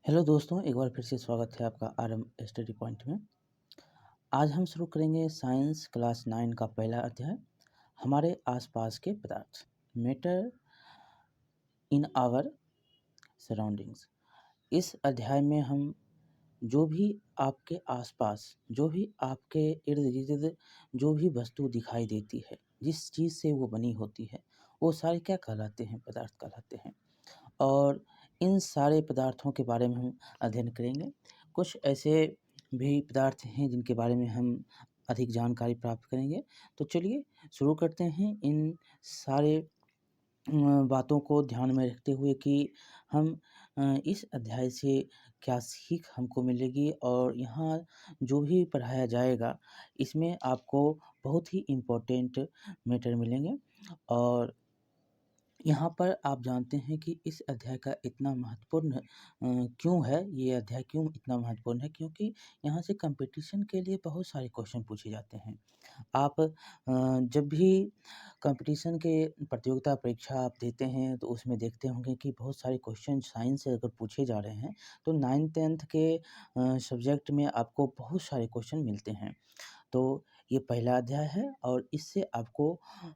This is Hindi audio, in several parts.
हेलो दोस्तों, एक बार फिर से स्वागत है आपका आरएम स्टडी पॉइंट में। आज हम शुरू करेंगे साइंस क्लास 9 का पहला अध्याय, हमारे आसपास के पदार्थ, मैटर इन आवर सराउंडिंग्स। इस अध्याय में हम जो भी आपके आसपास, जो भी आपके इर्द-गिर्द जो भी वस्तु दिखाई देती है, जिस चीज़ से वो बनी होती है, वो सारे क्या कहलाते हैं? पदार्थ कहलाते हैं। और इन सारे पदार्थों के बारे में हम अध्ययन करेंगे। कुछ ऐसे भी पदार्थ हैं जिनके बारे में हम अधिक जानकारी प्राप्त करेंगे। तो चलिए शुरू करते हैं इन सारे बातों को ध्यान में रखते हुए कि हम इस अध्याय से क्या सीख हमको मिलेगी और यहाँ जो भी पढ़ाया जाएगा, इसमें आपको बहुत ही इम्पोर्टेंट मैटर मिलेंगे। और यहाँ पर आप जानते हैं कि इस अध्याय का इतना महत्वपूर्ण क्यों है, ये अध्याय क्यों इतना महत्वपूर्ण है? क्योंकि यहाँ से कंपटीशन के लिए बहुत सारे क्वेश्चन पूछे जाते हैं। आप जब भी कंपटीशन के प्रतियोगिता परीक्षा आप देते हैं, तो उसमें देखते होंगे कि बहुत सारे क्वेश्चन साइंस से अगर पूछे जा रहे हैं, तो 9th-10th के सब्जेक्ट में आपको बहुत सारे क्वेश्चन मिलते हैं। तो ये पहला अध्याय है और इससे आपको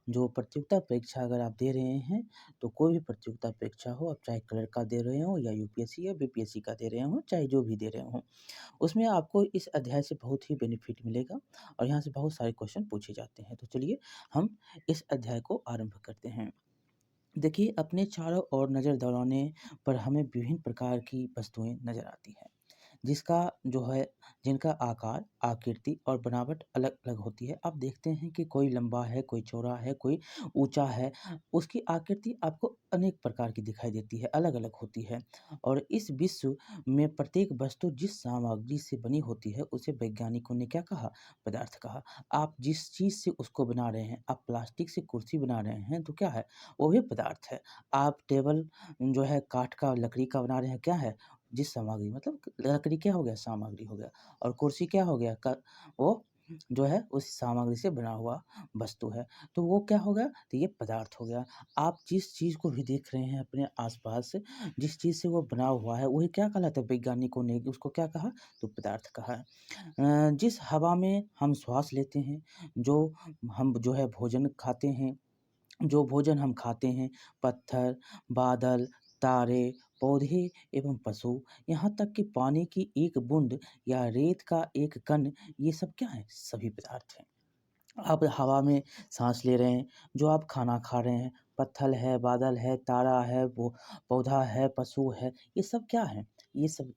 जो प्रतियोगिता परीक्षा अगर आप दे रहे हैं, तो कोई भी प्रतियोगिता परीक्षा हो, आप चाहे क्लर्क का दे रहे हो या यूपीएससी या बीपीएससी का दे रहे हो, चाहे जो भी दे रहे हो, उसमें आपको इस अध्याय से बहुत ही बेनिफिट मिलेगा और यहाँ से बहुत सारे क्वेश्चन पूछे जाते हैं। तो चलिए हम इस अध्याय को आरंभ करते हैं। देखिए, अपने चारों ओर नज़र दौड़ाने पर हमें विभिन्न प्रकार की वस्तुएं नज़र आती हैं, जिसका जो है जिनका आकार, आकृति और बनावट अलग-अलग होती है। आप देखते हैं कि कोई लंबा है, कोई चौड़ा है, कोई ऊँचा है। उसकी आकृति आपको अनेक प्रकार की दिखाई देती है, अलग-अलग होती है। और इस विश्व में प्रत्येक वस्तु जिस सामग्री से बनी होती है, उसे वैज्ञानिकों ने क्या कहा? पदार्थ कहा। आप जिस चीज़ से उसको बना रहे हैं, आप प्लास्टिक से कुर्सी बना रहे हैं, तो क्या है? वो भी पदार्थ है। आप टेबल जो है काठ का, लकड़ी का बना रहे हैं, क्या है? जिस सामग्री मतलब लकड़ी क्या हो गया? सामग्री हो गया। और कुर्सी क्या हो गया? क वो जो है उस सामग्री से बना हुआ वस्तु है। तो वो क्या हो गया? तो ये पदार्थ हो गया। आप जिस चीज़ को भी देख रहे हैं अपने आस-पास, जिस चीज़ से वो बना हुआ है, वही क्या कहलाता है? वैज्ञानिकों ने उसको क्या कहा? तो पदार्थ कहा है। जिस हवा में हम श्वास लेते हैं, जो हम जो है भोजन खाते हैं, जो भोजन हम खाते हैं, पत्थर, बादल, तारे, पौधे एवं पशु, यहाँ तक कि पानी की एक बूंद या रेत का एक कण, ये सब क्या है? सभी पदार्थ हैं। आप हवा में साँस ले रहे हैं, जो आप खाना खा रहे हैं, पत्थर है, बादल है, तारा है, वो पौधा है, पशु है, ये सब क्या हैं? ये सब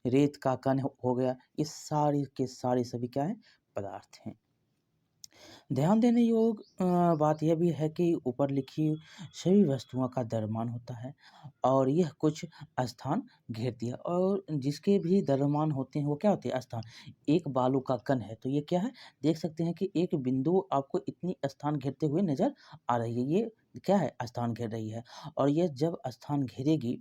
रेत का कण हो गया, ये सारे के सारे सभी क्या हैं? पदार्थ हैं। ध्यान देने योग्य बात यह भी है कि ऊपर लिखी सभी वस्तुओं का द्रव्यमान होता है और यह कुछ स्थान घेरती है, और जिसके भी द्रव्यमान होते हैं वो क्या होते हैं? स्थान। एक बालू का कण है, तो ये क्या है? देख सकते हैं कि एक बिंदु आपको इतनी स्थान घेरते हुए नज़र आ रही है, ये क्या है? स्थान घेर रही है। और ये जब स्थान घेरेगी,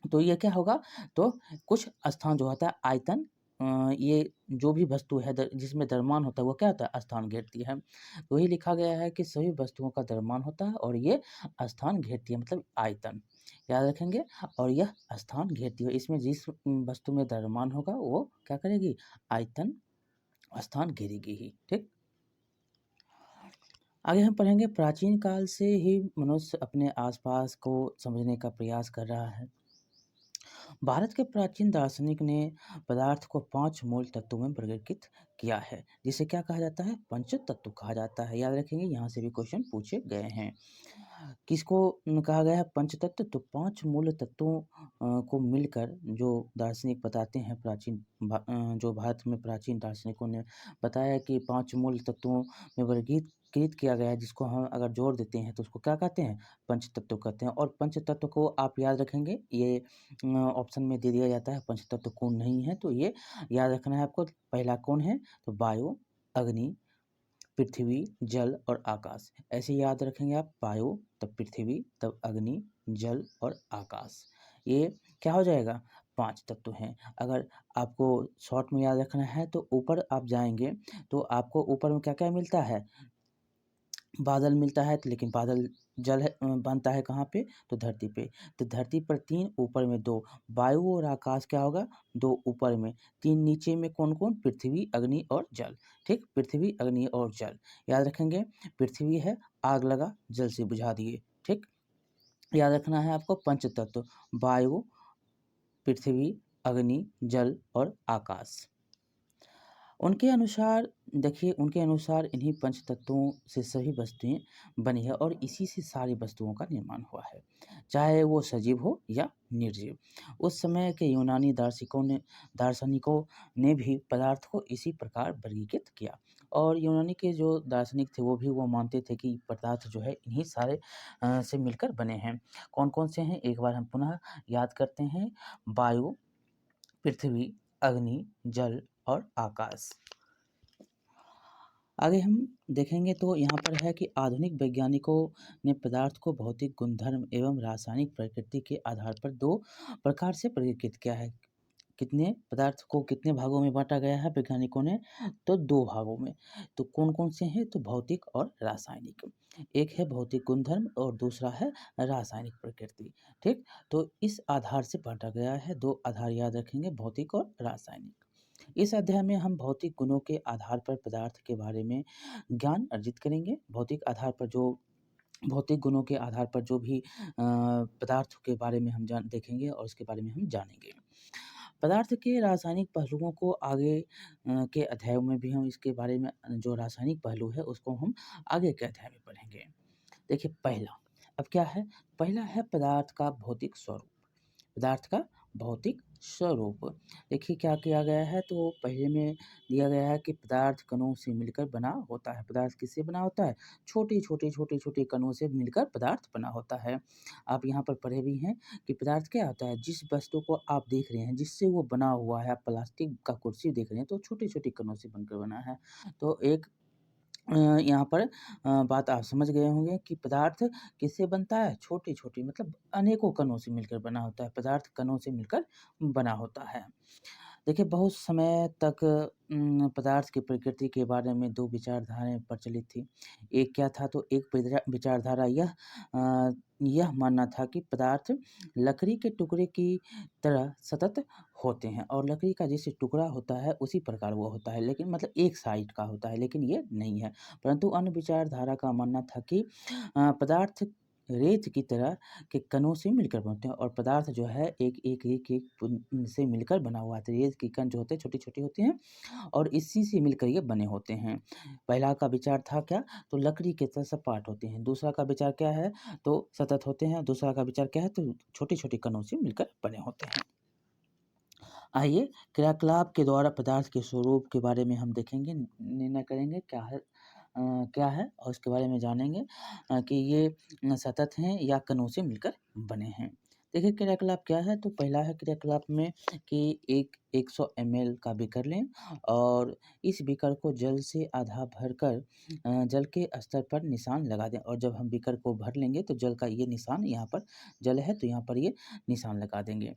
तो ये क्या होगा? तो कुछ स्थान जो होता है आयतन, ये जो भी वस्तु है जिसमें द्रव्यमान होता है वो क्या होता है? स्थान घेरती है। वही लिखा गया है कि सभी वस्तुओं का द्रव्यमान होता है और ये स्थान घेरती है, मतलब आयतन। याद रखेंगे। और यह स्थान घेरती है, इसमें जिस वस्तु में द्रव्यमान होगा वो क्या करेगी? आयतन स्थान घेरेगी ही। ठीक? आगे हम पढ़ेंगे, प्राचीन काल से ही मनुष्य अपने आसपास को समझने का प्रयास कर रहा है। भारत के प्राचीन दार्शनिक ने पदार्थ को 5 मूल तत्वों में वर्गीकृत किया है, जिसे क्या कहा जाता है? पंच तत्व कहा जाता है। याद रखेंगे, यहाँ से भी क्वेश्चन पूछे गए हैं। किसको कहा गया है पंच तत्व? तो 5 मूल तत्वों को मिलकर जो दार्शनिक बताते हैं, जो भारत में प्राचीन दार्शनिकों ने बताया कि 5 मूल तत्वों में वर्गीकृत किया गया है, जिसको हम अगर जोड़ देते हैं तो उसको क्या कहते हैं? पंच तत्व कहते हैं। और पंच तत्व को आप याद रखेंगे, ये ऑप्शन में दे दिया जाता है पंच तत्व कौन नहीं है, तो ये याद रखना है आपको। पहला कौन है? तो वायु, अग्नि, पृथ्वी, जल और आकाश। ऐसे याद रखेंगे आप, वायु, तब पृथ्वी, तब अग्नि, जल और आकाश। ये क्या हो जाएगा? 5 तत्व हैं। अगर आपको शॉर्ट में याद रखना है तो ऊपर आप जाएँगे तो आपको ऊपर में क्या-क्या मिलता है? बादल मिलता है तो लेकिन बादल जल है बनता है कहाँ पे? तो धरती पे। तो धरती पर 3 ऊपर में 2 वायु और आकाश क्या होगा? 2 ऊपर में, 3 नीचे में कौन-कौन? पृथ्वी, अग्नि और जल। ठीक? पृथ्वी, अग्नि और जल। याद रखेंगे पृथ्वी है आग लगा जल से बुझा दिए। ठीक? याद रखना है आपको पंचतत्व वायु, पृथ्वी, अग्नि, जल और आकाश। उनके अनुसार देखिए उनके अनुसार इन्हीं पंच तत्वों से सभी वस्तुएं बनी है और इसी से सारी वस्तुओं का निर्माण हुआ है, चाहे वो सजीव हो या निर्जीव। उस समय के यूनानी दार्शनिकों ने भी पदार्थ को इसी प्रकार वर्गीकृत किया और यूनानी के जो दार्शनिक थे वो मानते थे कि पदार्थ जो है इन्हीं सारे से मिलकर बने हैं। कौन कौन से हैं एक बार हम पुनः याद करते हैं। वायु, पृथ्वी, अग्नि, जल और आकाश। आगे हम देखेंगे तो यहाँ पर है कि आधुनिक वैज्ञानिकों ने पदार्थ को भौतिक गुणधर्म एवं रासायनिक प्रकृति के आधार पर 2 प्रकार से वर्गीकृत किया है। कितने पदार्थ को कितने भागों में बाँटा गया है वैज्ञानिकों ने? तो 2 भागों में। तो कौन-कौन से हैं? तो भौतिक और रासायनिक। एक है भौतिक गुणधर्म और दूसरा है रासायनिक प्रकृति। ठीक? तो इस आधार से बाँटा गया है, 2 आधार याद रखेंगे भौतिक और रासायनिक। इस अध्याय में हम भौतिक गुणों के आधार पर पदार्थ के बारे में ज्ञान अर्जित करेंगे। भौतिक गुणों के आधार पर जो भी पदार्थ के बारे में हम देखेंगे और उसके बारे में हम जानेंगे। पदार्थ के रासायनिक पहलुओं को आगे के अध्यायों में भी हम इसके बारे में जो रासायनिक पहलू है उसको हम आगे के अध्याय में पढ़ेंगे। देखिए पहला, अब क्या है? पहला है पदार्थ का भौतिक स्वरूप। पदार्थ का भौतिक स्वरूप। देखिए क्या किया गया है तो पहले में दिया गया है कि पदार्थ कणों से मिलकर बना होता है। पदार्थ किससे बना होता है? छोटे-छोटे कणों से मिलकर पदार्थ बना होता है। आप यहाँ पर पढ़े भी हैं कि पदार्थ क्या होता है? जिस वस्तु को आप देख रहे हैं जिससे वो बना हुआ है, आप प्लास्टिक का कुर्सी देख रहे हैं तो छोटे-छोटे कणों से बनकर बना है। तो एक यहाँ पर बात आप समझ गए होंगे कि पदार्थ किससे बनता है? छोटे-छोटे मतलब अनेकों कणों से मिलकर बना होता है। पदार्थ कणों से मिलकर बना होता है। देखिए बहुत समय तक पदार्थ की प्रकृति के बारे में 2 विचारधाराएँ प्रचलित थी। एक क्या था तो एक विचारधारा यह मानना था कि पदार्थ लकड़ी के टुकड़े की तरह सतत होते हैं और लकड़ी का जैसे टुकड़ा होता है उसी प्रकार वो होता है, लेकिन मतलब एक साइड का होता है, लेकिन ये नहीं है। परंतु अन्य विचारधारा का मानना था कि पदार्थ रेत की तरह के कणों से मिलकर बनते हैं और पदार्थ जो है एक से मिलकर बना हुआ है। तो रेत के कण जो होते हैं छोटे-छोटे होते हैं और इसी से मिलकर ये बने होते हैं। पहला का विचार था क्या? तो लकड़ी के तरह सपाट होते हैं। दूसरा का विचार क्या है? तो सतत होते हैं। दूसरा का विचार क्या है? तो छोटे-छोटे कणों से मिलकर बने होते हैं। आइए क्रियाकलाप के द्वारा पदार्थ के स्वरूप के बारे में हम देखेंगे, निर्णय करेंगे क्या है और उसके बारे में जानेंगे कि ये सतत हैं या कणों से मिलकर बने हैं। देखिए क्रियाकलाप क्या है? तो पहला है क्रियाकलाप में कि एक 100 ml का बीकर लें और इस बीकर को जल से आधा भरकर जल के स्तर पर निशान लगा दें और जब हम बीकर को भर लेंगे तो जल का ये निशान यहाँ पर जल है तो यहाँ पर ये निशान लगा देंगे।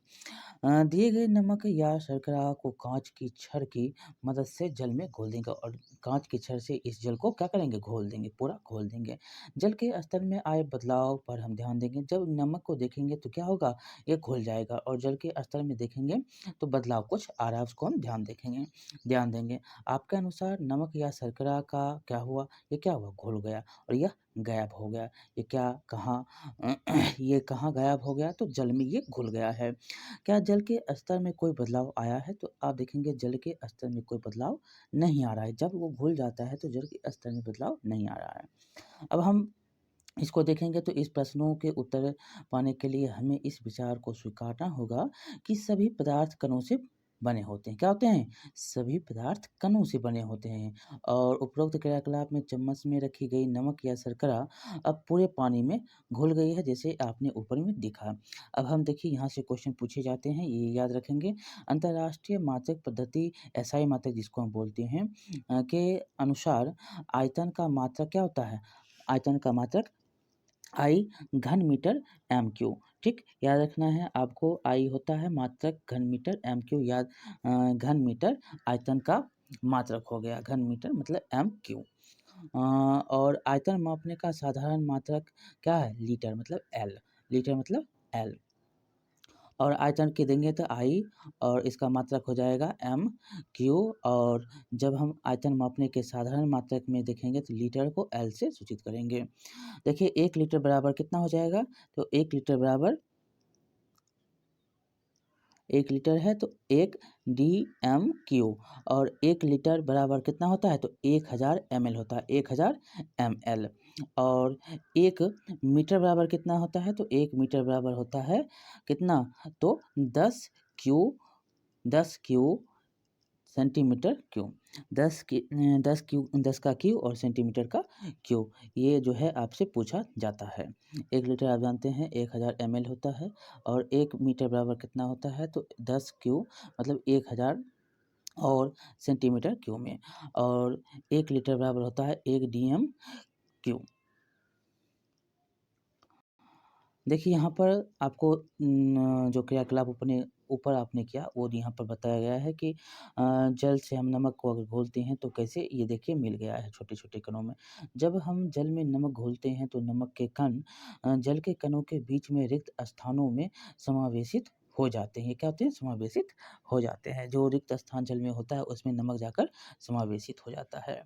दिए गए नमक या शर्करा को कांच की छड़ की मदद से जल में घोल देंगे और कांच की छड़ से इस जल को क्या करेंगे? घोल देंगे, पूरा घोल देंगे। जल के स्तर में आए बदलाव पर हम ध्यान देंगे। जब नमक को देखेंगे तो क्या होगा? ये घुल जाएगा और जल के स्तर में देखेंगे तो बदलाव कुछ आ रहा है, उसको हम ध्यान देंगे। आपके अनुसार नमक या शर्करा का क्या हुआ? ये क्या हुआ? घुल गया और यह गायब हो गया। ये क्या कहाँ ये कहाँ गायब हो गया? तो जल में ये घुल गया है। क्या जल के स्तर में कोई बदलाव आया है? तो आप देखेंगे जल के स्तर में कोई बदलाव नहीं आ रहा है। जब वो घुल जाता है तो जल के स्तर में बदलाव नहीं आ रहा है। अब हम इसको देखेंगे तो इस प्रश्नों के उत्तर पाने के लिए हमें इस विचार को स्वीकारना होगा कि सभी पदार्थ कणों से बने होते हैं। क्या होते हैं? सभी पदार्थ कणों से बने होते हैं और उपरोक्त क्रियाकलाप में चम्मच में रखी गई नमक या शर्करा अब पूरे पानी में घुल गई है जैसे आपने ऊपर में देखा। अब हम देखिए यहाँ से क्वेश्चन पूछे जाते हैं, ये याद रखेंगे। अंतर्राष्ट्रीय मात्रक पद्धति एसआई मात्रक जिसको हम बोलते हैं के अनुसार आयतन का मात्रक क्या होता है? आयतन का मात्रक आई घन मीटर एम क्यू। ठीक? याद रखना है आपको आई होता है मात्रक घन मीटर एम क्यू घन मीटर आयतन का मात्रक हो गया, घन मीटर मतलब एम क्यू। और आयतन मापने का साधारण मात्रक क्या है? लीटर मतलब एल, लीटर मतलब एल। और आयतन के देंगे तो आई, और इसका मात्रक हो जाएगा एम क्यू। और जब हम आयतन मापने के साधारण मात्रक में देखेंगे तो लीटर को एल से सूचित करेंगे। देखिए 1 लीटर बराबर कितना हो जाएगा? तो 1 लीटर बराबर 1 लीटर है तो 1 DMQ। और 1 लीटर बराबर कितना होता है? तो 1000 ml होता है, 1000 ml। और 1 मीटर बराबर कितना होता है? तो 1 मीटर बराबर होता है कितना? तो 10 क्यू सेंटीमीटर क्यूब। 10 का क्यू और सेंटीमीटर का क्यू, ये जो है आपसे पूछा जाता है। 1 लीटर आप जानते हैं 1000 ml होता है, और 1 मीटर बराबर कितना होता है? तो 10 क्यू मतलब 1000 और सेंटीमीटर क्यू में। और 1 लीटर बराबर होता है 1 DMQ। देखिए यहाँ पर आपको जो क्रियाकलाप अपने ऊपर आपने किया वो यहाँ पर बताया गया है कि जल से हम नमक को अगर घोलते हैं तो कैसे, ये देखिए मिल गया है छोटे-छोटे कणों में। जब हम जल में नमक घोलते हैं तो नमक के कण जल के कणों के बीच में रिक्त स्थानों में समावेशित हो जाते हैं। क्या होते हैं? समावेशित हो जाते हैं। जो रिक्त स्थान जल में होता है उसमें नमक जाकर समावेशित हो जाता है।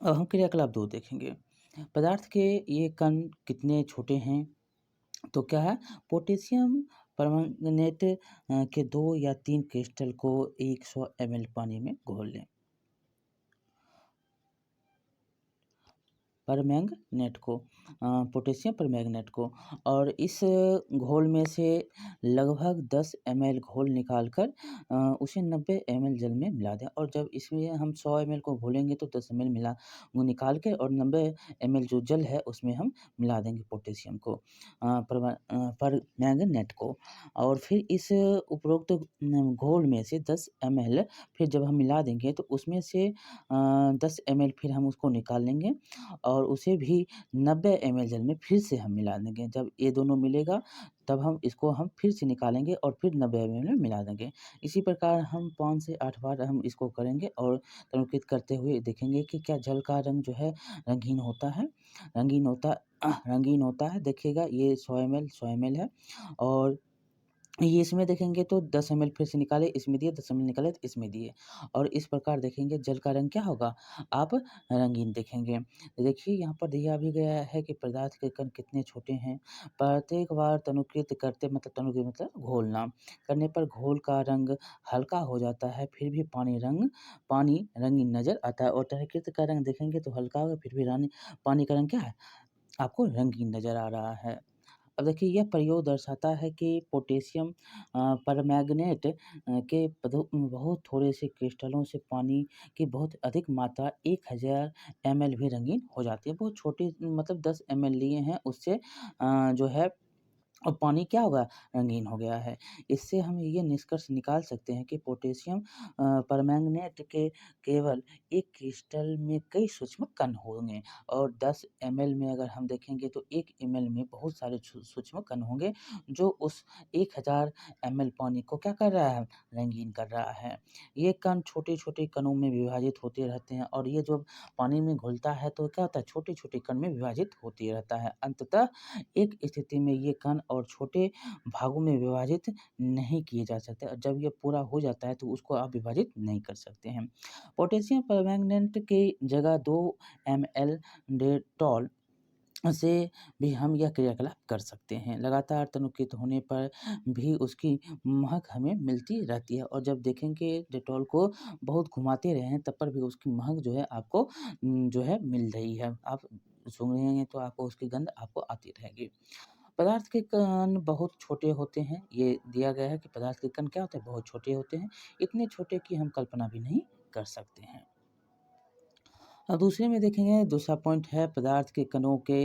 अब हम क्रियाकलाप 2 देखेंगे। पदार्थ के ये कण कितने छोटे हैं? तो क्या है? पोटेशियम परमंगनेट के 2 या 3 क्रिस्टल को 100 ml पानी में घोल लें। परमैंगनेट को, पोटेशियम परमैंगनेट को, और इस घोल में से लगभग 10 ml घोल निकाल कर उसे 90 ml जल में मिला दें। और जब इसमें हम 100 ml को घोलेंगे तो 10 ml वो निकाल के और 90 ml जो जल है उसमें हम मिला देंगे पोटेशियम को, परमैंगनेट को। और फिर इस उपरोक्त घोल में से 10 ml फिर जब हम मिला देंगे तो उसमें से 10 ml फिर हम उसको निकाल लेंगे, और उसे भी 90 ml जल में फिर से हम मिला देंगे। जब ये दोनों मिलेगा तब हम इसको फिर से निकालेंगे और फिर 90 ml में मिला देंगे। इसी प्रकार हम 5 से 8 बार हम इसको करेंगे और तनुकृत करते हुए देखेंगे कि क्या जल का रंग जो है रंगीन होता है, रंगीन होता है। देखिएगा ये 100 ml है, और ये इसमें देखेंगे तो 10 ml फिर से निकाले इसमें दिए, 10 ml निकाले तो इसमें दिए, और इस प्रकार देखेंगे जल का रंग क्या होगा? आप रंगीन देखेंगे। देखिए यहाँ पर दिया भी गया है कि पदार्थ के कण कितने छोटे हैं। प्रत्येक बार तनुकृत करते मतलब तनुकृत मतलब घोलना करने पर घोल का रंग हल्का हो जाता है, फिर भी पानी रंगीन नज़र आता है। और तनुकृत का रंग देखेंगे तो हल्का होगा, फिर भी पानी का रंग क्या है? आपको रंगीन नज़र आ रहा है। अब देखिए यह प्रयोग दर्शाता है कि पोटेशियम परमैंगनेट के बहुत थोड़े से क्रिस्टलों से पानी की बहुत अधिक मात्रा 1000 ml भी रंगीन हो जाती है। बहुत छोटे मतलब 10 ml लिए हैं उससे जो है और पानी क्या होगा? रंगीन हो गया है। इससे हम ये निष्कर्ष निकाल सकते हैं कि पोटेशियम परमैंगनेट के केवल एक क्रिस्टल में कई सूक्ष्म कण होंगे, और 10 ml में अगर हम देखेंगे तो 1 ml में बहुत सारे सूक्ष्म कण होंगे जो उस 1000 ml पानी को क्या कर रहा है? रंगीन कर रहा है। ये कण छोटे-छोटे कणों में विभाजित होते रहते हैं, और ये जब पानी में घुलता है तो क्या होता है? छोटे-छोटे कण में विभाजित होते रहता है। अंततः एक स्थिति में ये कण और छोटे भागों में विभाजित नहीं किए जा सकते, और जब ये पूरा हो जाता है तो उसको आप विभाजित नहीं कर सकते हैं। पोटेशियम परमैंगनेट की जगह 2 ml डेटॉल से भी हम यह क्रियाकलाप कर सकते हैं। लगातार तनुकृत होने पर भी उसकी महक हमें मिलती रहती है, और जब देखेंगे डेटॉल को बहुत घुमाते रहें तब पर भी उसकी महक जो है आपको जो है मिल रही है। आप सूँघ रहे हैं तो आपको उसकी गंध आपको आती रहेगी। पदार्थ के कण बहुत छोटे होते हैं। ये दिया गया है कि पदार्थ के कण क्या होते हैं? बहुत छोटे होते हैं। इतने छोटे कि हम कल्पना भी नहीं कर सकते हैं। और दूसरे में देखेंगे, दूसरा पॉइंट है पदार्थ के कणों के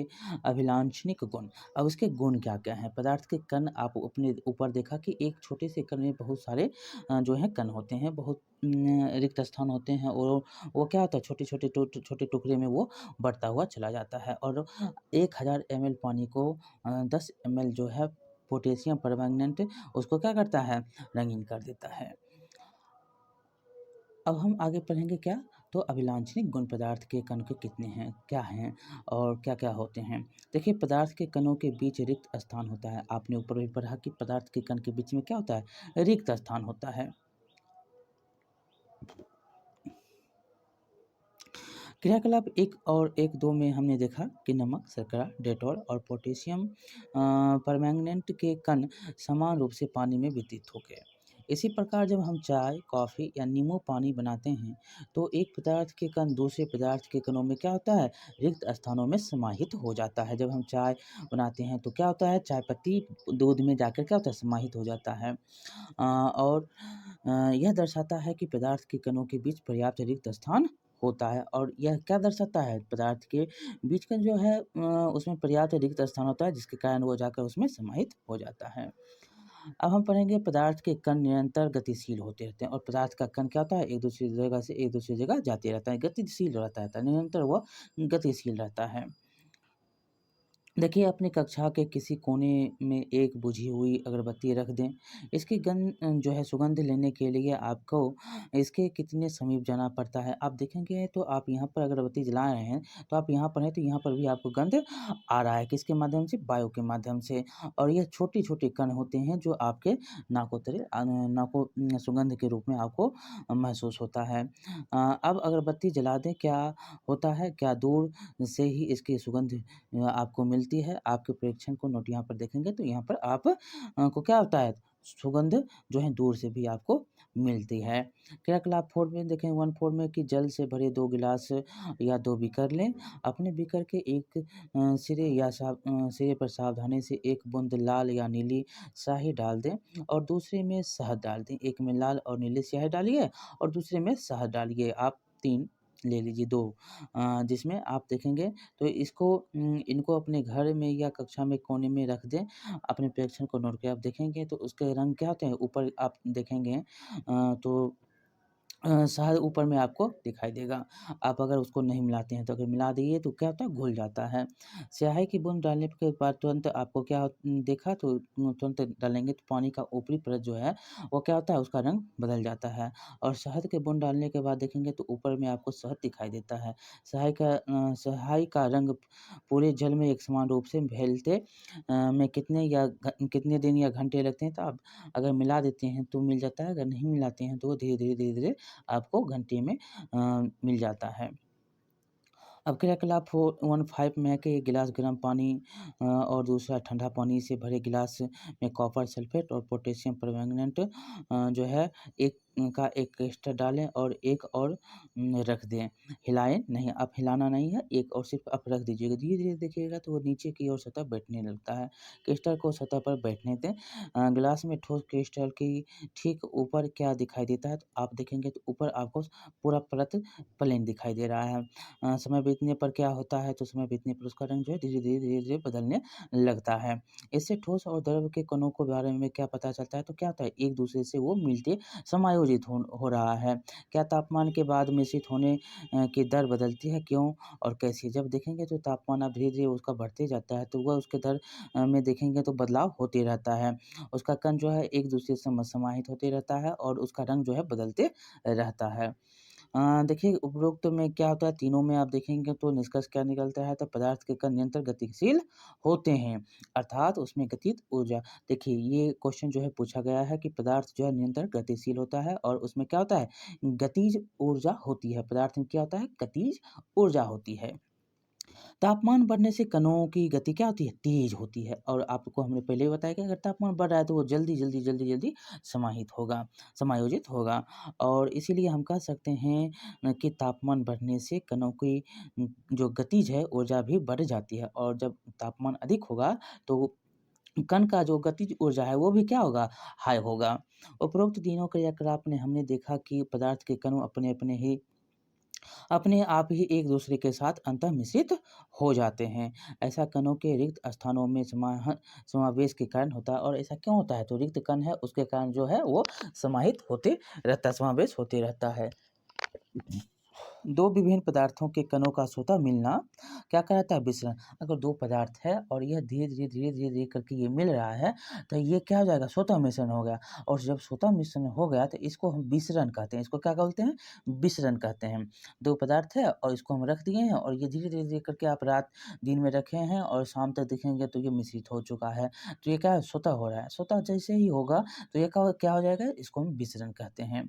अभिलाक्षणिक गुण। अब उसके गुण क्या-क्या हैं? पदार्थ के कण आप अपने ऊपर देखा कि एक छोटे से कण में बहुत सारे जो हैं कण होते हैं, बहुत रिक्त स्थान होते हैं, और वो क्या होता है छोटे-छोटे छोटे टुकड़े में वो बढ़ता हुआ चला जाता है, और 1000 ml पानी को 10 ml जो है पोटेशियम परमैंगनेट उसको क्या करता है? रंगीन कर देता है। अब हम आगे पढ़ेंगे क्या? तो अभिलाक्षणिक गुण पदार्थ के कण के कितने हैं, क्या हैं और क्या-क्या होते हैं? देखिए, पदार्थ के कणों के बीच रिक्त स्थान होता है। आपने ऊपर भी पढ़ा कि पदार्थ के कण के बीच में क्या होता है? रिक्त स्थान होता है। क्रियाकलाप 1 और 1-2 में हमने देखा कि नमक, शर्करा, डेटॉल और पोटेशियम परमैंगनेट के कण समान रूप से पानी में वितरित हो गए। इसी प्रकार जब हम चाय, कॉफ़ी या नींबू पानी बनाते हैं, तो एक पदार्थ के कण दूसरे पदार्थ के कणों में क्या होता है? रिक्त स्थानों में समाहित हो जाता है। जब हम चाय बनाते हैं, तो क्या होता है? चाय पत्ती दूध में जाकर क्या होता है? समाहित हो जाता है। और यह दर्शाता है कि पदार्थ के कणों के बीच पर्याप्त रिक्त स्थान होता है। और यह क्या दर्शाता है? पदार्थ के बीच का जो है उसमें पर्याप्त रिक्त स्थान होता है, जिसके कारण वो जाकर उसमें समाहित हो जाता है। अब हम पढ़ेंगे पदार्थ के कण निरंतर गतिशील होते रहते हैं, और पदार्थ का कण क्या होता है? एक दूसरी जगह से एक दूसरी जगह जाते रहता है, गतिशील रहता है, निरंतर वो गतिशील रहता है। देखिए, अपनी कक्षा के किसी कोने में एक बुझी हुई अगरबत्ती रख दें। इसकी जो है सुगंध लेने के लिए आपको इसके कितने समीप जाना पड़ता है। आप देखेंगे तो आप यहाँ पर अगरबत्ती जला रहे हैं, तो आप यहाँ पर हैं, तो यहाँ पर भी आपको गंध आ रहा है। किसके माध्यम से? वायु के माध्यम से। और यह छोटे-छोटे कण होते हैं जो आपके सुगंध के रूप में आपको महसूस होता है। अब अगरबत्ती जला दें, क्या होता है? क्या दूर से ही इसकी सुगंध आपको मिलती है। आपके प्रेक्षण को नोट यहाँ पर देखेंगे, तो यहाँ पर आप को क्या होता है? सुगंध जो है दूर से भी आपको मिलती है। क्रियाकलाप 4 में देखें, 1-4 में कि जल से भरे 2 गिलास या 2 बीकर लें। अपने बीकर के एक सिरे पर सावधानी से 1 बूंद लाल या नीली स्याही डाल दें और दूसरे में शहद डाल दें। एक में लाल और नीली स्याही डालिए और दूसरे में शहद डालिए। आप 3 ले लीजिए, 2 जिसमें आप देखेंगे तो इनको अपने घर में या कक्षा में कोने में रख दें। अपने प्रेक्षण को नोट के आप देखेंगे तो उसके रंग क्या होते हैं? ऊपर आप देखेंगे तो शहद ऊपर में आपको दिखाई देगा। आप अगर उसको नहीं मिलाते हैं, तो अगर मिला दिए तो क्या होता है? घुल जाता है। स्याही की बूँद डालने के बाद तुरंत आपको क्या देखा तो तुरंत डालेंगे तो पानी का ऊपरी परत जो है वो क्या होता है? उसका रंग बदल जाता है। और शहद की बूँद डालने के बाद देखेंगे तो ऊपर में आपको शहद दिखाई देता है। स्याही का रंग पूरे जल में एक समान रूप से फैलते में कितने दिन या घंटे लगते हैं? तो आप अगर मिला देते हैं तो मिल जाता है, अगर नहीं मिलाते हैं तो वो धीरे-धीरे आपको घंटे में मिल जाता है। अब क्रियाकलाप 1-5 में है कि 1 गिलास गर्म पानी और दूसरा ठंडा पानी से भरे गिलास में कॉपर सल्फेट और पोटेशियम परमैंगनेट जो है एक क्रिस्टल डालें और एक और रख दें। हिलाएँ नहीं, आप हिलाना नहीं है, एक और सिर्फ़ आप रख दीजिएगा। धीरे-धीरे देखिएगा तो वो नीचे की ओर सतह बैठने लगता है। क्रिस्टल को सतह पर बैठने दें। गिलास में ठोस क्रिस्टल की ठीक ऊपर क्या दिखाई देता है? तो आप देखेंगे तो ऊपर आपको पूरा परत प्लेन दिखाई दे रहा है। समय बीतने पर क्या होता है? तो समय बीतने पर उसका रंग जो है धीरे-धीरे, धीरे-धीरे बदलने लगता है। इससे ठोस और द्रव के कणों के बारे में क्या पता चलता है? तो क्या होता है? एक-दूसरे से वो मिलते समायोजित हो रहा है। क्या तापमान के बाद मिश्रित होने की दर बदलती है? क्यों और कैसे? जब देखेंगे तो तापमान अब धीरे-धीरे उसका बढ़ते जाता है, तो वह उसके दर में देखेंगे तो बदलाव होते रहता है। उसका कण जो है एक-दूसरे से समाहित होते रहता है और उसका रंग जो है बदलते रहता है। देखिए, उपरोक्त में क्या होता है? तीनों में आप देखेंगे तो निष्कर्ष क्या निकलता है? तो पदार्थ के कण निरंतर गतिशील होते हैं, अर्थात उसमें गतिज ऊर्जा। देखिए, ये क्वेश्चन जो है पूछा गया है कि पदार्थ जो है निरंतर गतिशील होता है और उसमें क्या होता है? गतिज ऊर्जा होती है। पदार्थ में क्या होता है? गतिज ऊर्जा होती है। तापमान बढ़ने से कणों की गति क्या होती है? तेज होती है। और आपको हमने पहले ही बताया कि अगर तापमान बढ़ रहा है तो वो जल्दी समायोजित होगा। और इसीलिए हम कह सकते हैं कि तापमान बढ़ने से कणों की जो गतिज है ऊर्जा भी बढ़ जाती है, और जब तापमान अधिक होगा तो कण का जो गतिज ऊर्जा है वो भी क्या होगा? हाई होगा। उपरोक्त तीनों क्रियाकलाप में हमने देखा कि पदार्थ के कण अपने आप ही एक दूसरे के साथ अंतर्मिश्रित हो जाते हैं। ऐसा कणों के रिक्त स्थानों में समावेश के कारण होता है। और ऐसा क्यों होता है? तो रिक्त कण है उसके कारण जो है वो समावेश होते रहता है। दो विभिन्न पदार्थों के कणों का स्वतः मिलना क्या कहलाता है? विसरण। अगर दो पदार्थ है और यह धीरे-धीरे करके ये मिल रहा है, तो ये क्या हो जाएगा? स्वतः मिश्रण हो गया और जब स्वतः मिश्रण हो गया तो इसको हम विसरण कहते हैं। इसको क्या बोलते हैं? विसरण कहते हैं। दो पदार्थ है और इसको हम रख दिए हैं और ये धीरे-धीरे करके आप दिन में रखे हैं और शाम तक देखेंगे तो ये मिश्रित हो चुका है। तो ये क्या है? स्वतः हो रहा है। स्वतः जैसे ही होगा तो ये क्या हो जाएगा? इसको हम विसरण कहते हैं।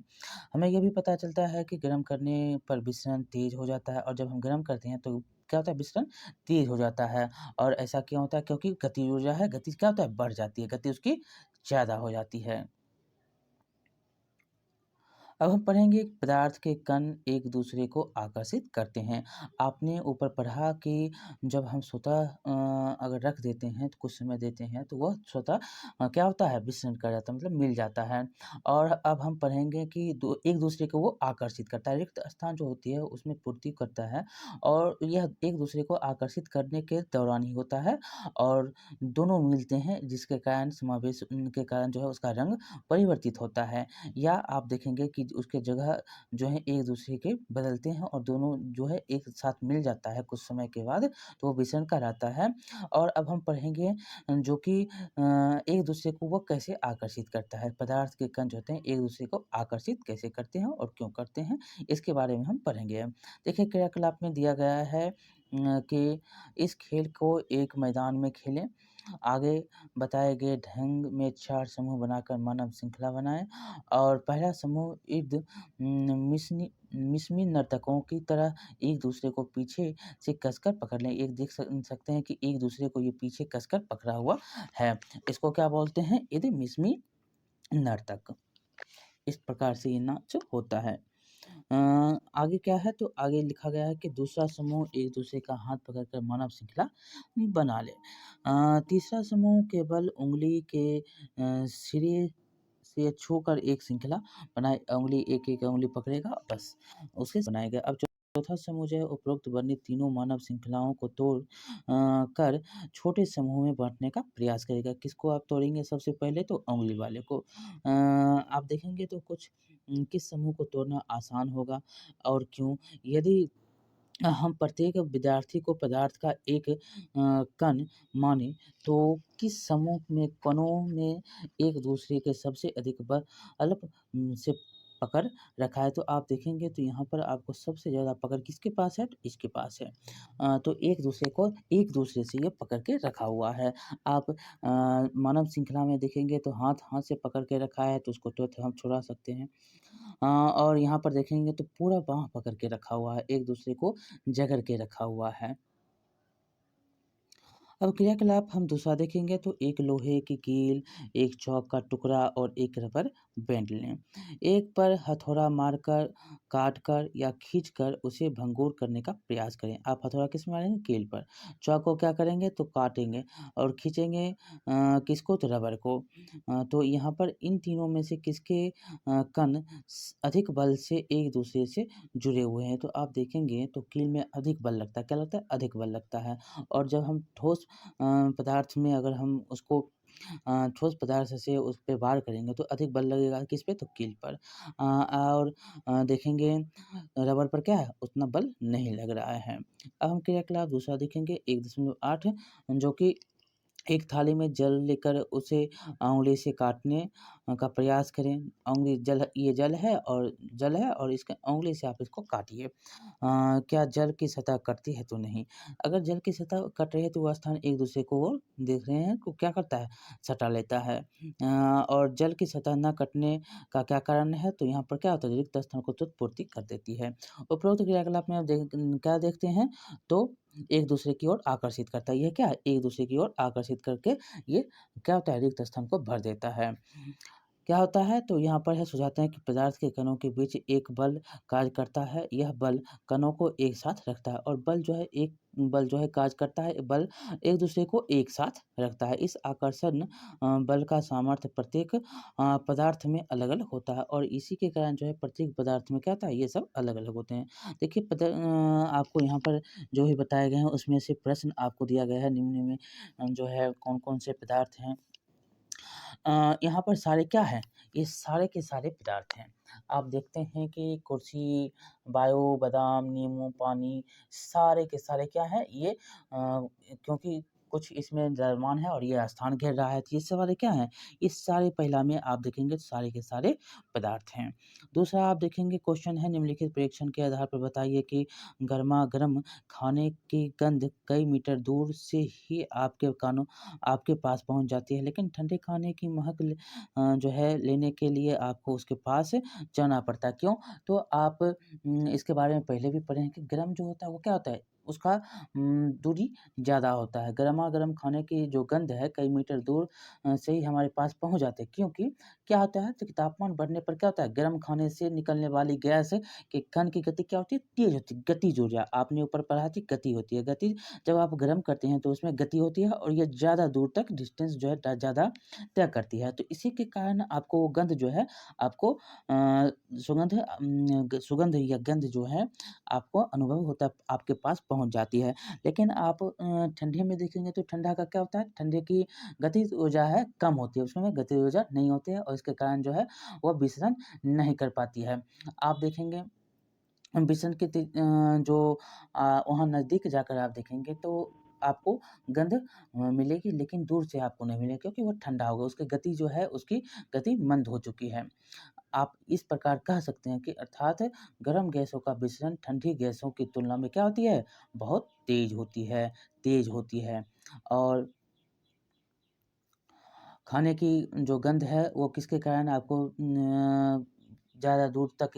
हमें ये भी पता चलता है कि गर्म करने पर विसरण तेज़ हो जाता है और जब हम गर्म करते हैं तो क्या होता है? विसरण तेज़ हो जाता है और ऐसा क्यों होता है? क्योंकि गति ऊर्जा है, गति क्या होता है? बढ़ जाती है, गति उसकी ज़्यादा हो जाती है। अब हम पढ़ेंगे पदार्थ के कण एक दूसरे को आकर्षित करते हैं। आपने ऊपर पढ़ा कि जब हम स्वतः अगर रख देते हैं तो कुछ समय देते हैं तो वह स्वतः क्या होता है? विसरण कर जाता है मतलब मिल जाता है। और अब हम पढ़ेंगे कि एक दूसरे को वो आकर्षित करता है। रिक्त स्थान जो होती है उसमें पूर्ति करता है और यह एक दूसरे को आकर्षित करने के दौरान ही होता है और दोनों मिलते हैं जिसके कारण समावेश के कारण जो है उसका रंग परिवर्तित होता है। या आप देखेंगे कि उसके जगह जो है एक-दूसरे के बदलते हैं और दोनों जो है एक साथ मिल जाता है कुछ समय के बाद, तो वो विषण कहलाता है। और अब हम पढ़ेंगे जो कि एक-दूसरे को वो कैसे आकर्षित करता है। पदार्थ के कण जो होते हैं एक-दूसरे को आकर्षित कैसे करते हैं और क्यों करते हैं, इसके बारे में हम पढ़ेंगे अब। देखिए क्रियाकलाप में दिया गया है कि इस खेल को एक मैदान में खेलें। आगे बताए गए ढंग में 4 समूह बनाकर मानव श्रृंखला बनाएँ और पहला समूह मिस्मी नर्तकों की तरह एक-दूसरे को पीछे से कसकर पकड़ लें। एक देख सकते हैं कि एक-दूसरे को ये पीछे कसकर पकड़ा हुआ है। इसको क्या बोलते हैं? यदि मिस्मी नर्तक। इस प्रकार से ये नाच होता है। अ, आगे क्या है तो आगे लिखा गया है कि दूसरा समूह एक-दूसरे का हाथ पकड़कर मानव श्रृंखला बना ले। तीसरा समूह केवल उँगली के सिरे से छूकर एक श्रृंखला बनाए उँगली एक-एक उँगली पकड़ेगा बस, उसे बनाएगा। अब चौथा समूह जो है उपरोक्त वर्णित तीनों मानव श्रृंखलाओं को तोड़ कर छोटे समूह में बाँटने का प्रयास करेगा। किसको आप तोड़ेंगे सबसे पहले तो उँगली वाले को। आप देखेंगे तो कुछ किस समूह को तोड़ना आसान होगा और क्यों? यदि हम प्रत्येक विद्यार्थी को पदार्थ का एक कण मानें, तो किस समूह में कणों ने एक-दूसरे के सबसे अधिक बल से पकड़ रखा है? तो आप देखेंगे तो यहाँ पर आपको सबसे ज़्यादा पकड़ किसके पास है? तो इसके पास है। तो एक-दूसरे से ये पकड़ के रखा हुआ है। आप मानव श्रृंखला में देखेंगे तो हाथ-हाथ से पकड़ के रखा है, तो उसको तुरंत हम छुड़ा सकते हैं। और यहाँ पर देखेंगे तो पूरा बाँह पकड़ के रखा हुआ है, एक-दूसरे को जकड़ के रखा हुआ है। अब क्रियाकलाप हम दूसरा देखेंगे तो एक लोहे की कील, एक चॉक का टुकड़ा और एक रबर बैंड लें। एक पर हथौड़ा मारकर, काटकर या खींचकर उसे भंगुर करने का प्रयास करें। आप हथौड़ा किस में मारेंगे? कील पर। चॉक को क्या करेंगे? तो काटेंगे और खींचेंगे किसको? तो रबर को। तो यहाँ पर इन तीनों में से किसके कण अधिक बल से एक दूसरे से जुड़े हुए हैं? तो आप देखेंगे तो कील में अधिक बल लगता है। क्या लगता है? अधिक बल लगता है। और जब हम ठोस पदार्थ में अगर हम उसको ठोस पदार्थ से उस पे वार करेंगे तो अधिक बल लगेगा किस पे? तो कील पर। और देखेंगे रबर पर क्या है? उतना बल नहीं लग रहा है। अब हम क्रियाकलाप दूसरा देखेंगे 1.8 जो कि एक थाली में जल लेकर उसे उँगली से काटने का प्रयास करें। उँगली जल है और इसका उँगली से आप इसको काटिए। क्या जल की सतह कटती है? तो नहीं। अगर जल की सतह कट रही है तो वह स्थान एक-दूसरे को वो देख रहे हैं, तो क्या करता है? सटा लेता है। और जल की सतह न कटने का क्या कारण है? तो यहाँ पर क्या होता है? रिक्त स्थान को तुरंत पूर्ति कर देती है। उपरोक्त क्रियाकलाप में आप क्या देखते हैं? तो एक-दूसरे की ओर आकर्षित करता है। ये क्या है? एक-दूसरे की ओर आकर्षित करके ये क्या होता है? रिक्त स्थान को भर देता है। क्या होता है? तो यहाँ पर है सुझाते हैं कि पदार्थ के कणों के बीच एक बल कार्य करता है। यह बल कणों को एक साथ रखता है और बल जो है कार्य करता है, बल एक-दूसरे को एक साथ रखता है। इस आकर्षण बल का सामर्थ्य प्रत्येक पदार्थ में अलग-अलग होता है और इसी के कारण जो है प्रत्येक पदार्थ में क्या होता है? ये सब अलग-अलग होते हैं। देखिए आपको यहाँ पर जो भी बताए गए हैं उसमें से प्रश्न आपको दिया गया है निम्न में जो है कौन-कौन से पदार्थ हैं यहाँ पर सारे क्या हैं? ये सारे के सारे पदार्थ हैं। आप देखते हैं कि कुर्सी, वायु, बादाम, नींबू, पानी सारे के सारे क्या हैं ये क्योंकि कुछ इसमें द्रव्यमान है और ये स्थान घेर रहा है, तो ये सारे क्या हैं? ये सारे पहला में आप देखेंगे तो सारे के सारे पदार्थ हैं। दूसरा आप देखेंगे क्वेश्चन है निम्नलिखित परीक्षण के आधार पर बताइए कि गरमा-गरम खाने की गंध कई मीटर दूर से ही आपके पास पहुँच जाती है, लेकिन ठंडे खाने की महक जो है लेने के लिए आपको उसके पास जाना पड़ता है। क्यों? तो आप इसके बारे में पहले भी पढ़े हैं कि गरम जो होता है वो क्या होता है? उसका दूरी ज़्यादा होता है। गरमा-गरम खाने की जो गंध है कई मीटर दूर से ही हमारे पास पहुँच जाते हैं क्योंकि क्या होता है तो कि तापमान बढ़ने पर क्या होता है गर्म खाने से निकलने वाली गैस के कण की गति क्या होती है? तेज़ होती है, गतिज ऊर्जा। आपने ऊपर पढ़ा थी गति होती है। गति जब आप गर्म करते हैं तो उसमें गति होती है और ये ज़्यादा दूर तक डिस्टेंस जो है ज़्यादा तय करती है। तो इसी के कारण आपको वो गंध जो है आपको सुगंध या गंध जो है आपको अनुभव होता है, आपके पास पहुँच जाती है। लेकिन आप ठंडे में देखेंगे तो ठंडा का क्या होता है? ठंडे की गतिज ऊर्जा है कम होती है, उसमें गतिज ऊर्जा नहीं होती है और इसके कारण जो है वो विसरण नहीं कर पाती है। आप देखेंगे विसन के जो वहाँ नज़दीक जाकर आप देखेंगे तो आपको गंध मिलेगी लेकिन दूर से आपको नहीं मिलेगी क्योंकि वो ठंडा होगा, उसकी गति जो है उसकी गति मंद हो चुकी है। आप इस प्रकार कह सकते हैं कि अर्थात गर्म गैसों का विसरण ठंडी गैसों की तुलना में क्या होती है? बहुत तेज़ होती है और खाने की जो गंध है वो किसके कारण आपको ज़्यादा दूर तक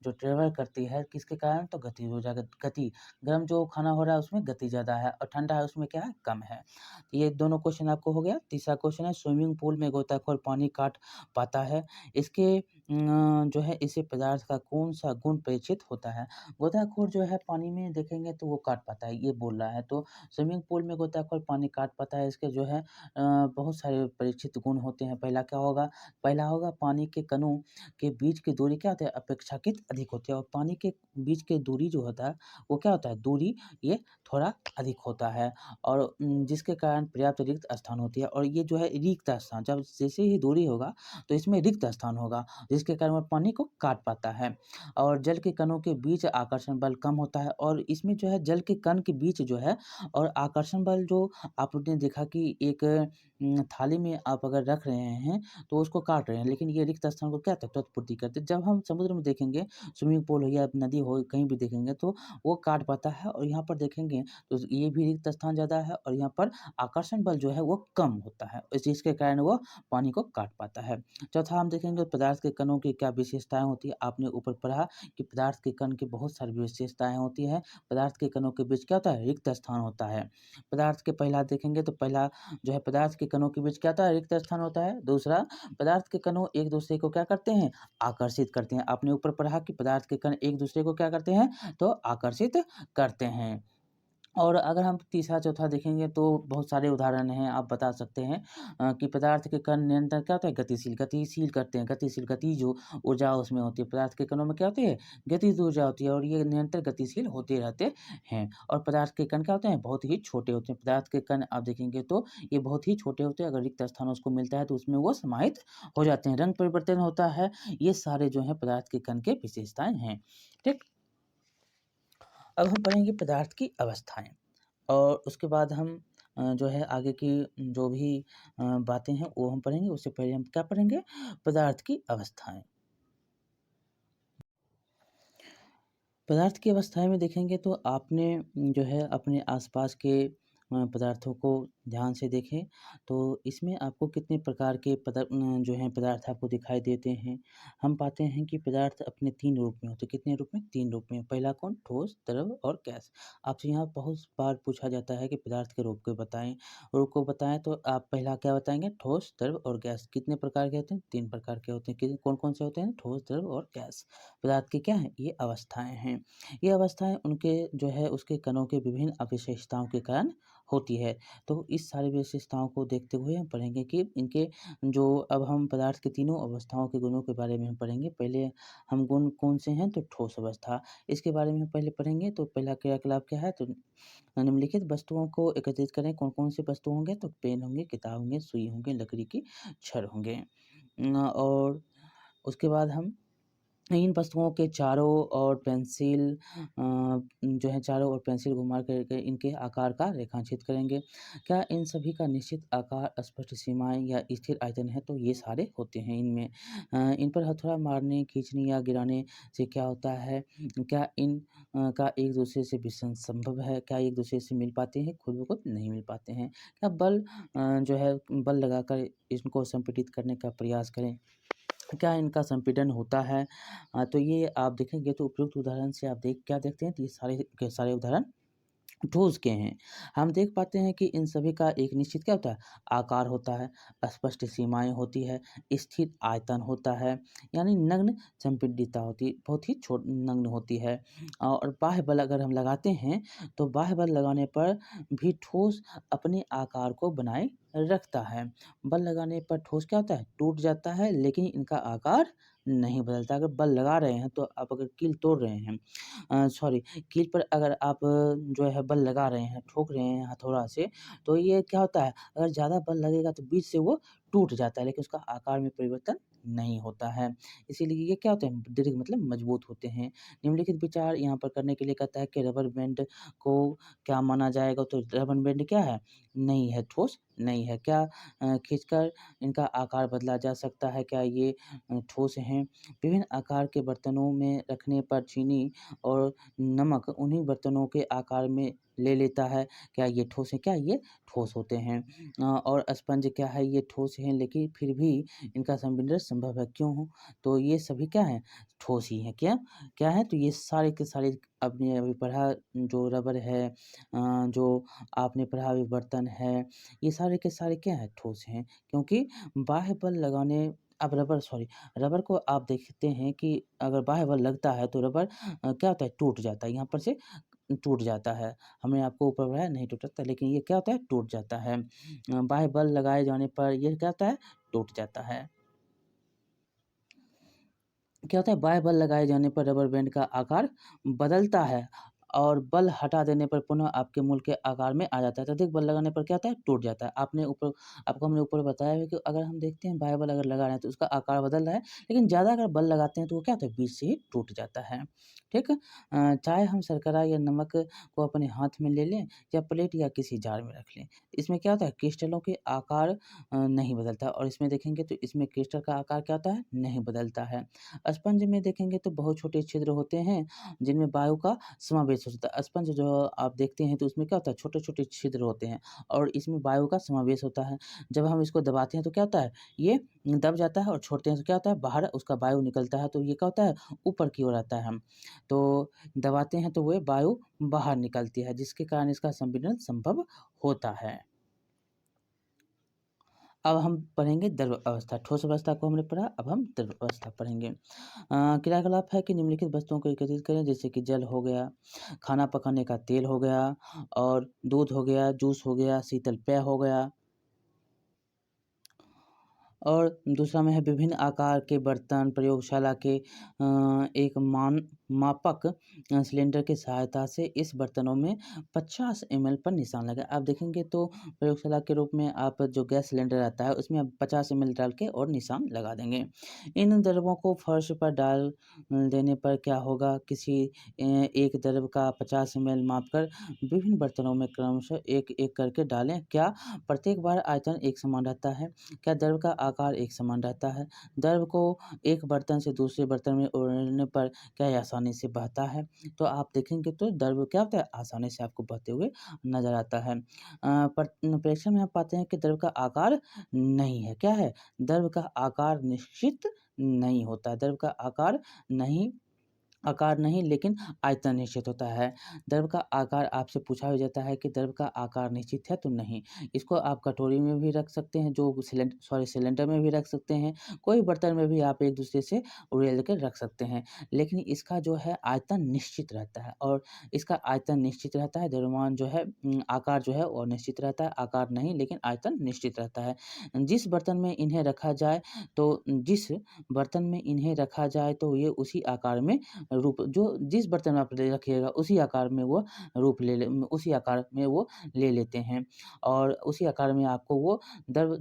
जो ट्रैवल करती है किसके कारण तो गति ऊर्जा गति गर्म जो खाना हो रहा है उसमें गति ज़्यादा है और ठंडा है उसमें क्या है कम है। ये दोनों क्वेश्चन आपको हो गया। तीसरा क्वेश्चन है स्विमिंग पूल में गोताखोर पानी काट पाता है। इसके जो है इसी पदार्थ का कौन-सा गुण परीक्षित होता है? गोताखोर जो है पानी में देखेंगे तो वो काट पाता है ये बोल रहा है। तो स्विमिंग पूल में गोताखोर पानी काट पाता है इसके जो है बहुत सारे परीक्षित गुण होते हैं। पहला क्या होगा? पहला होगा पानी के कणों के बीच की दूरी क्या होती है? अपेक्षाकृत अधिक होती है और पानी के बीच की दूरी जो होता है, वो क्या होता है? दूरी ये थोड़ा अधिक होता है और जिसके कारण पर्याप्त रिक्त स्थान होती है और ये जो है रिक्त स्थान जब जैसे ही दूरी होगा, तो इसमें रिक्त स्थान होगा, जिसके कारण वो पानी को काट पाता है और जल के कणों के बीच आकर्षण बल कम होता है और इसमें जो है जल के कण के बीच जो है और आकर्षण बल जो आपने देखा कि एक थाली में आप अगर रख रहे हैं, तो उसको काट रहे हैं, लेकिन ये रिक्त स्थान को क्या तत्व पूर्ति करते हैं। जब हम समुद्र में देखेंगे, स्विमिंग पूल हो या नदी हो, कहीं भी देखेंगे तो वो काट पाता है और यहाँ पर देखेंगे तो ये भी रिक्त स्थान ज़्यादा है और यहाँ पर आकर्षण बल जो है वो कम होता है। इस चीज़ के कारण वो पानी को काट पाता है। चौथा हम देखेंगे पदार्थ के कणों की क्या विशेषताएँ होती हैं। आपने ऊपर पढ़ा कि पदार्थ के कण की बहुत सारी विशेषताएँ होती हैं। पदार्थ के कणों के बीच क्या होता है? रिक्त स्थान होता है। पदार्थ के पहला देखेंगे तो पहला जो है पदार्थ के कणों के बीच क्या होता है? रिक्त स्थान होता है। दूसरा पदार्थ के कणों एक-दूसरे को क्या करते हैं? आकर्षित करते हैं। आपने ऊपर पढ़ा कि पदार्थ के कण एक-दूसरे को क्या करते हैं? तो आकर्षित करते हैं। और अगर हम तीसरा-चौथा देखेंगे तो बहुत सारे उदाहरण हैं, आप बता सकते हैं कि पदार्थ के कण निरंतर क्या होता है? गतिशील करते हैं। गतिशील गति जो ऊर्जा उसमें होती है, पदार्थ के कणों में क्या होती है? गतिज ऊर्जा होती है और ये निरंतर गतिशील होते रहते हैं। और पदार्थ के कण क्या होते हैं? बहुत ही छोटे होते हैं। पदार्थ के कण आप देखेंगे तो ये बहुत ही छोटे होते हैं, अगर रिक्त स्थान उसको मिलता है तो उसमें वो समाहित हो जाते हैं। रंग परिवर्तन होता है, ये सारे जो हैं पदार्थ के कण के विशेषताएँ हैं। ठीक? अब हम पढ़ेंगे पदार्थ की अवस्थाएँ। और उसके बाद हम जो है आगे की जो भी बातें हैं वो हम पढ़ेंगे। उससे पहले हम क्या पढ़ेंगे? पदार्थ की अवस्थाएँ। पदार्थ की अवस्थाएँ में देखेंगे तो आपने जो है अपने आस-पास के पदार्थों को ध्यान से देखें, तो इसमें आपको कितने प्रकार के जो हैं पदार्थ आपको दिखाई देते हैं। हम पाते हैं कि पदार्थ अपने 3 रूप में होते हैं। कितने रूप में? 3 रूप में। पहला कौन? ठोस, तरल और गैस। आपसे यहाँ बहुत बार पूछा जाता है कि पदार्थ के रूप को बताएँ। रूप को बताएँ तो आप पहला क्या बताएँगे? ठोस, तरल और गैस। कितने प्रकार के होते हैं? 3 प्रकार के होते हैं। कौन-कौन से होते हैं? ठोस, तरल और गैस। पदार्थ की क्या हैं? ये अवस्थाएँ हैं। ये अवस्थाएँ उनके जो है उसके कणों के विभिन्न विशेषताओं के कारण होती है। तो इस सारी विशेषताओं को देखते हुए हम पढ़ेंगे कि इनके जो अब हम पदार्थ की तीनों अवस्थाओं के गुणों के बारे में हम पढ़ेंगे। पहले हम गुण कौन से हैं? तो ठोस अवस्था, इसके बारे में हम पहले पढ़ेंगे। तो पहला क्रियाकलाप क्या है? तो निम्नलिखित वस्तुओं को एकत्रित करें। कौन-कौन से वस्तु होंगे? तो पेन होंगे, किताब होंगे, सुई होंगे, लकड़ी की छड़ होंगे। और उसके बाद हम इन वस्तुओं के चारों ओर पेंसिल जो है चारों ओर पेंसिल घुमा करके इनके आकार का रेखांकित करेंगे। क्या इन सभी का निश्चित आकार, स्पष्ट सीमाएँ या स्थिर आयतन है? तो ये सारे होते हैं इनमें। इन पर हथौड़ा मारने, खींचने या गिराने से क्या होता है? क्या इन का एक-दूसरे से विसंग संभव है? क्या एक-दूसरे से मिल पाते हैं? खुद ब खुद नहीं मिल पाते हैं। क्या जो है बल लगाकर इनको संपीड़ित करने का प्रयास करें? क्या इनका संपीड़न होता है? तो ये आप देखेंगे तो उपयुक्त उदाहरण से आप क्या देखते हैं, तो ये सारे के सारे उदाहरण ठोस के हैं। हम देख पाते हैं कि इन सभी का एक निश्चित क्या होता है, आकार होता है, स्पष्ट सीमाएँ होती है, स्थिर आयतन होता है, यानी नग्न संपीडितता होती है, बहुत ही नग्न होती है। और बाह्य बल अगर हम लगाते हैं, तो बाह्य बल लगाने पर भी ठोस अपने आकार को बनाए रखता है। बल लगाने पर ठोस क्या होता है, टूट जाता है, लेकिन इनका आकार नहीं बदलता। अगर बल लगा रहे हैं, तो आप अगर कील तोड़ रहे हैं सॉरी कील पर अगर आप जो है बल लगा रहे हैं, ठोक रहे हैं हथौड़ा से, तो ये क्या होता है, अगर ज़्यादा बल लगेगा तो बीच से वो टूट जाता है, लेकिन उसका आकार में परिवर्तन नहीं होता है। इसीलिए ये क्या होते हैं, दृढ़ मतलब मजबूत होते हैं। निम्नलिखित विचार यहाँ पर करने के लिए कहता है कि रबर बैंड को क्या माना जाएगा, तो रबर बैंड क्या है? नहीं है, ठोस नहीं है। क्या खींचकर इनका आकार बदला जा सकता है? क्या ये ठोस हैं? विभिन्न आकार के बर्तनों में रखने पर चीनी और नमक उन्हीं बर्तनों के आकार में ले लेता है। क्या ये ठोस है? क्या ये ठोस होते हैं? और स्पंज क्या है? ये ठोस हैं, लेकिन फिर भी इनका संपीड़न संभव है। क्यों हो? तो ये सभी क्या हैं? ठोस ही हैं। क्या? क्या है? तो ये सारे के सारे आपने अभी पढ़ा, जो रबर है, जो आपने पढ़ा अभी बर्तन है, ये सारे के सारे क्या हैं? ठोस हैं। क्योंकि बाह्य बल लगाने अब रबर को आप देखते हैं कि अगर बाह्य बल लगता है तो रबर क्या होता है, टूट जाता है, यहाँ पर से टूट जाता है। हमने आपको ऊपर पढ़ाया नहीं टूटता, लेकिन ये क्या होता है, टूट जाता है। बाह्य बल लगाए जाने पर ये क्या होता है, टूट जाता है। क्या होता है, बाह्य बल लगाए जाने पर रबर बैंड का आकार बदलता है और बल हटा देने पर पुनः आपके मूल के आकार में आ जाता है। अत्यधिक बल लगाने पर क्या होता है, टूट जाता है। आपको हमने ऊपर बताया है कि अगर हम देखते हैं बाह्य बल अगर लगा रहे हैं तो उसका आकार बदल रहा है, लेकिन ज़्यादा अगर बल लगाते हैं तो वो क्या होता है, बीच से ही टूट जाता है। ठीक? चाहे हम शर्करा या नमक को अपने हाथ में ले लें या प्लेट या किसी जार में रख लें। इसमें क्या होता है, क्रिस्टलों के आकार नहीं बदलता, और इसमें देखेंगे तो इसमें क्रिस्टल का आकार क्या होता है, नहीं बदलता है। स्पंज में देखेंगे तो बहुत छोटे छिद्र होते हैं जिनमें वायु का समावेश होता है। स्पंज जो आप देखते हैं तो उसमें क्या होता है, छोटे-छोटे छिद्र होते हैं और इसमें वायु का समावेश होता है। जब हम इसको दबाते हैं तो क्या होता है, ये दब जाता है और छोड़ते हैं तो क्या होता है, बाहर उसका वायु निकलता है, तो ये क्या होता है, ऊपर की ओर आता है। तो दबाते हैं तो वो वायु बाहर निकलती है, जिसके कारण इसका संपीड़न संभव होता है। अब हम पढ़ेंगे द्रव अवस्था। ठोस अवस्था को हमने पढ़ा, अब हम द्रव अवस्था पढ़ेंगे। क्रियाकलाप है कि निम्नलिखित वस्तुओं को एकत्रित करें, जैसे कि जल हो गया, खाना पकाने का तेल हो गया और दूध हो गया, जूस हो गया, शीतल पेय हो गया। और दूसरा में है विभिन्न आकार के बर्तन, प्रयोगशाला के एक मापक सिलेंडर की सहायता से इस बर्तनों में 50 एमएल पर निशान लगाएँ। आप देखेंगे तो प्रयोगशाला के रूप में आप जो गैस सिलेंडर आता है उसमें आप 50 एमएल डाल के और निशान लगा देंगे। इन द्रवों को फर्श पर डाल देने पर क्या होगा, किसी एक द्रव का 50 एमएल मापकर विभिन्न बर्तनों में क्रमशः एक-एक करके डालें। क्या प्रत्येक बार आयतन एक समान रहता है? क्या द्रव का आकार एक समान रहता है? द्रव को एक बर्तन से दूसरे बर्तन में उड़ने पर क्या ये आसानी से बहता है? तो आप देखेंगे तो द्रव क्या होता है, आसानी से आपको बहते हुए नज़र आता है। परीक्षण में आप पाते हैं कि द्रव का आकार नहीं है। क्या है? द्रव का आकार निश्चित नहीं होता है। द्रव का आकार नहीं, लेकिन आयतन निश्चित होता है। द्रव का आकार आपसे पूछा भी जाता है कि द्रव का आकार निश्चित है तो नहीं। इसको आप कटोरी में भी रख सकते हैं, जो सिलेंडर में भी रख सकते हैं। कोई बर्तन में भी आप एक-दूसरे से उड़ेल के रख सकते हैं। लेकिन इसका जो है आयतन निश्चित रहता है, और इसका आयतन निश्चित रहता है, द्रव्यमान जो है आकार जो है वो निश्चित रहता है, आकार नहीं लेकिन आयतन निश्चित रहता है। जिस बर्तन में इन्हें रखा जाए तो ये उसी आकार में रूप जो जिस बर्तन में आप ले रखिएगा उसी आकार में वो उसी आकार में वो ले लेते हैं, और उसी आकार में आपको वो द्रव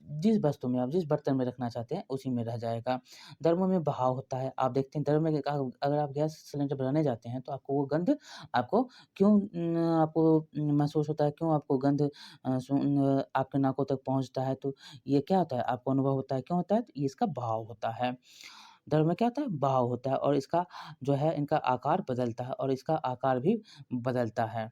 जिस वस्तु में आप जिस बर्तन में रखना चाहते हैं उसी में रह जाएगा। द्रव्यों में बहाव होता है। आप देखते हैं द्रव्य में अगर आप गैस सिलेंडर भराने जाते हैं तो आपको वो गंध आपको क्यों महसूस होता है? क्यों आपको गंध आपके नाकों तक पहुँचता है? तो ये क्या होता है? आपको अनुभव होता है, क्यों होता है? तो ये इसका बहाव होता है। द्रव्य में क्या होता है? बहाव होता है और इसका जो है इनका आकार बदलता है और इसका आकार भी बदलता है।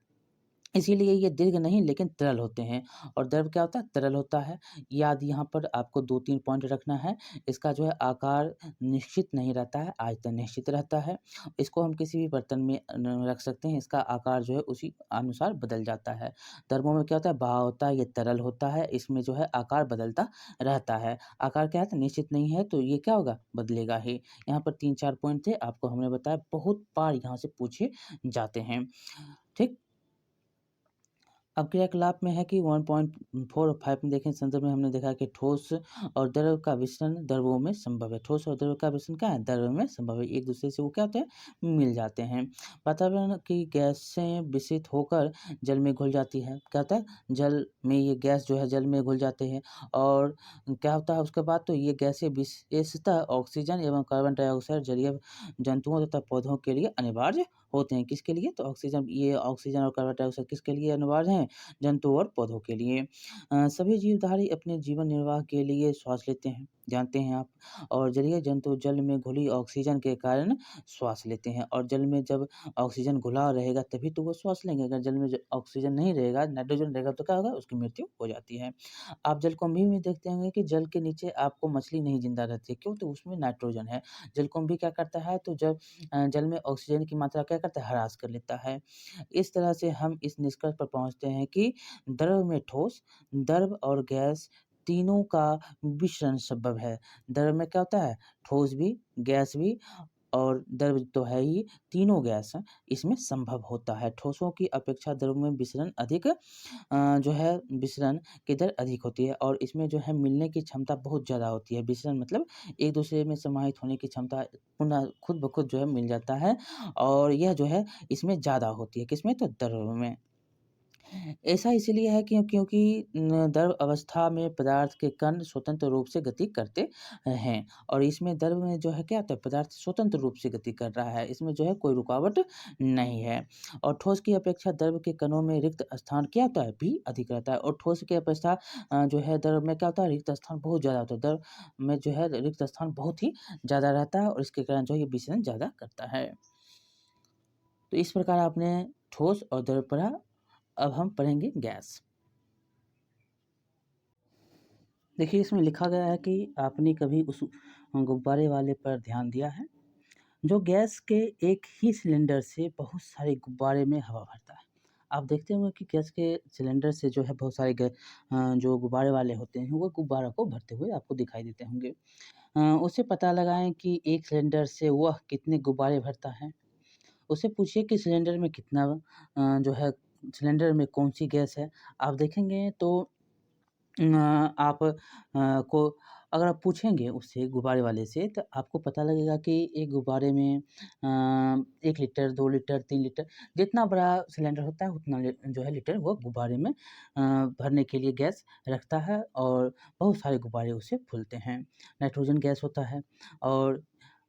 इसीलिए ये दीर्घ नहीं लेकिन तरल होते हैं और द्रव क्या होता है? तरल होता है। याद यहाँ पर आपको 2-3 पॉइंट रखना है। इसका जो है आकार निश्चित नहीं रहता है, आयतन निश्चित रहता है। इसको हम किसी भी बर्तन में रख सकते हैं, इसका आकार जो है उसी अनुसार बदल जाता है। द्रवों में क्या होता है? बहाव होता है, ये तरल होता है, इसमें जो है आकार बदलता रहता है। आकार क्या है? निश्चित नहीं है तो ये क्या होगा? बदलेगा ही। यहाँ पर 3-4 पॉइंट थे, आपको हमने बताया बहुत बार यहाँ से पूछे जाते हैं। ठीक? अब क्रियाकलाप में है कि 1.4 और 5 में देखें संदर्भ में हमने देखा कि ठोस और द्रव का मिश्रण द्रवों में संभव है। ठोस और द्रव का मिश्रण क्या है? द्रव में संभव है। एक दूसरे से वो क्या होते हैं? मिल जाते हैं। वातावरण की गैसें विषित होकर जल में घुल जाती है। क्या होता है? जल में ये गैस जो है जल में घुल जाते हैं और क्या होता है उसके बाद? तो ये गैसें विशेषतः ऑक्सीजन एवं कार्बन डाइऑक्साइड जलीय जंतुओं तथा पौधों के लिए अनिवार्य होते हैं। किसके लिए? तो ऑक्सीजन और कार्बन डाइऑक्साइड किसके लिए अनिवार्य हैं? जंतु और पौधों के लिए। सभी जीवधारी अपने जीवन निर्वाह के लिए श्वास लेते हैं, जानते हैं आप। और जलीय जंतु जल में घुली ऑक्सीजन के कारण श्वास लेते हैं और जल में जब ऑक्सीजन घुला रहेगा तभी तो वो श्वास लेंगे। अगर जल में ऑक्सीजन नहीं रहेगा, नाइट्रोजन रहेगा तो क्या होगा? उसकी मृत्यु हो जाती है। आप जलकुंभी में देखते होंगे कि जल के नीचे आपको मछली नहीं जिंदा रहती है। क्यों? तो उसमें नाइट्रोजन है। जलकुंभी क्या करता है? तो जब जल में ऑक्सीजन की मात्रा क्या करता है? ह्रास कर लेता है। इस तरह से हम इस निष्कर्ष पर पहुँचते हैं कि द्रव में ठोस, द्रव और गैस तीनों का मिश्रण संभव है। द्रव में क्या होता है? ठोस भी, गैस भी और द्रव तो है ही, तीनों गैस हैं, इसमें संभव होता है। ठोसों की अपेक्षा द्रव में विसरण अधिक जो है विसरण की दर अधिक होती है और इसमें जो है मिलने की क्षमता बहुत ज़्यादा होती है। विसरण मतलब एक दूसरे में समाहित होने की क्षमता पुनः खुद ब खुद जो है मिल जाता है और यह जो है इसमें ज़्यादा होती है। किसमें? तो द्रव में। ऐसा इसीलिए है क्योंकि द्रव अवस्था में पदार्थ के कण स्वतंत्र रूप से गति करते हैं और इसमें द्रव में जो है क्या होता है? पदार्थ स्वतंत्र रूप से गति कर रहा है। इसमें जो है कोई रुकावट नहीं है और ठोस की अपेक्षा द्रव के कणों में रिक्त स्थान क्या होता है? भी अधिक रहता है और ठोस की अपेक्षा जो है द्रव में क्या होता है? रिक्त स्थान बहुत ज़्यादा होता है। द्रव में जो है रिक्त स्थान बहुत ही ज़्यादा रहता है और इसके कारण जो है ये विचलन ज़्यादा करता है। तो इस प्रकार आपने ठोस और द्रव पढ़ा। अब हम पढ़ेंगे गैस। देखिए इसमें लिखा गया है कि आपने कभी उस गुब्बारे वाले पर ध्यान दिया है जो गैस के एक ही सिलेंडर से बहुत सारे गुब्बारे में हवा भरता है। आप देखते होंगे कि गैस के सिलेंडर से जो है बहुत सारे जो गुब्बारे वाले होते हैं वो गुब्बारा को भरते हुए आपको दिखाई देते होंगे। उससे पता लगाएं कि एक सिलेंडर से वह कितने गुब्बारे भरता है। उससे पूछिए कि सिलेंडर में कितना जो है सिलेंडर में कौन-सी गैस है। आप देखेंगे तो आप को अगर आप पूछेंगे उससे गुब्बारे वाले से तो आपको पता लगेगा कि एक गुब्बारे में 1 लीटर, 2 लीटर, 3 लीटर जितना बड़ा सिलेंडर होता है उतना जो है लीटर वो गुब्बारे में भरने के लिए गैस रखता है और बहुत सारे गुब्बारे उससे फूलते हैं। नाइट्रोजन गैस होता है और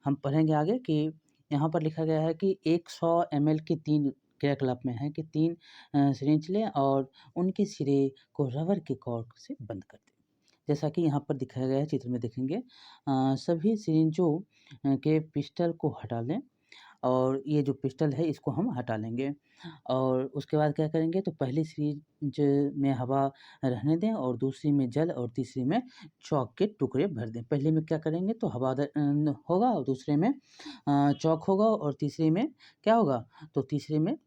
हम पढ़ेंगे आगे कि यहाँ पर लिखा गया है कि 100 एमएल की 3 क्रियाकलाप में है कि 3 सिरिंज लें और उनके सिरे को रबर के कॉर्क से बंद कर दें। जैसा कि यहाँ पर दिखाया गया है चित्र में देखेंगे सभी सिरिंजों के पिस्टल को हटा लें और ये जो पिस्टल है इसको हम हटा लेंगे और उसके बाद क्या करेंगे तो पहली सिरिंज में हवा रहने दें और दूसरी में जल और तीसरी में चॉक के टुकड़े भर दें। पहले में क्या करेंगे तो हवा होगा और दूसरे में चॉक होगा और तीसरे में क्या होगा तो तीसरे में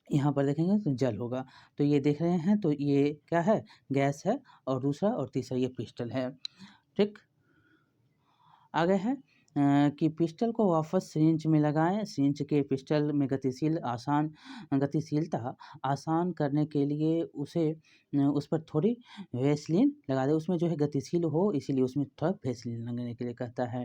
यहाँ पर देखेंगे तो जल होगा। तो ये देख रहे हैं तो ये क्या है? गैस है और दूसरा और तीसरा ये पिस्टल है। ठीक? आगे है कि पिस्टल को वापस सिरिंज में लगाएँ। सिरिंज के पिस्टल में गतिशीलता आसान करने के लिए उसे उस पर थोड़ी वैसलीन लगा दें। उसमें जो है गतिशील हो इसीलिए उसमें थोड़ा वैसलीन लगाने के लिए कहता है।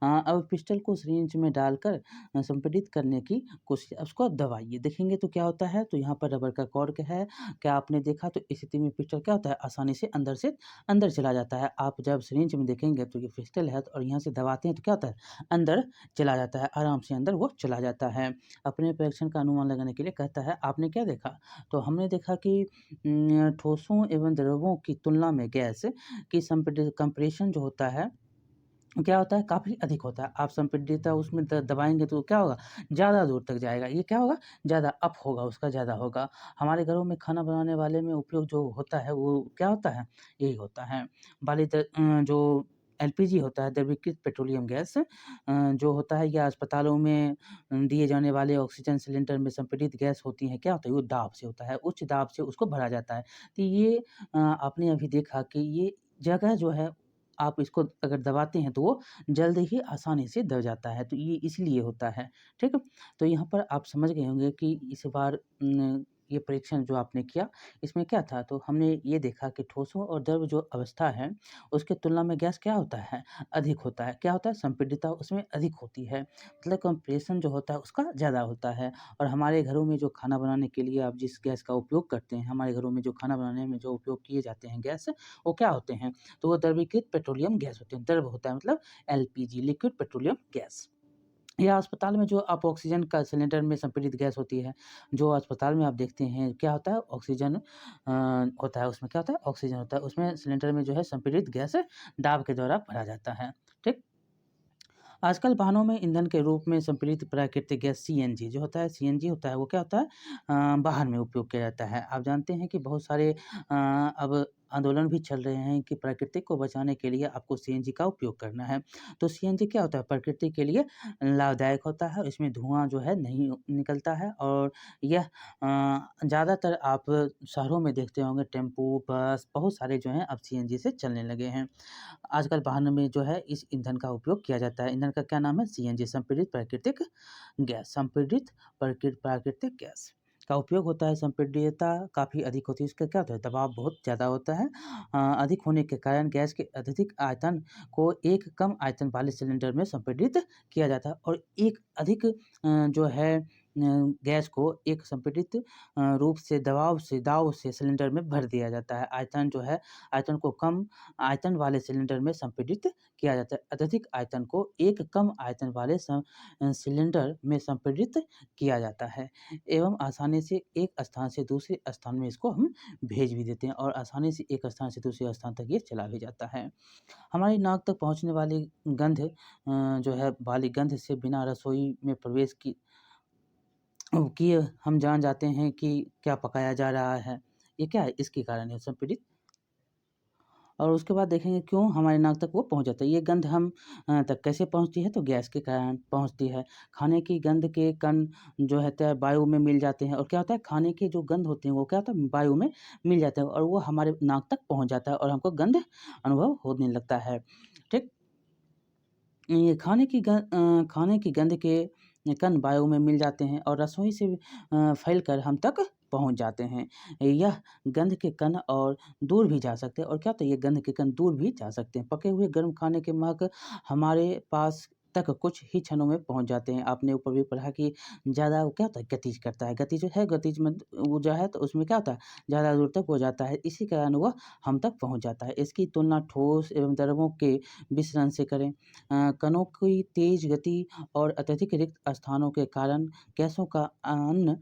अब पिस्टल को सिरिंज में डालकर संपीड़ित करने की कोशिश, उसको दबाइए। देखेंगे तो क्या होता है, तो यहाँ पर रबर का कॉर्क है। क्या आपने देखा, तो इस स्थिति में पिस्टल क्या होता है, आसानी से अंदर चला जाता है। आप जब सिरिंज में देखेंगे तो ये पिस्टल है और यहाँ से दबाते हैं तो क्या होता है, अंदर चला जाता है, आराम से अंदर वो चला जाता है। अपने परीक्षण का अनुमान लगाने के लिए कहता है, आपने क्या देखा, तो हमने देखा कि ठोसों एवं द्रवों की तुलना में गैस की कंप्रेशन जो होता है, क्या होता है, काफ़ी अधिक होता है। आप संपीड़ितता उसमें दबाएँगे तो क्या होगा, ज़्यादा दूर तक जाएगा। ये क्या होगा, ज़्यादा अप होगा, उसका ज़्यादा होगा। हमारे घरों में खाना बनाने वाले में उपयोग जो होता है वो क्या होता है, यही होता है। जो एलपीजी होता है, द्रवीकृत पेट्रोलियम गैस जो होता है, या अस्पतालों में दिए जाने वाले ऑक्सीजन सिलेंडर में संपीड़ित गैस होती हैं, क्या होता है, वो दाब से होता है, उच्च दाब से उसको भरा जाता है। तो ये आपने अभी देखा कि ये जगह जो है, आप इसको अगर दबाते हैं तो वो जल्द ही आसानी से दब जाता है, तो ये इसलिए होता है, ठीक है? तो यहाँ पर आप समझ गए होंगे कि इस बार ये परीक्षण जो आपने किया, इसमें क्या था? तो हमने ये देखा कि ठोसों और द्रव जो अवस्था है, उसकी तुलना में गैस क्या होता है? अधिक होता है। क्या होता है? संपीड़ितता उसमें अधिक होती है, मतलब कंप्रेशन जो होता है उसका ज़्यादा होता है। और हमारे घरों में जो खाना बनाने के लिए आप जिस गैस का उपयोग करते हैं, हमारे घरों में जो खाना बनाने में जो उपयोग किए जाते हैं गैस, वो क्या होते हैं? तो वो द्रवीकृत पेट्रोलियम गैस होते हैं, द्रव होता है मतलब एलपीजी, लिक्विड पेट्रोलियम गैस। या अस्पताल में जो आप ऑक्सीजन का सिलेंडर में संपीड़ित गैस होती है, जो अस्पताल में आप देखते हैं क्या होता है, ऑक्सीजन होता है, उसमें क्या होता है, ऑक्सीजन होता है, उसमें सिलेंडर में जो है संपीड़ित गैस दाब के द्वारा भरा जाता है, ठीक? आजकल वाहनों में ईंधन के रूप में संपीड़ित प्राकृतिक गैस सीएनजी जो होता है, सीएनजी होता है, वो क्या होता है, वाहन में उपयोग किया जाता है। आप जानते हैं कि बहुत सारे अब आंदोलन भी चल रहे हैं कि प्रकृति को बचाने के लिए आपको सीएनजी का उपयोग करना है। तो सीएनजी क्या होता है, प्रकृति के लिए लाभदायक होता है, इसमें धुआँ जो है नहीं निकलता है, और यह ज़्यादातर आप शहरों में देखते होंगे टेम्पू, बस बहुत सारे जो हैं अब सीएनजी से चलने लगे हैं। आजकल वाहन में जो है इस ईंधन का उपयोग किया जाता है। ईंधन का क्या नाम है? सीएनजी, संपीड़ित प्राकृतिक गैस। संपीड़ित प्राकृतिक गैस का उपयोग होता है। संपीड्यता काफ़ी अधिक होती है, इसका क्या होता है, दबाव बहुत ज़्यादा होता है। अधिक होने के कारण गैस के अत्यधिक आयतन को एक कम आयतन वाले सिलेंडर में संपीड़ित किया जाता है, और एक अधिक जो है गैस को एक संपीड़ित रूप से दाव से सिलेंडर में भर दिया जाता है। आयतन जो है, आयतन को कम आयतन वाले सिलेंडर में संपीड़ित किया जाता है। अत्यधिक आयतन को एक कम आयतन वाले सिलेंडर में संपीड़ित किया जाता है, एवं आसानी से एक स्थान से दूसरे स्थान में इसको हम भेज भी देते हैं, और आसानी से एक स्थान से दूसरे स्थान तक ये चला भी जाता है। हमारी नाक तक पहुँचने वाली गंध जो है वाली गंध से बिना रसोई में प्रवेश किए हम जान जाते हैं कि क्या पकाया जा रहा है। ये क्या है? इसके कारण है संपीड़ित। और उसके बाद देखेंगे क्यों हमारे नाक तक वो पहुँच जाता है। ये गंध हम तक कैसे पहुँचती है? तो गैस के कारण पहुँचती है। खाने की गंध के कण जो होता है वायु में मिल जाते हैं, और क्या होता है, खाने के जो गंध होते हैं वो क्या होता है, वायु में मिल जाते हैं, और वो हमारे नाक तक पहुँच जाता है और हमको गंध अनुभव होने लगता है। ठीक? ये खाने की गंध के कण वायु में मिल जाते हैं और रसोई से फैलकर हम तक पहुँच जाते हैं। यह गंध के कण और दूर भी जा सकते हैं, और क्या होता है, ये गंध के कण दूर भी जा सकते हैं। पके हुए गर्म खाने के महक हमारे पास तक कुछ ही क्षणों में पहुँच जाते हैं। आपने ऊपर भी पढ़ा कि ज़्यादा वो क्या होता है, गतिज करता है। गतिज है, गतिज में ऊर्जा है तो उसमें क्या होता है, ज़्यादा दूर तक हो जाता है। इसी कारण वह हम तक पहुँच जाता है। इसकी तुलना ठोस एवं द्रवों के विसरण से करें। कणों की तेज गति और अत्यधिक रिक्त स्थानों के कारण गैसों का अन्य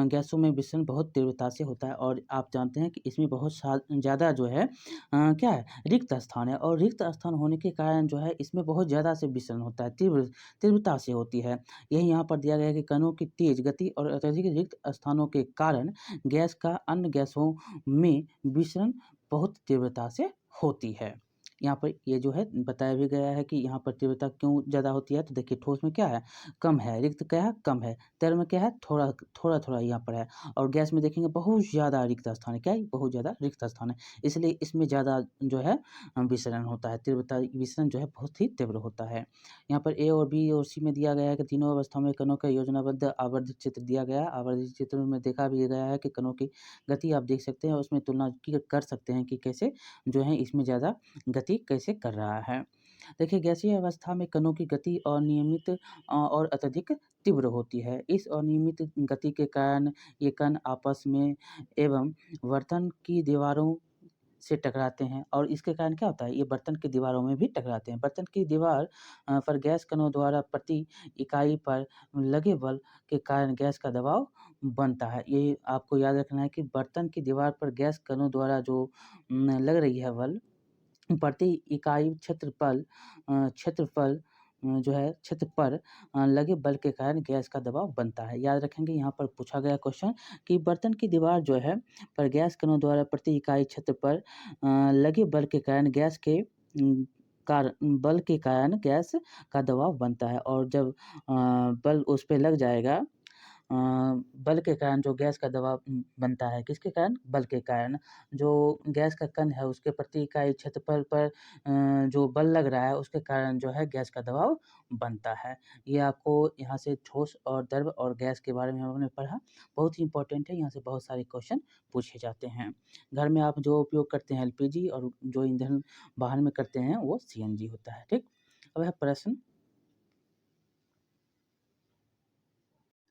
गैसों में विसरण बहुत तीव्रता से होता है, और आप जानते हैं कि इसमें बहुत ज़्यादा जो है क्या है, रिक्त स्थान है, और रिक्त स्थान होने के कारण जो है इसमें बहुत ज़्यादा से विसरण होता है, तीव्रता से होती है। यही यहाँ पर दिया गया है कि कणों की तेज गति और अत्यधिक रिक्त स्थानों के कारण गैस का अन्य गैसों में विसरण बहुत तीव्रता से होती है। यहाँ पर ये जो है बताया भी गया है कि यहाँ पर तीव्रता क्यों ज़्यादा होती है। तो देखिए ठोस में क्या है, कम है, रिक्त क्या है, कम है, तरल में क्या है, थोड़ा थोड़ा थोड़ा यहाँ पर है, और गैस में देखेंगे बहुत ज़्यादा रिक्त स्थान है। क्या है, बहुत ज़्यादा रिक्त स्थान है, इसलिए इसमें ज़्यादा जो है विसरण होता है, तीव्रता विसरण जो है बहुत ही तीव्र होता है। यहाँ पर ए और बी और सी में दिया गया है कि तीनों अवस्थाओं में कणों का योजनाबद्ध आवर्धित चित्र दिया गया है। आवर्धित चित्र में देखा भी गया है कि कणों की गति आप देख सकते हैं, और उसमें तुलना कर सकते हैं कि कैसे जो है इसमें ज़्यादा गति कैसे कर रहा है। देखिए गैसीय अवस्था में कणों की गति अनियमित और अत्यधिक तीव्र होती है। इस अनियमित गति के कारण ये कण आपस में एवं बर्तन की दीवारों से टकराते हैं, और इसके कारण क्या होता है, ये बर्तन की दीवारों में भी टकराते हैं। बर्तन की दीवार पर गैस कणों द्वारा प्रति इकाई पर लगे बल के कारण गैस का दबाव बनता है। ये आपको याद रखना है कि बर्तन की दीवार पर गैस कणों द्वारा जो लग रही है बल, प्रति इकाई क्षेत्रफल जो है क्षेत्र पर लगे बल के कारण गैस का दबाव बनता है। याद रखेंगे, यहाँ पर पूछा गया क्वेश्चन कि बर्तन की दीवार जो है पर गैस कणों द्वारा प्रति इकाई क्षेत्र पर लगे बल के कारण गैस के बल के कारण गैस का दबाव बनता है, और जब बल उस पे लग जाएगा बल के कारण जो गैस का दबाव बनता है, किसके कारण? बल के कारण। जो गैस का कण है उसके प्रति इकाई क्षेत्रफल पर जो बल लग रहा है उसके कारण जो है गैस का दबाव बनता है। ये आपको यहाँ से ठोस और द्रव और गैस के बारे में हमने पढ़ा, बहुत ही इम्पोर्टेंट है, यहाँ से बहुत सारे क्वेश्चन पूछे जाते हैं। घर में आप जो उपयोग करते हैं एलपीजी, और जो ईंधन वाहन में करते हैं वो सीएनजी होता है। ठीक, अब है प्रश्न।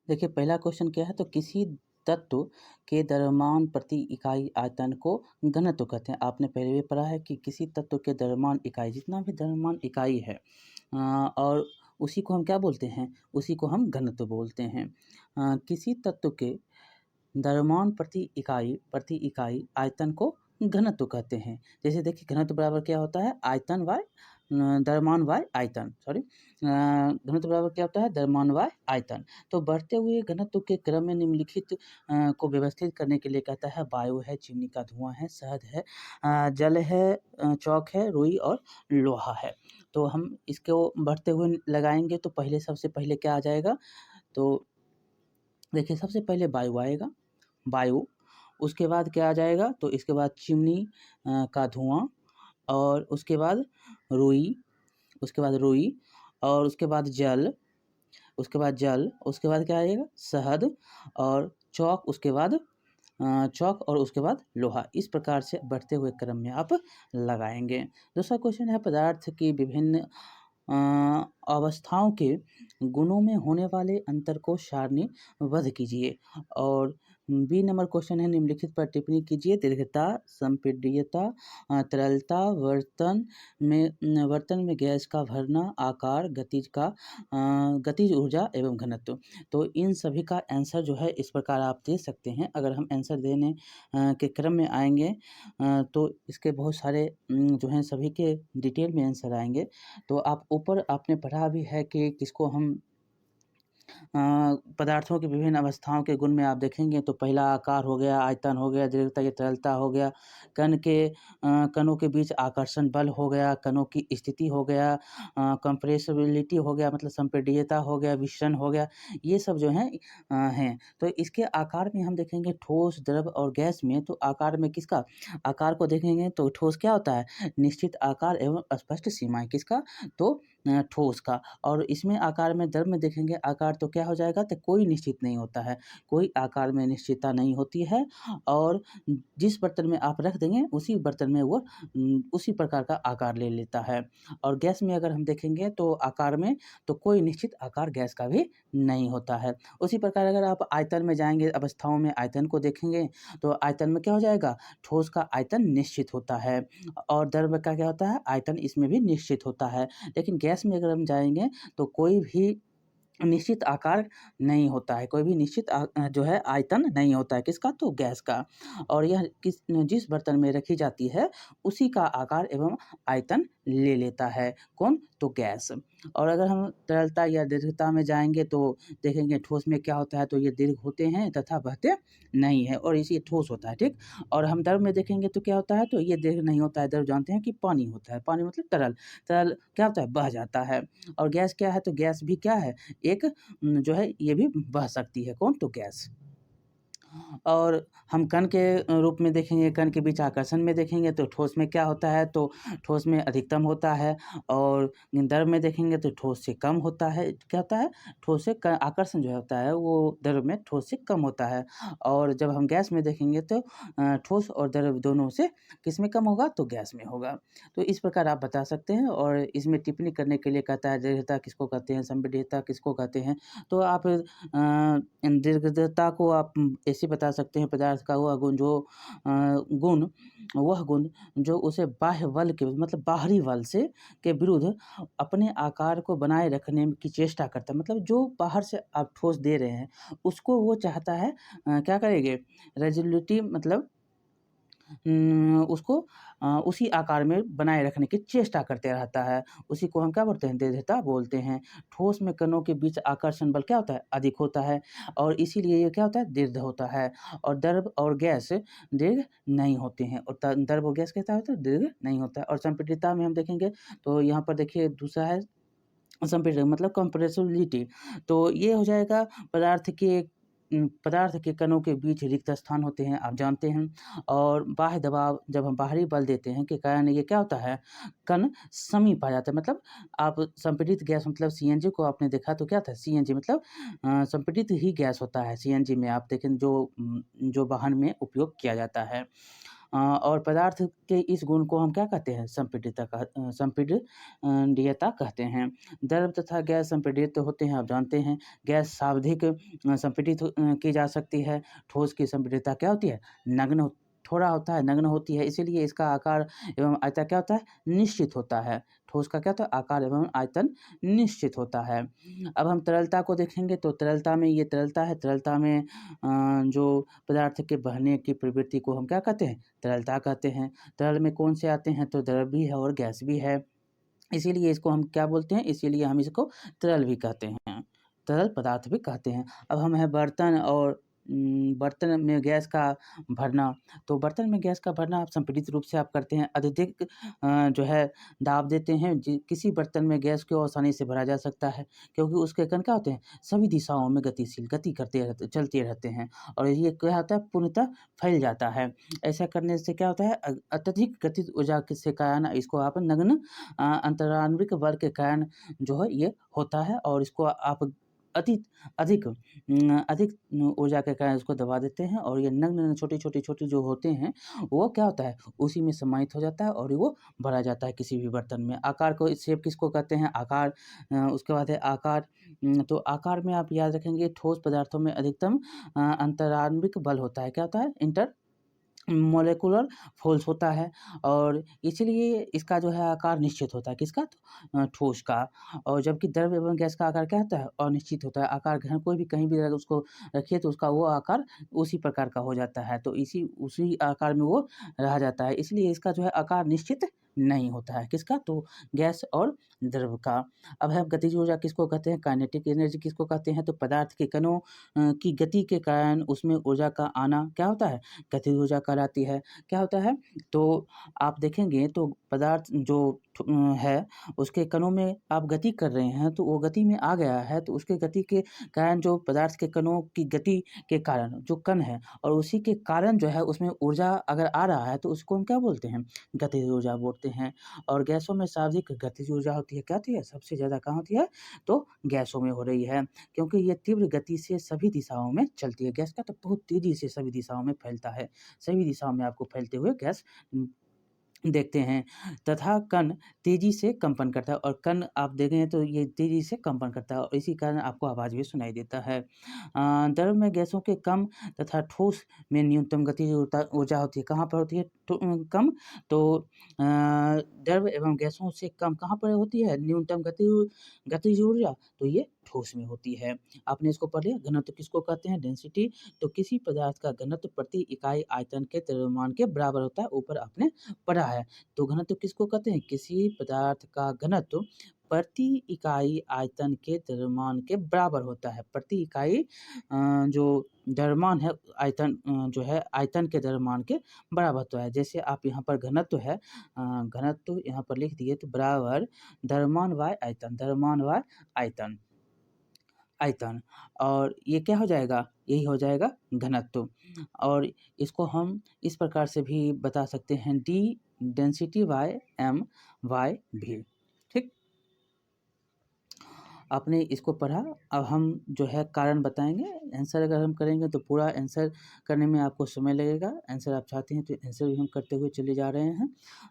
देखिए पहला क्वेश्चन क्या है, तो किसी तत्व के द्रव्यमान प्रति इकाई आयतन को घनत्व कहते हैं। आपने पहले भी पढ़ा है कि किसी तत्व के द्रव्यमान इकाई, जितना भी द्रव्यमान इकाई है और उसी को हम क्या बोलते हैं, उसी को हम घनत्व बोलते हैं। किसी तत्व के द्रव्यमान प्रति इकाई आयतन को घनत्व कहते हैं। जैसे देखिए घनत्व बराबर क्या होता है, आयतन बाय द्रव्यमान बाय आयतन, सॉरी, घनत्व बराबर क्या होता है, द्रव्यमान बाय आयतन। तो बढ़ते हुए घनत्व के क्रम में निम्नलिखित को व्यवस्थित करने के लिए कहता है, वायु है, चिमनी का धुआं है, शहद है, जल है, चौक है, रुई और लोहा है। तो हम इसको बढ़ते हुए लगाएंगे तो पहले सबसे पहले क्या आ जाएगा, तो देखिए सबसे पहले वायु आएगा, वायु, उसके बाद क्या आ जाएगा, तो इसके बाद चिमनी का धुआं, और उसके बाद रुई, उसके बाद रुई, और उसके बाद जल, उसके बाद जल, उसके बाद क्या आएगा, शहद, और चौक, उसके बाद चौक, और उसके बाद लोहा। इस प्रकार से बढ़ते हुए क्रम में आप लगाएंगे। दूसरा क्वेश्चन है, पदार्थ की विभिन्न अवस्थाओं के गुणों में होने वाले अंतर को सारणीबद्ध कीजिए। और बी नंबर क्वेश्चन है, निम्नलिखित पर टिप्पणी कीजिए। दीर्घता, संपीड्यता, तरलता, बर्तन में गैस का भरना, आकार, गतिज ऊर्जा एवं घनत्व। तो इन सभी का आंसर जो है इस प्रकार आप दे सकते हैं। अगर हम आंसर देने के क्रम में आएंगे तो इसके बहुत सारे जो हैं सभी के डिटेल में आंसर आएंगे। तो आप ऊपर आपने पढ़ा भी है कि किसको हम पदार्थों की विभिन्न अवस्थाओं के गुण में आप देखेंगे तो पहला आकार हो गया, आयतन हो गया, दीर्घता या तरलता हो गया, कणों के बीच आकर्षण बल हो गया, कणों की स्थिति हो गया, कंप्रेसिबिलिटी हो गया, मतलब संपीड्यता हो गया, विसरण हो गया, ये सब जो हैं। तो इसके आकार में हम देखेंगे ठोस, द्रव और गैस में, तो आकार में किसका आकार को देखेंगे तो ठोस क्या होता है, निश्चित आकार एवं स्पष्ट सीमाएं, किसका, तो ठोस का। और इसमें आकार में, द्रव में देखेंगे आकार तो क्या हो जाएगा, तो कोई निश्चित नहीं होता है, कोई आकार में निश्चितता नहीं होती है, और जिस बर्तन में आप रख देंगे उसी बर्तन में वो उसी प्रकार का आकार ले लेता है। और गैस में अगर हम देखेंगे तो आकार में तो कोई निश्चित आकार गैस का भी नहीं होता है। उसी प्रकार अगर आप आयतन में जाएंगे, अवस्थाओं में आयतन को देखेंगे तो आयतन में क्या हो जाएगा, ठोस का आयतन निश्चित होता है, और द्रव का क्या होता है, आयतन इसमें भी निश्चित होता है। लेकिन गैस में अगर हम जाएंगे तो कोई भी निश्चित आकार नहीं होता है, कोई भी निश्चित जो है आयतन नहीं होता है, किसका, तो गैस का। और यह जिस बर्तन में रखी जाती है उसी का आकार एवं आयतन ले लेता है, कौन, तो गैस। और अगर हम तरलता या दीर्घता में जाएँगे तो देखेंगे ठोस में क्या होता है, तो ये दीर्घ होते हैं तथा बहते नहीं हैं और इसी ठोस होता है, ठीक? और हम द्रव में देखेंगे तो क्या होता है, तो ये दीर्घ नहीं होता है, द्रव जानते हैं कि पानी होता है, पानी मतलब तरल, तरल क्या होता है, बह जाता है। और गैस क्या है, तो गैस भी क्या है, एक जो है ये भी बह सकती है, कौन, तो गैस। और हम कण के रूप में देखेंगे, कण के बीच आकर्षण में देखेंगे तो ठोस में क्या होता है, तो ठोस में अधिकतम होता है और द्रव में देखेंगे तो ठोस से कम होता है। क्या होता है, ठोस से क आकर्षण जो होता है वो द्रव में ठोस से कम होता है। और जब हम गैस में देखेंगे तो ठोस और द्रव दोनों से किसमें कम होगा, तो गैस में होगा। तो इस प्रकार आप बता सकते हैं और इसमें टिप्पणी करने के लिए कहता है दीर्घता किसको कहते हैं, संपीड्यता किसको कहते हैं। तो आप दीर्घता को आप ऐसे बता सकते हैं, पदार्थ का वह गुण जो वह गुण जो उसे बाह्य बल के मतलब बाहरी बल से के विरुद्ध अपने आकार को बनाए रखने की चेष्टा करता है। मतलब जो बाहर से आप ठोस दे रहे हैं, उसको वो चाहता है क्या करेंगे, रेज़ोल्यूटिव मतलब उसको उसी आकार में बनाए रखने की चेष्टा करते रहता है। उसी को हम क्या बोलते हैं, दीर्घता बोलते हैं। ठोस में कणों के बीच आकर्षण बल क्या होता है, अधिक होता है और इसीलिए ये क्या होता है, दीर्घ होता है। और द्रव और गैस दीर्घ नहीं होते हैं और द्रव और गैस कैसा होता है, दीर्घ नहीं होता है। और संपीड्यता में हम देखेंगे तो यहाँ पर देखिए दूसरा है संपीड़न मतलब कंप्रेसिबिलिटी। तो ये हो जाएगा पदार्थ के कणों के बीच रिक्त स्थान होते हैं, आप जानते हैं। और बाह्य दबाव जब हम बाहरी बल देते हैं के कारण ये क्या होता है, कण समीप आ जाता है। मतलब आप संपीड़ित गैस मतलब सीएनजी को आपने देखा तो क्या था, सीएनजी मतलब संपीड़ित ही गैस होता है सीएनजी में, आप देखें जो वाहन में उपयोग किया जाता है। और पदार्थ के इस गुण को हम क्या कहते हैं, संपीड्यता कहते हैं। द्रव तथा गैस संपीड़ित होते हैं, आप जानते हैं। गैस सावधिक संपीड़ित की जा सकती है। ठोस की संपीड्यता क्या होती है, नग्न थोड़ा होता है, नग्न होती है, इसीलिए इसका आकार एवं आयतन क्या होता है, निश्चित होता है। ठोस का क्या होता है, आकार एवं आयतन निश्चित होता है। अब हम तरलता को देखेंगे तो तरलता में ये तरलता है, तरलता में जो पदार्थ के बहने की प्रवृत्ति को हम क्या कहते हैं, तरलता कहते हैं। तरल में कौन से आते हैं, तो द्रव भी है और गैस भी है। इसीलिए इसको हम क्या बोलते हैं, इसीलिए हम इसको तरल भी कहते हैं, तरल पदार्थ भी कहते हैं। अब हम हैं बर्तन और बर्तन में गैस का भरना। तो बर्तन में गैस का भरना आप संपीड़ित रूप से आप करते हैं। अत्यधिक जो है दाब देते हैं, किसी बर्तन में गैस को आसानी से भरा जा सकता है क्योंकि उसके कण क्या होते हैं, सभी दिशाओं में गतिशील गति करते रहते चलते रहते हैं और ये क्या होता है, पूर्णतः फैल जाता है। ऐसा करने से क्या होता है, अत्यधिक गतिज ऊर्जा के कारण इसको आप नग्न अंतरान्विक बल के कारण जो है ये होता है और इसको आप अति अधिक अधिक ऊर्जा के कारण इसको दबा देते हैं और ये नग्न छोटी-छोटी जो होते हैं, वो क्या होता है, उसी में समाहित हो जाता है और वो भरा जाता है किसी भी बर्तन में। आकार को शेप किसको कहते हैं, आकार। उसके बाद है आकार। तो आकार में आप याद रखेंगे ठोस पदार्थों में अधिकतम अंतरान्विक बल होता है। क्या होता है, इंटर मॉलिक्यूलर फोर्स होता है और इसीलिए इसका जो है आकार निश्चित होता है, किसका, तो ठोस का। और जबकि द्रव एवं गैस का आकार क्या होता है, अनिश्चित होता है। आकार ग्रहण कोई भी कहीं भी अगर उसको रखिए तो उसका वो आकार उसी प्रकार का हो जाता है, तो उसी आकार में वो रह जाता है। इसलिए इसका जो है आकार निश्चित नहीं होता है, किसका, तो गैस और द्रव का। अब है गतिज ऊर्जा किसको कहते हैं, काइनेटिक एनर्जी किसको कहते हैं, तो पदार्थ के कणों की गति के कारण उसमें ऊर्जा का आना क्या होता है, गतिज ऊर्जा कहलाती है। क्या होता है, तो आप देखेंगे तो पदार्थ जो है उसके कणों में आप गति कर रहे हैं तो वो गति में आ गया है, तो उसके गति के कारण जो पदार्थ के कणों की गति के कारण जो कण है और उसी के कारण जो है उसमें ऊर्जा अगर आ रहा है तो उसको हम क्या बोलते हैं, गतिज ऊर्जा बोलते हैं। और गैसों में सर्वाधिक गतिज ऊर्जा होती है, क्या होती है, सबसे ज़्यादा कहाँ होती है, तो गैसों में हो रही है क्योंकि ये तीव्र गति से सभी दिशाओं में चलती है। गैस का तो बहुत तेज़ी से सभी दिशाओं में फैलता है, सभी दिशाओं में आपको फैलते हुए गैस देखते हैं तथा कण तेज़ी से कंपन करता है और कण आप देखें तो ये तेज़ी से कंपन करता है और इसी कारण आपको आवाज़ भी सुनाई देता है। द्रव में गैसों के कम तथा ठोस में न्यूनतम गतिज ऊर्जा होती है, कहाँ पर होती है, कम। तो द्रव एवं गैसों से कम कहाँ पर होती है, न्यूनतम गतिज ऊर्जा, तो ये ठोस में होती है। आपने इसको पढ़ लिया। घनत्व किसको कहते हैं, डेंसिटी। तो किसी पदार्थ का घनत्व प्रति इकाई आयतन के द्रव्यमान के बराबर होता है, ऊपर आपने पढ़ा है। तो घनत्व किसको कहते हैं? किसी पदार्थ का घनत्व प्रति इकाई आयतन के द्रव्यमान के बराबर होता है। प्रति इकाई जो द्रव्यमान है जो है आयतन के द्रव्यमान के बराबर होता है। जैसे आप यहाँ पर घनत्व है, घनत्व यहाँ पर लिख दिए तो बराबर द्रव्यमान बाय आयतन, द्रव्यमान बाय आयतन, आयतन, और ये क्या हो जाएगा? यही हो जाएगा घनत्व। और इसको हम इस प्रकार से भी बता सकते हैं, d density by m by v. ठीक, आपने इसको पढ़ा। अब हम जो है कारण बताएंगे। आंसर अगर हम करेंगे तो पूरा आंसर करने में आपको समय लगेगा। आंसर आप चाहते हैं तो आंसर भी हम करते हुए चले जा रहे हैं,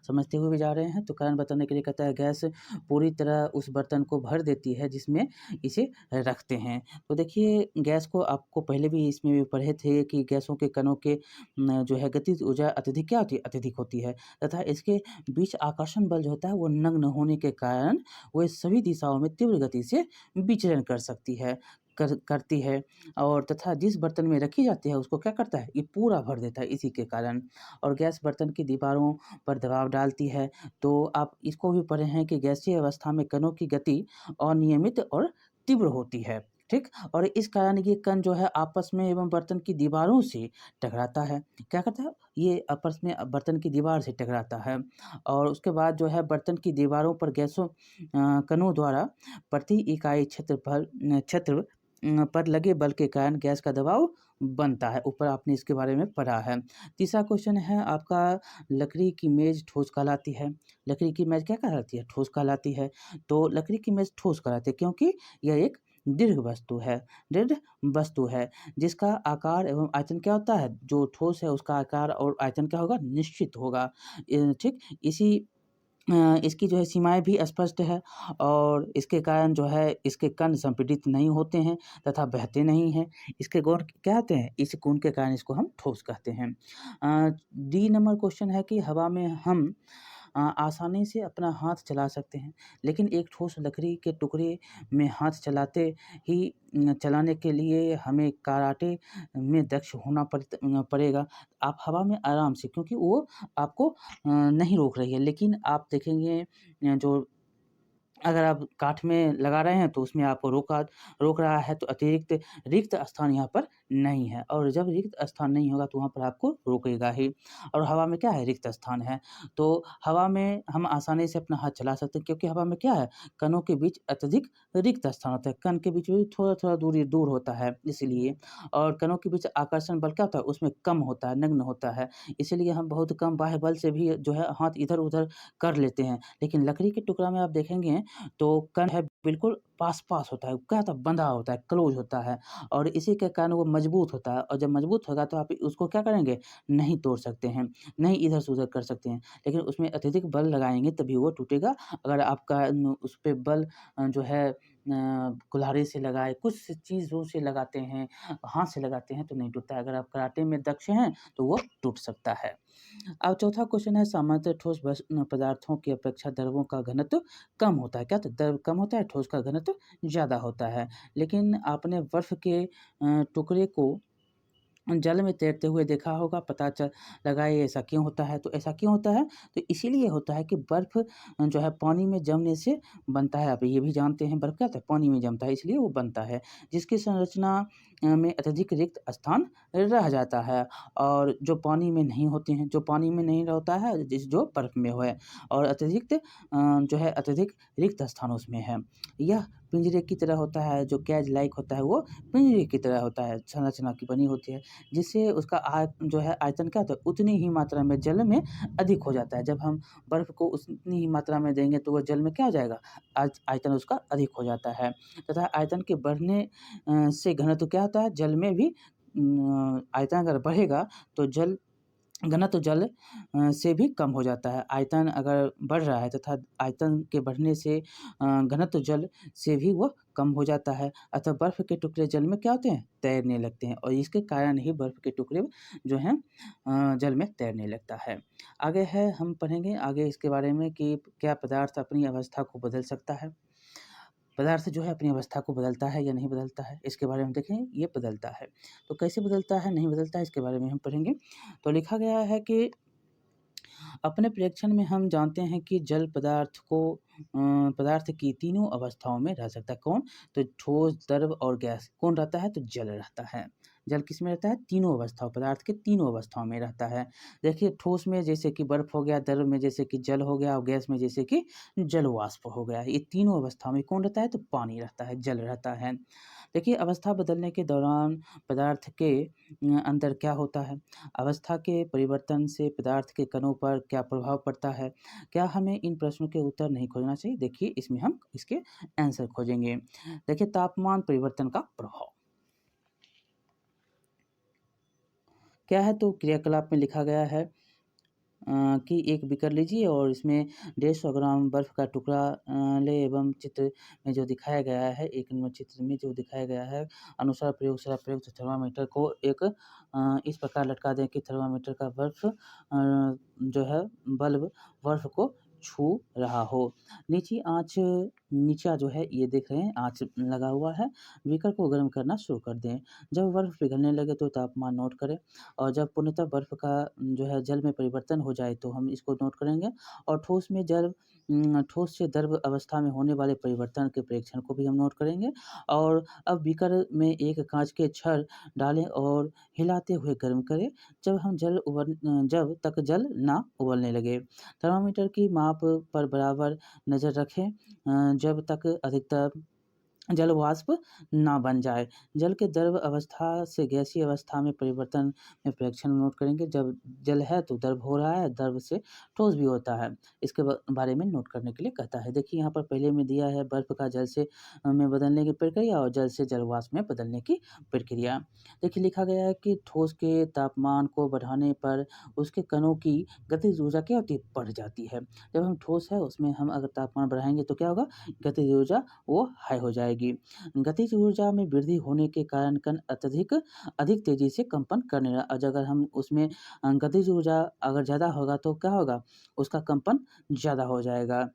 समझते हुए भी जा रहे हैं। तो कारण बताने के लिए कहता है गैस पूरी तरह उस बर्तन को भर देती है जिसमें इसे रखते हैं। तो देखिए गैस को आपको पहले भी इसमें भी पढ़े थे कि गैसों के कणों के जो है गतिज ऊर्जा अत्यधिक क्या होती है? अत्यधिक होती है, तथा इसके बीच आकर्षण बल जो होता है वो नग्न होने के कारण वह सभी दिशाओं में तीव्र गति से विचलन करती है, और तथा जिस बर्तन में रखी जाती है उसको क्या करता है? ये पूरा भर देता है इसी के कारण। और गैस बर्तन की दीवारों पर दबाव डालती है। तो आप इसको भी पढ़े हैं कि गैसीय अवस्था में कणों की गति अनियमित और तीव्र होती है। ठीक, और इस कारण ये कण जो है आपस में एवं बर्तन की दीवारों से टकराता है। क्या करता है? ये आपस में बर्तन की दीवार से टकराता है, और उसके बाद जो है बर्तन की दीवारों पर गैसों कणों द्वारा प्रति इकाई क्षेत्र पर लगे बल के कारण गैस का दबाव बनता है। ऊपर आपने इसके बारे में पढ़ा है। तीसरा क्वेश्चन है आपका, लकड़ी की मेज ठोस कहलाती है। लकड़ी की मेज क्या कहलाती है? ठोस कहलाती है। तो लकड़ी की मेज ठोस कहलाती है क्योंकि यह एक दृढ़ वस्तु है जिसका आकार एवं आयतन क्या होता है? जो ठोस है उसका आकार और आयतन क्या होगा? निश्चित होगा। ठीक, इसकी जो है सीमाएँ भी स्पष्ट है, और इसके कारण जो है इसके कण संपीड़ित नहीं होते हैं तथा बहते नहीं हैं। इसके गुण क्या होते हैं? इस गुण के कारण इसको हम ठोस कहते हैं। डी नंबर क्वेश्चन है कि हवा में हम आसानी से अपना हाथ चला सकते हैं, लेकिन एक ठोस लकड़ी के टुकड़े में हाथ चलाने के लिए हमें कराटे में दक्ष होना पड़ेगा। आप हवा में आराम से, क्योंकि वो आपको नहीं रोक रही है, लेकिन आप देखेंगे जो अगर आप काठ में लगा रहे हैं तो उसमें आपको रोक रहा है, तो अतिरिक्त रिक्त स्थान यहाँ पर नहीं है, और जब रिक्त स्थान नहीं होगा तो वहाँ पर आपको रोकेगा ही। और हवा में क्या है? रिक्त स्थान है। तो हवा में हम आसानी से अपना हाथ चला सकते हैं क्योंकि हवा में क्या है? कणों के बीच अत्यधिक रिक्त स्थान होता है। कण के बीच में थोड़ा-थोड़ा दूर होता है इसीलिए। और कणों के बीच आकर्षण बल क्या होता है? उसमें कम होता है, नगण्य होता है। इसीलिए हम बहुत कम बाह्य बल से भी जो है हाथ इधर-उधर कर लेते हैं। लेकिन लकड़ी के टुकड़ा में आप देखेंगे तो कण है बिल्कुल पास-पास होता है, क्या होता है? बंधा होता है, क्लोज़ होता है, और इसी के कारण वो मजबूत होता है, और जब मजबूत होगा तो आप उसको क्या करेंगे? नहीं तोड़ सकते हैं, नहीं इधर से उधर कर सकते हैं। लेकिन उसमें अत्यधिक बल लगाएँगे तभी वो टूटेगा। अगर आपका उस पे बल जो है कुल्हाड़ी से लगाए, कुछ चीज़ों से लगाते हैं, हाथ से लगाते हैं तो नहीं टूटता है। अगर आप कराटे में दक्ष हैं तो वो टूट सकता है। अब चौथा क्वेश्चन है, सामान्यतः ठोस पदार्थों की अपेक्षा द्रवों का घनत्व कम होता है। क्या? तो द्रव कम होता है, ठोस का घनत्व ज़्यादा होता है। लेकिन आपने बर्फ़ के टुकड़े को जल में तैरते हुए देखा होगा, पता लगा ये ऐसा क्यों होता है? तो ऐसा क्यों होता है? तो इसीलिए होता है कि बर्फ़ जो है पानी में जमने से बनता है। आप ये भी जानते हैं बर्फ़ क्या होता है? पानी में जमता है, इसलिए वो बनता है, जिसकी संरचना में अत्यधिक रिक्त स्थान रह जाता है, और जो पानी में नहीं होते हैं, जो पानी में नहीं होता है, जो बर्फ़ में है, और जो है अत्यधिक रिक्त स्थान उसमें है। यह पिंजरे की तरह होता है, जो कैज लाइक होता है वो पिंजरे की तरह होता है, संरचना की बनी होती है। जिससे उसका जो है आयतन क्या होता है? उतनी ही मात्रा में जल में अधिक हो जाता है। जब हम बर्फ़ को उतनी ही मात्रा में देंगे तो वो जल में क्या हो जाएगा? आयतन उसका अधिक हो जाता है, तथा आयतन के बढ़ने से घनत्व क्या होता है? जल में भी आयतन अगर बढ़ेगा तो घनत्व जल से भी कम हो जाता है। आयतन अगर बढ़ रहा है तथा आयतन के बढ़ने से घनत्व जल से भी वो कम हो जाता है। अतः बर्फ़ के टुकड़े जल में क्या होते हैं? तैरने लगते हैं, और इसके कारण ही बर्फ़ के टुकड़े जो हैं जल में तैरने लगता है। आगे है, हम पढ़ेंगे आगे इसके बारे में कि क्या पदार्थ अपनी अवस्था को बदल सकता है? पदार्थ जो है अपनी अवस्था को बदलता है या नहीं बदलता है? इसके बारे में देखें, ये बदलता है। तो कैसे बदलता है, नहीं बदलता है, इसके बारे में हम पढ़ेंगे। तो लिखा गया है कि अपने प्रेक्षण में हम जानते हैं कि जल पदार्थ की तीनों अवस्थाओं में रह सकता है। कौन? तो ठोस, द्रव और गैस। कौन रहता है? तो जल रहता है। जल किस में रहता है? तीनों अवस्थाओं, पदार्थ के तीनों अवस्थाओं में रहता है। देखिए ठोस में जैसे कि बर्फ हो गया, द्रव में जैसे कि जल हो गया और गैस में जैसे कि जल वाष्प हो गया। ये तीनों अवस्थाओं में कौन रहता है? तो पानी रहता है, जल रहता है। देखिए अवस्था बदलने के दौरान पदार्थ के अंदर क्या होता है? अवस्था के परिवर्तन से पदार्थ के कणों पर क्या प्रभाव पड़ता है? क्या हमें इन प्रश्नों के उत्तर नहीं खोजना चाहिए? देखिए इसमें हम इसके आंसर खोजेंगे। देखिए तापमान परिवर्तन का प्रभाव क्या है? तो क्रियाकलाप में लिखा गया है कि एक बीकर लीजिए और इसमें 150 ग्राम बर्फ का टुकड़ा लें एवं चित्र में जो दिखाया गया है, 1 नंबर चित्र में जो दिखाया गया है अनुसार प्रयोगशाला प्रयुक्त थर्मामीटर को एक इस प्रकार लटका दें कि थर्मामीटर का बर्फ जो है बल्ब बर्फ को छू रहा हो। नीचा जो है ये देख रहे हैं आँच लगा हुआ है। बीकर को गर्म करना शुरू कर दें। जब बर्फ पिघलने लगे तो तापमान नोट करें और जब पूर्णतः बर्फ का जो है जल में परिवर्तन हो जाए तो हम इसको नोट करेंगे और ठोस से द्रव अवस्था में होने वाले परिवर्तन के प्रेक्षण को भी हम नोट करेंगे। और अब बीकर में एक कांच के छड़ डालें और हिलाते हुए गर्म करें जब तक जल ना उबलने लगे। थर्मामीटर की माप पर बराबर नज़र रखें जब तक अधिकतर जल वाष्प ना बन जाए। जल के द्रव अवस्था से गैसीय अवस्था में परिवर्तन में प्रेक्षण नोट करेंगे। जब जल है तो द्रव हो रहा है, द्रव से ठोस भी होता है। इसके बारे में नोट करने के लिए कहता है। देखिए यहाँ पर पहले में दिया है बर्फ का जल से में बदलने की प्रक्रिया और जल से जल वाष्प में बदलने की प्रक्रिया। देखिए लिखा गया है कि ठोस के तापमान को बढ़ाने पर उसके कणों की गतिज ऊर्जा क्या होती है? बढ़ जाती है। जब हम ठोस है उसमें हम अगर तापमान बढ़ाएँगे तो क्या होगा? गतिज ऊर्जा वो हाई हो जाएगी। गतिज ऊर्जा में वृद्धि होने के कारण कण अधिक तेज़ी से कंपन करने लगा। और अगर हम उसमें गतिज ऊर्जा अगर ज़्यादा होगा तो क्या होगा? उसका कंपन ज़्यादा हो जाएगा।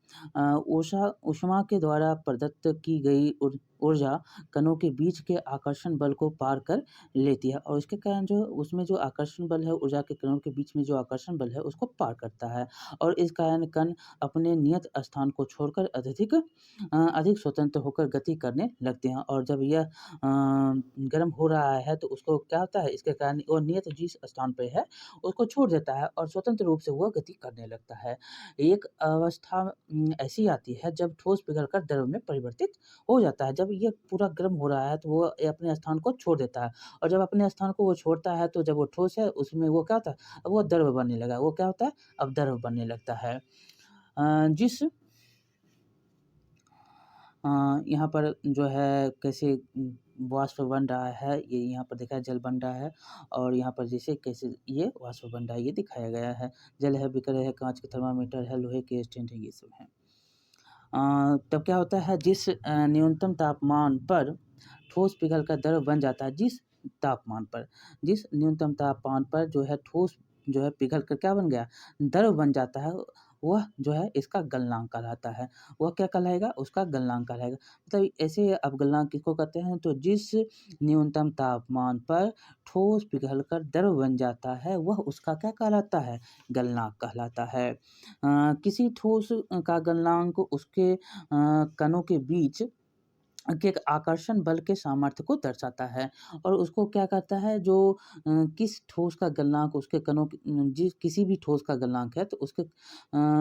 ऊष्मा के द्वारा प्रदत्त की गई ऊर्जा कणों के बीच के आकर्षण बल को पार कर लेती है और इसके कारण जो उसमें जो आकर्षण बल है, ऊर्जा के कणों के बीच में जो आकर्षण बल है उसको पार करता है और इस कारण कण अपने नियत स्थान को छोड़कर अधिक स्वतंत्र होकर गति करने लगते हैं और जब यह गर्म हो रहा है तो उसको क्या होता है? इसके कारण वो नियत जिस स्थान पे है उसको छोड़ देता है और स्वतंत्र रूप से वह गति करने लगता है। एक अवस्था ऐसी आती है जब ठोस पिघलकर द्रव में परिवर्तित हो जाता है। जब ये पूरा गर्म हो रहा है तो वो अपने स्थान को छोड़ देता है और जब अपने स्थान को वो छोड़ता है तो जब वो ठोस है उसमें वो क्या होता है? अब वो द्रव बनने लगा। वो क्या होता है? अब द्रव बनने लगता है। जिस यहाँ पर जो है कैसे वाष्प बन रहा है, ये यहाँ पर देखा है जल बन रहा है और यहाँ पर जैसे कैसे ये वाष्प बन रहा है, ये दिखाया गया है। जल है, बीकर है, काँच के थर्मामीटर है, लोहे के स्टैंड है, ये सब है। तब क्या होता है जिस न्यूनतम तापमान पर ठोस पिघलकर द्रव बन जाता है, जिस न्यूनतम तापमान पर जो है ठोस जो है पिघल कर क्या बन गया? द्रव बन जाता है, वह जो है इसका गलनांक कहलाता है। वह क्या कहलाएगा? उसका गलनांक कहलाएगा। मतलब ऐसे अब गलनांक किसको कहते हैं? तो जिस न्यूनतम तापमान पर ठोस पिघलकर द्रव बन जाता है, वह उसका क्या कहलाता है? गलनांक कहलाता है। किसी ठोस का गलनांक उसके कणों के बीच के एक आकर्षण बल के सामर्थ्य को दर्शाता है और उसको क्या कहता है जो किस ठोस का गलनांक उसके कणों की जिस किसी भी ठोस का गलनांक है तो उसके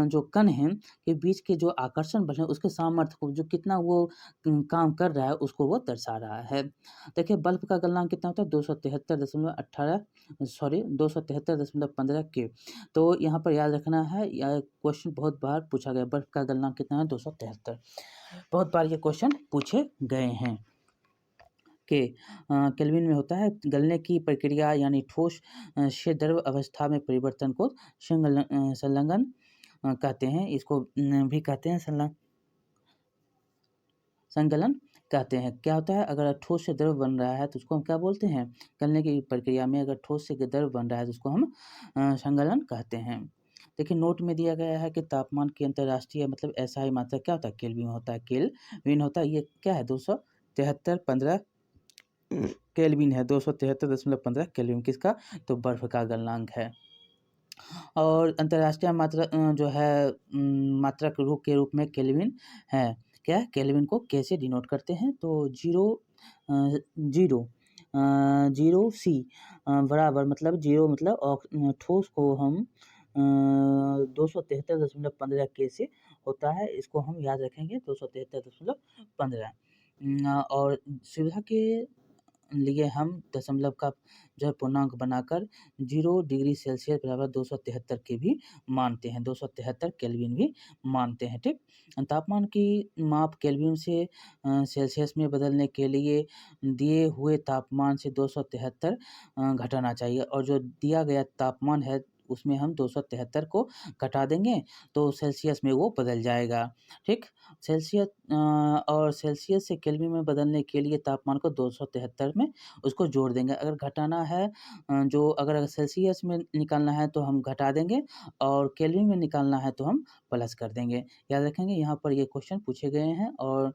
जो कण हैं के बीच के जो आकर्षण बल है उसके सामर्थ्य को जो कितना वो काम कर रहा है उसको वो दर्शा रहा है। देखिए बल्ब का गलनांक कितना होता है 273.15 के। तो यहाँ पर याद रखना है यह क्वेश्चन बहुत बार पूछा गया बल्ब का गलनांक कितना है 273। बहुत बार ये क्वेश्चन पूछे गए हैं कि केल्विन में होता है गलने की प्रक्रिया यानी ठोस से द्रव अवस्था में परिवर्तन को संलग्न कहते हैं। इसको भी कहते हैं संगलन कहते हैं। क्या होता है अगर ठोस से द्रव बन रहा है तो उसको हम क्या बोलते हैं? गलने की प्रक्रिया में अगर ठोस से द्रव बन रहा है तो उसको हम संगलन कहते हैं। देखिए नोट में दिया गया है कि तापमान की अंतर्राष्ट्रीय मतलब एसआई मात्रक क्या होता है? केल्विन होता है। केल्विन होता है ये क्या है 273.15 केल्विन है 273.15 केल्विन किसका? तो बर्फ का गलनांक है। और अंतर्राष्ट्रीय जो है मात्रक रूप के रूप में केल्विन है। क्या है? केल्विन को के से डिनोट करते हैं। तो 0 0 सी बराबर मतलब 0 मतलब ठोस को हम 273.15 के से होता है। इसको हम याद रखेंगे 273.15। और सुविधा के लिए हम दशमलव का जो है पूर्णांक बनाकर 0 डिग्री सेल्सियस बराबर 273 के भी मानते हैं, 273 केल्विन भी मानते हैं, ठीक। तापमान की माप केल्विन से सेल्सियस में बदलने के लिए दिए हुए तापमान से 273 घटाना चाहिए, और जो दिया गया तापमान है उसमें हम 273 को घटा देंगे तो सेल्सियस में वो बदल जाएगा, ठीक। और सेल्सियस से केल्विन में बदलने के लिए तापमान को 273 में उसको जोड़ देंगे। अगर घटाना है अगर सेल्सियस में निकालना है तो हम घटा देंगे, और केल्विन में निकालना है तो हम प्लस कर देंगे। याद रखेंगे, यहाँ पर ये क्वेश्चन पूछे गए हैं। और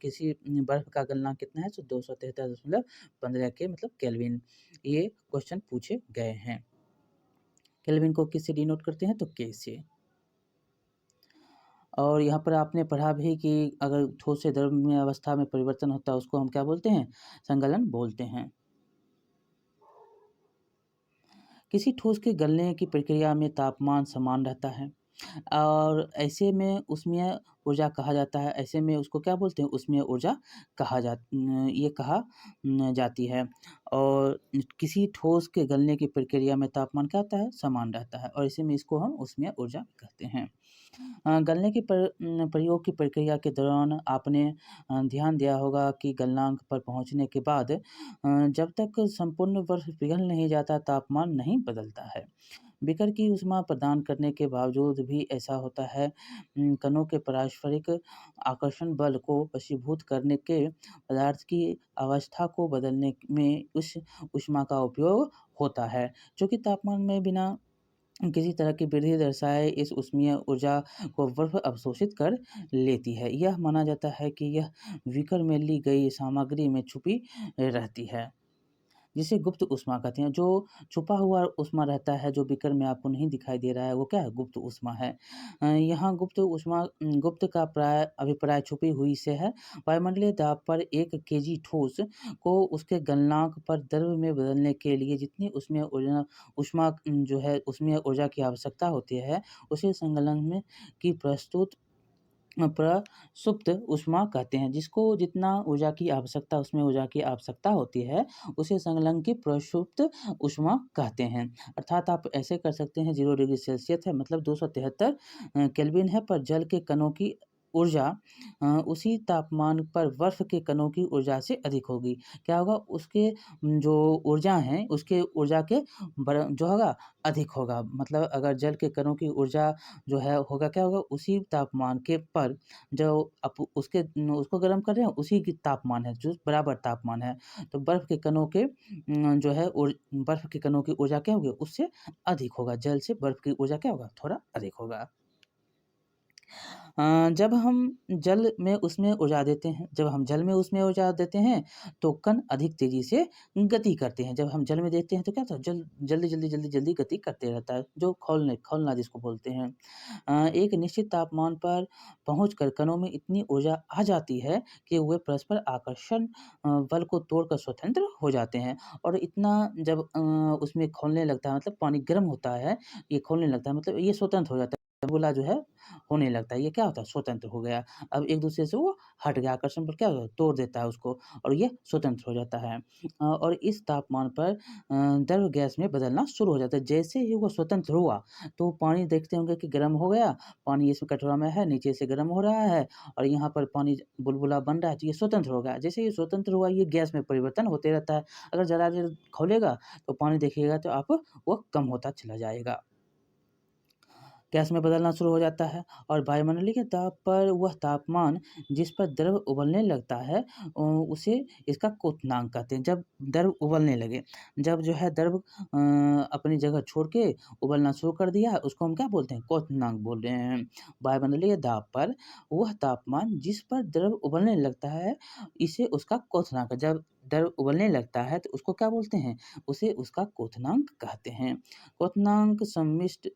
किसी बर्फ़ का गलनांक कितना है? तो 273.15 के मतलब केल्विन, ये क्वेश्चन पूछे गए हैं। केल्विन को किससे डिनोट करते हैं? तो के से। और यहाँ पर आपने पढ़ा भी कि अगर ठोस से द्रव्यमय अवस्था में परिवर्तन होता है उसको हम क्या बोलते हैं? संगलन बोलते हैं। किसी ठोस के गलने की प्रक्रिया में तापमान समान रहता है, और ऐसे में उसमें ऊर्जा कहा जाता है। ऐसे में उसको क्या बोलते हैं? उसमें ऊर्जा ये कहा जाती है। और किसी ठोस के गलने की प्रक्रिया में तापमान क्या होता है? समान रहता है, और ऐसे में इसको हम उसमें ऊर्जा कहते हैं। गलने की प्रयोग की प्रक्रिया के दौरान आपने ध्यान दिया होगा कि गलनांक पर पहुंचने के बाद जब तक संपूर्ण बर्फ पिघल नहीं जाता तापमान नहीं बदलता है। बिकर की ऊष्मा प्रदान करने के बावजूद भी ऐसा होता है। कणों के पारस्परिक आकर्षण बल को वशीभूत करने के पदार्थ की अवस्था को बदलने में उस ऊष्मा का उपयोग होता है, जो कि तापमान में बिना किसी तरह की वृद्धि दर्शाए इस ऊष्मीय ऊर्जा को बर्फ अवशोषित कर लेती है। यह माना जाता है कि यह बीकर में ली गई सामग्री में छुपी रहती है, जिसे गुप्त ऊष्मा कहते हैं। जो छुपा हुआ ऊष्मा रहता है, जो बीकर में आपको नहीं दिखाई दे रहा है, वो क्या है? गुप्त ऊष्मा है। यहाँ गुप्त का अभिप्राय छुपी हुई से है। वायुमंडलीय दाब पर 1 केजी ठोस को उसके गलनांक पर द्रव में बदलने के लिए जितनी जो है उसमें ऊर्जा की आवश्यकता होती है, उसे संगलन में की प्रसुप्त ऊष्मा कहते हैं। जिसको जितना ऊर्जा की आवश्यकता उसमें ऊर्जा की आवश्यकता होती है, उसे संलग्न की प्रसुप्त ऊष्मा कहते हैं। अर्थात आप ऐसे कर सकते हैं, 0 डिग्री सेल्सियस है मतलब 273 केल्विन है, पर जल के कणों की ऊर्जा उसी तापमान पर बर्फ के कणों की ऊर्जा से अधिक होगी। क्या होगा? उसके जो ऊर्जा हैं उसके ऊर्जा के जो होगा अधिक होगा। मतलब अगर जल के कणों की ऊर्जा जो है होगा, क्या होगा? उसी तापमान के पर जो उसको गर्म कर रहे हैं उसी की तापमान है, जो बराबर तापमान है। तो जो है बर्फ के कणों की ऊर्जा क्या होगी? उससे अधिक होगा। जल से बर्फ की ऊर्जा क्या होगा? थोड़ा अधिक होगा। जब हम जब हम जल में उसमें ऊर्जा देते हैं तो कण अधिक तेज़ी से गति करते हैं। जब हम जल में देते हैं तो क्या होता है? जल्दी गति करते रहता है, जो खौलना जिसको बोलते हैं। एक निश्चित तापमान पर पहुँचकर कणों में इतनी ऊर्जा आ जाती है कि वे परस्पर आकर्षण बल को तोड़कर स्वतंत्र हो जाते हैं। और इतना जब उसमें खौलने लगता है, मतलब पानी गर्म होता है, ये खौलने लगता है, मतलब ये स्वतंत्र हो जाता है। बुलबुला जो है होने लगता है, ये क्या होता है? स्वतंत्र हो गया। अब एक-दूसरे से वो हट गया, आकर्षण बल क्या होता है? तोड़ देता है उसको, और ये स्वतंत्र हो जाता है। और इस तापमान पर द्रव गैस में बदलना शुरू हो जाता है। जैसे ही वो स्वतंत्र हुआ, तो पानी देखते होंगे कि गर्म हो गया, पानी इसमें कटोरा में है, नीचे से गर्म हो रहा है, और यहाँ पर पानी बुलबुला बन रहा है, तो ये स्वतंत्र हो गया। जैसे ये स्वतंत्र हुआ, ये गैस में परिवर्तन होते रहता है। अगर ज़्यादा देर खौलेगा, तो पानी देखिएगा तो आप वो कम होता चला जाएगा। गैस में बदलना शुरू हो जाता है, और वायुमंडलीय के ताप पर वह तापमान जिस पर द्रव उबलने लगता है उसे इसका क्वथनांक कहते हैं। जब द्रव उबलने लगे, जब जो है द्रव अपनी जगह छोड़ के उबलना शुरू कर दिया, उसको हम क्या बोलते हैं? क्वथनांक बोल रहे हैं। वायुमंडलीय दाब पर वह तापमान जिस पर द्रव उबलने लगता है, इसे उसका क्वथनांक। जब द्रव उबलने लगता है तो उसको क्या बोलते हैं? उसे उसका क्वथनांक कहते हैं। क्वथनांक समिष्ट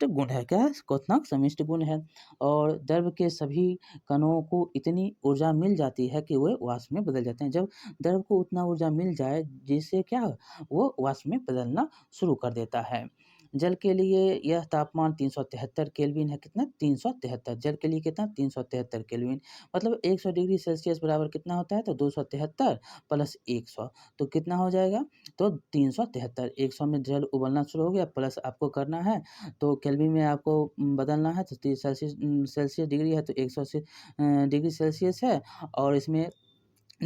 गुण है। क्या है? क्वथनांक समिष्ट गुण है और द्रव के सभी कणों को इतनी ऊर्जा मिल जाती है कि वे वाष्प में बदल जाते हैं। जब द्रव को उतना ऊर्जा मिल जाए जिससे क्या वो वाष्प में बदलना शुरू कर देता है। जल के लिए यह तापमान 373 केल्विन है। कितना? 373। जल के लिए कितना? 373 केल्विन। मतलब 100 डिग्री सेल्सियस बराबर कितना होता है? तो 273 प्लस 100 तो कितना हो जाएगा? तो 373। 100 में जल उबलना शुरू हो गया प्लस आपको करना है तो केल्विन में आपको बदलना है तो सेल्सियस डिग्री है तो 100 से डिग्री सेल्सियस है और इसमें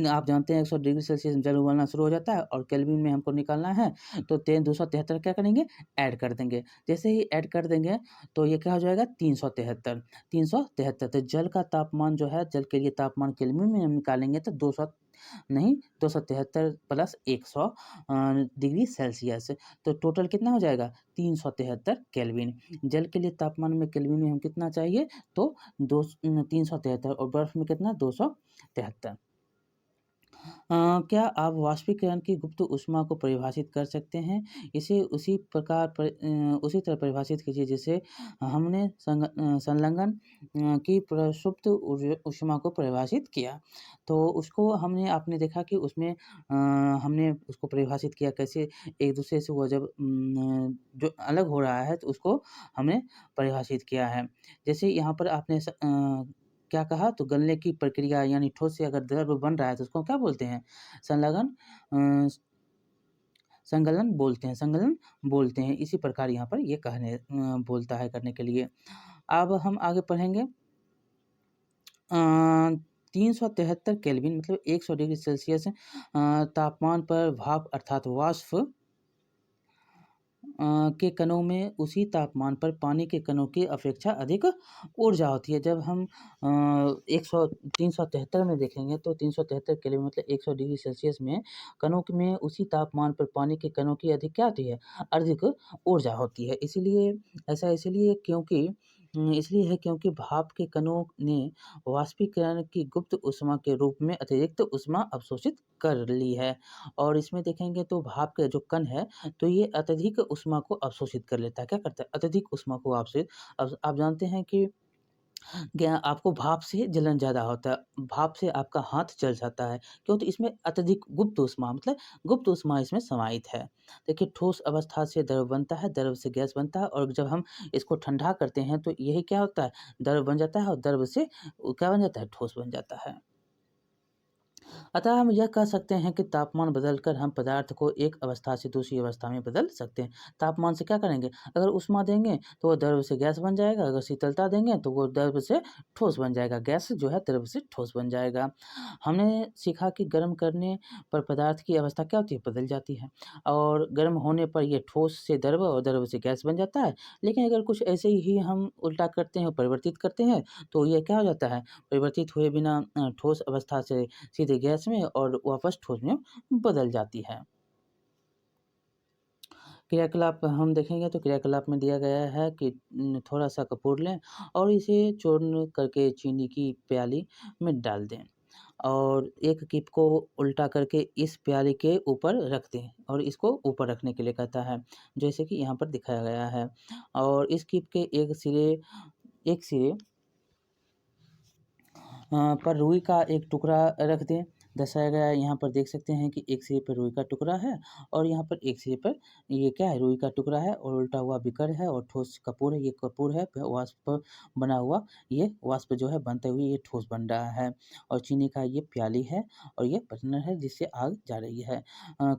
आप जानते हैं 100 डिग्री सेल्सियस में जल उबलना शुरू हो जाता है और केल्विन में हमको निकालना है तो 273 क्या करेंगे? ऐड कर देंगे। जैसे ही ऐड कर देंगे तो ये क्या हो जाएगा? 373। 373 तो जल का तापमान जो है जल के लिए तापमान केल्विन में हम निकालेंगे तो 200 नहीं 273 प्लस 100 डिग्री सेल्सियस तो टोटल कितना हो जाएगा? 373 केल्विन। जल के लिए तापमान में केल्विन में हम कितना चाहिए? तो 373 और बर्फ में कितना? 273। क्या आप वाष्पीकरण की गुप्त ऊष्मा को परिभाषित कर सकते हैं? इसे उसी तरह परिभाषित कीजिए जैसे हमने संलग्न की प्रसुप्त ऊष्मा को परिभाषित किया। तो उसको आपने देखा कि उसमें हमने उसको परिभाषित किया कैसे एक दूसरे से वो जब जो अलग हो रहा है तो उसको हमने परिभाषित किया है। जैसे यहाँ पर आपने क्या कहा? तो गलने की प्रक्रिया यानी ठोस से अगर द्रव बन रहा है तो उसको क्या बोलते हैं? संलग्न संगलन बोलते हैं। इसी प्रकार यहाँ पर ये बोलता है करने के लिए। अब हम आगे पढ़ेंगे 373 केल्विन मतलब 100 डिग्री सेल्सियस तापमान पर भाप अर्थात वाष्प के कणों में उसी तापमान पर पानी के कणों की अपेक्षा अधिक ऊर्जा होती है। जब हम 373 में देखेंगे तो 373 केल्विन मतलब 100 डिग्री सेल्सियस में कणों में उसी तापमान पर पानी के कणों की अधिक क्या होती है? अधिक ऊर्जा होती है। इसीलिए ऐसा इसलिए है क्योंकि भाप के कणों ने वाष्पीकरण की गुप्त ऊष्मा के रूप में अतिरिक्त ऊष्मा अवशोषित कर ली है। और इसमें देखेंगे तो भाप के जो कण है तो ये अत्यधिक ऊष्मा को अवशोषित कर लेता है। क्या करता है? अत्यधिक ऊष्मा को अवशोषित अब आप जानते हैं कि क्या आपको भाप से जलन ज़्यादा होता है। भाप से आपका हाथ जल जाता है। क्यों? तो इसमें अत्यधिक गुप्त ऊष्मा मतलब गुप्त ऊष्मा इसमें समाहित है। देखिए ठोस अवस्था से द्रव बनता है, द्रव से गैस बनता है और जब हम इसको ठंडा करते हैं तो यही क्या होता है? द्रव बन जाता है और द्रव से क्या बन जाता है? ठोस बन जाता है। अतः हम यह कह सकते हैं कि तापमान बदलकर हम पदार्थ को एक अवस्था से दूसरी अवस्था में बदल सकते हैं। तापमान से क्या करेंगे? अगर ऊष्मा देंगे तो वो द्रव से गैस बन जाएगा, अगर शीतलता देंगे तो वो द्रव से ठोस बन जाएगा, गैस जो है द्रव से ठोस बन जाएगा। हमने सीखा कि गर्म करने पर पदार्थ की अवस्था क्या होती है? बदल जाती है और गर्म होने पर ये ठोस से द्रव और द्रव से गैस बन जाता है। लेकिन अगर कुछ ऐसे ही हम उल्टा करते हैं, परिवर्तित करते हैं तो ये क्या हो जाता है? परिवर्तित हुए बिना ठोस अवस्था से सीधे गैस में और वापस ठोस में बदल जाती है। क्रियाकलाप हम देखेंगे तो क्रियाकलाप में दिया गया है कि थोड़ा-सा कपूर लें और इसे चूर्ण करके चीनी की प्याली में डाल दें और एक कीप को उल्टा करके इस प्याली के ऊपर रख दें और इसको ऊपर रखने के लिए कहता है, जैसे कि यहाँ पर दिखाया गया है। और इस कीप के एक सिरे पर रुई का एक टुकड़ा रख दें। दर्शाया गया है यहाँ पर देख सकते हैं कि एक सिरे पर रुई का टुकड़ा है और यहाँ पर एक सिरे पर ये क्या है? रुई का टुकड़ा है और उल्टा हुआ बिकर है और ठोस कपूर है, ये कपूर है वाष्प बना हुआ, ये वाष्प जो है बनते हुए ये ठोस बन रहा है और चीनी का ये प्याली है और ये बर्नर है जिससे आग जा रही है।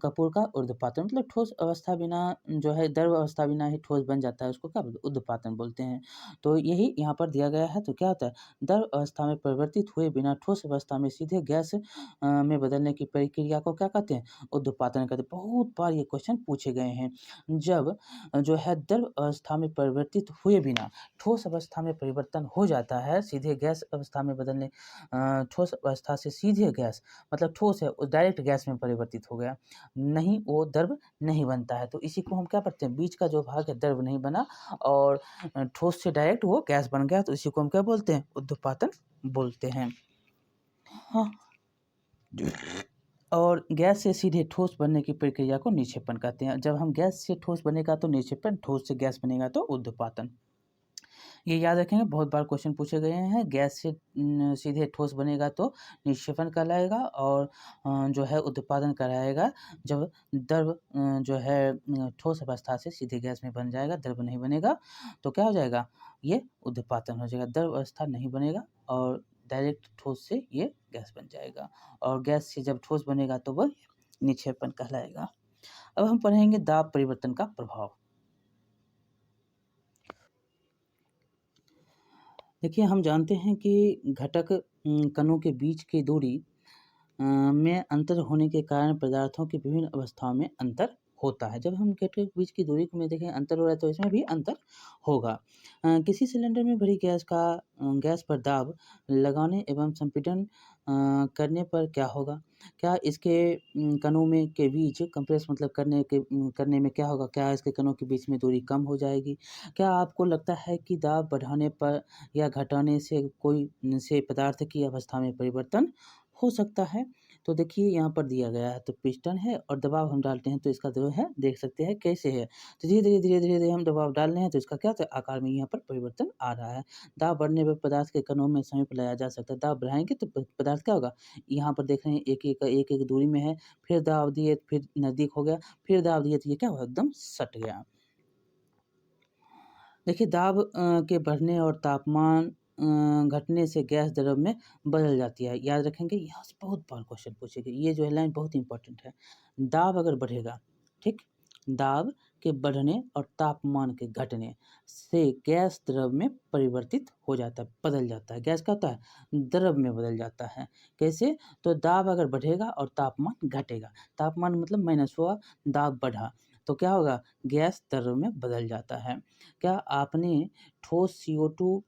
कपूर का ऊर्ध्वपातन मतलब ठोस अवस्था बिना जो है द्रव अवस्था बिना ही ठोस बन जाता है, उसको क्या बोलते हैं? ऊर्ध्वपातन बोलते हैं। तो यही यहाँ पर दिया गया है तो क्या होता है? द्रव अवस्था में परिवर्तित हुए बिना ठोस अवस्था में सीधे गैस में बदलने की प्रक्रिया को क्या कहते हैं? ऊर्ध्वपातन कहते हैं। बहुत बार ये क्वेश्चन पूछे गए हैं। जब जो है द्रव अवस्था में परिवर्तित हुए बिना ठोस अवस्था में परिवर्तन हो जाता है, सीधे गैस अवस्था में बदलने ठोस अवस्था से सीधे गैस मतलब ठोस है, वो डायरेक्ट गैस में परिवर्तित हो गया। नहीं, वो द्रव नहीं बनता है। तो इसी को हम क्या पढ़ते हैं? बीच का जो भाग है द्रव नहीं बना और ठोस से डायरेक्ट वो गैस बन गया तो इसी को हम क्या बोलते हैं? ऊर्ध्वपातन बोलते हैं। हाँ। और गैस से सीधे ठोस बनने की प्रक्रिया को निक्षेपण कहते हैं। जब हम गैस से ठोस बनेगा तो निक्षेपण, ठोस से गैस बनेगा तो ऊर्ध्वपातन। ये याद रखेंगे, बहुत बार क्वेश्चन पूछे गए हैं। गैस से सीधे ठोस बनेगा तो निक्षेपण कहलाएगा, और जो है ऊर्ध्वपातन कहलाएगा जब द्रव जो है ठोस अवस्था से सीधे गैस में बन जाएगा, द्रव नहीं बनेगा तो क्या हो जाएगा, ये ऊर्ध्वपातन हो जाएगा। द्रव अवस्था नहीं बनेगा और डायरेक्ट ठोस से ये गैस बन जाएगा, और गैस से जब ठोस बनेगा तो वह निक्षेपण कहलाएगा। अब हम पढ़ेंगे दाब परिवर्तन का प्रभाव। देखिए, हम जानते हैं कि घटक कणों के बीच की दूरी में अंतर होने के कारण पदार्थों की विभिन्न अवस्थाओं में अंतर होता है। जब हम घटक के बीच की दूरी को में देखें अंतर हो रहा है तो इसमें भी अंतर होगा। किसी सिलेंडर में भरी गैस पर दाब लगाने एवं संपीड़न करने पर क्या होगा? क्या इसके कणों में के बीच कंप्रेस मतलब करने में क्या होगा? क्या इसके कणों के बीच में दूरी कम हो जाएगी? क्या आपको लगता है कि दाब बढ़ाने पर या घटाने से पदार्थ की अवस्था में परिवर्तन हो सकता है? तो देखिए यहाँ पर दिया गया है, तो पिस्टन है और दबाव हम डालते हैं तो इसका जो है देख सकते हैं कैसे है। तो धीरे-धीरे हम दबाव डाल रहे हैं तो इसका क्या होता है, आकार में यहाँ पर परिवर्तन आ रहा है। दाब बढ़ने पर पदार्थ के कणों में समीप लाया जा सकता है। दाब बढ़ाएँगे तो पदार्थ क्या होगा, यहाँ पर देख रहे हैं एक-एक दूरी में है, फिर दाब दिए, फिर नज़दीक हो गया, फिर दाब दिए तो ये क्या हुआ, एकदम सट गया। देखिए, दाब के बढ़ने और तापमान घटने से गैस द्रव में बदल जाती है। याद रखेंगे, यहाँ से बहुत बार क्वेश्चन पूछे गए। ये जो है लाइन बहुत इंपॉर्टेंट है। दाब अगर बढ़ेगा, ठीक? दाब के बढ़ने और तापमान के घटने से गैस द्रव में परिवर्तित हो जाता है, बदल जाता है। गैस क्या होता है, द्रव में बदल जाता है। कैसे? तो दाब अगर बढ़ेगा और तापमान घटेगा। तापमान मतलब माइनस हुआ, दाब बढ़ा, तो क्या होगा, गैस द्रव में बदल जाता है। क्या आपने ठोस CO2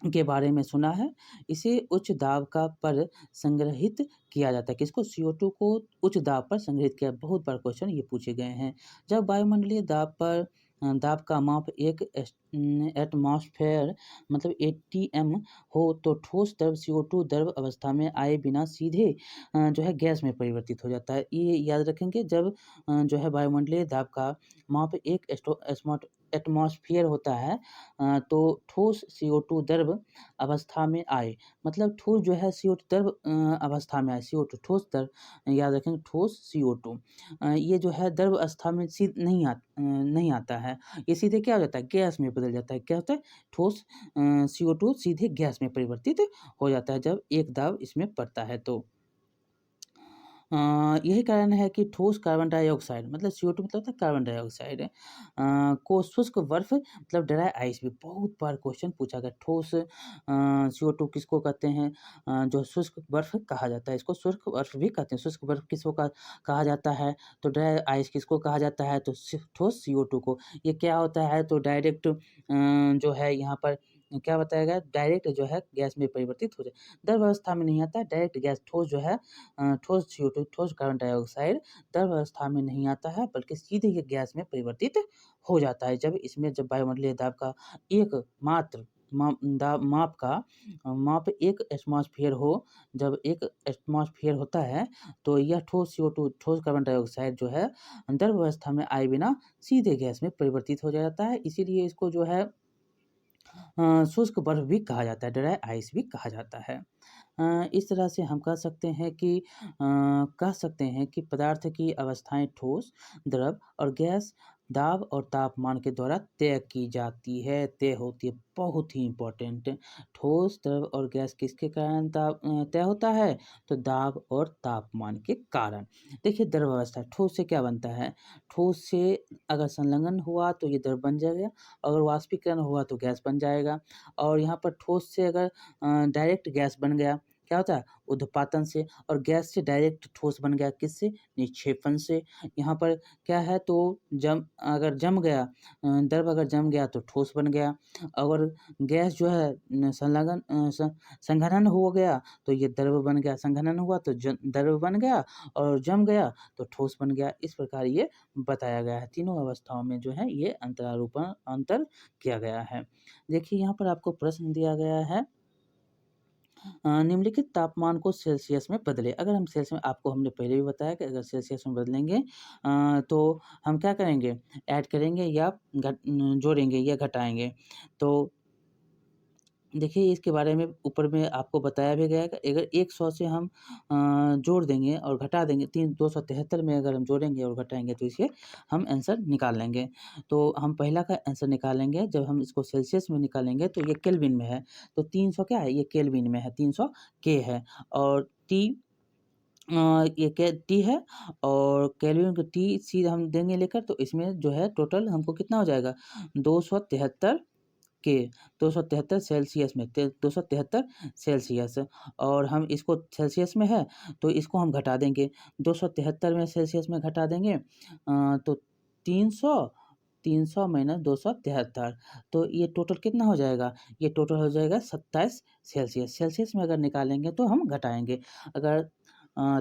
के बारे में सुना है? इसे उच्च दाब पर संग्रहित किया जाता है। किसको? CO2 को उच्च दाब पर संग्रहित किया। बहुत बार क्वेश्चन ये पूछे गए हैं। जब वायुमंडलीय दाब का माप एटमॉस्फेयर मतलब एटीएम हो तो ठोस द्रव CO2 द्रव अवस्था में आए बिना सीधे जो है गैस में परिवर्तित हो जाता है। ये याद रखेंगे, जब जो है वायुमंडलीय दाब का माप एक एटमॉस्फेयर होता है तो ठोस CO2 द्रव अवस्था में आए, मतलब ठोस जो है CO2 द्रव अवस्था में आए, CO2 ठोस द्रव, याद रखेंगे ठोस CO2 ये जो है द्रव अवस्था में नहीं आता है, ये सीधे क्या हो जाता है, गैस में बदल जाता है। क्या होता है, ठोस CO2 सीधे गैस में परिवर्तित हो जाता है जब एक दाब इसमें पड़ता है तो। यही कारण है कि ठोस कार्बन डाइऑक्साइड मतलब CO2 मतलब होता है कार्बन डाइऑक्साइड को शुष्क बर्फ मतलब ड्राई आइस भी बहुत बार क्वेश्चन पूछा गया। ठोस CO2 किसको कहते हैं, जो शुष्क बर्फ कहा जाता है, इसको शुष्क बर्फ भी कहते हैं। शुष्क बर्फ किसको कहा जाता है, तो ड्राई आइस किसको कहा जाता है, तो ठोस CO2 को। ये क्या होता है, तो डायरेक्ट जो है यहाँ पर क्या बताया गया, डायरेक्ट जो है गैस में परिवर्तित हो जाए, द्रव अवस्था में नहीं आता है, डायरेक्ट गैस ठोस जो है ठोस CO2 ठोस कार्बन डाइऑक्साइड द्रव अवस्था में नहीं आता है बल्कि सीधे ये गैस में परिवर्तित हो जाता है। जब वायुमंडलीय दाब का एकमात्र माप एक एटमॉस्फेयर हो, जब एक एटमॉस्फेयर होता है तो यह ठोस CO2 ठोस कार्बन डाइऑक्साइड जो है द्रव अवस्था में आए बिना सीधे गैस में परिवर्तित हो जाता है। इसीलिए इसको जो है शुष्क बर्फ भी कहा जाता है, ड्राई आइस भी कहा जाता है। इस तरह से हम कह सकते हैं कि पदार्थ की अवस्थाएं ठोस, द्रव और गैस दाब और तापमान के द्वारा तय होती है। बहुत ही इम्पोर्टेंट, ठोस, द्रव और गैस किसके कारण तय होता है, तो दाब और तापमान के कारण। देखिए, द्रव अवस्था ठोस से क्या बनता है, ठोस से अगर संलग्न हुआ तो ये द्रव बन जाएगा, अगर वाष्पीकरण हुआ तो गैस बन जाएगा, और यहाँ पर ठोस से अगर डायरेक्ट गैस बन गया, क्या होता है, ऊर्ध्वपातन से, और गैस से डायरेक्ट ठोस बन गया, किससे, निक्षेपण से। यहाँ पर क्या है, तो अगर जम गया द्रव अगर जम गया तो ठोस बन गया, अगर गैस जो है संघनन हो गया तो ये द्रव बन गया, संघनन हुआ तो द्रव बन गया, और जम गया तो ठोस बन गया। इस प्रकार ये बताया गया है, तीनों अवस्थाओं में जो है ये अंतर किया गया है। देखिए, यहाँ पर आपको प्रश्न दिया गया है निम्नलिखित तापमान को सेल्सियस में बदलें। अगर हम सेल्सियस में, आपको हमने पहले भी बताया कि अगर सेल्सियस में बदलेंगे तो हम क्या करेंगे, ऐड करेंगे या जोड़ेंगे या घटाएँगे। तो देखिए, इसके बारे में ऊपर में आपको बताया भी गया है कि अगर 100 से हम जोड़ देंगे और घटा देंगे, 273 में अगर हम जोड़ेंगे और घटाएँगे तो इसे हम आंसर निकाल लेंगे। तो हम पहला का आंसर निकालेंगे, जब हम इसको सेल्सियस में निकालेंगे तो ये केल्विन में है। तो 300 क्या है, ये केल्विन में है, 300 के है। और ये क्या टी है, और केल्विन को टी सी हम देंगे लेकर, तो इसमें जो है टोटल हमको कितना हो जाएगा, 273 के, 273 सेल्सियस में, 273 सेल्सियस। और हम इसको सेल्सियस में है तो इसको हम घटा देंगे, 273 में सेल्सियस में घटा देंगे तो 300, 300 माइनस 273, तो ये टोटल कितना हो जाएगा, ये टोटल हो जाएगा 27 सेल्सियस। सेल्सियस में अगर निकालेंगे तो हम घटाएँगे। अगर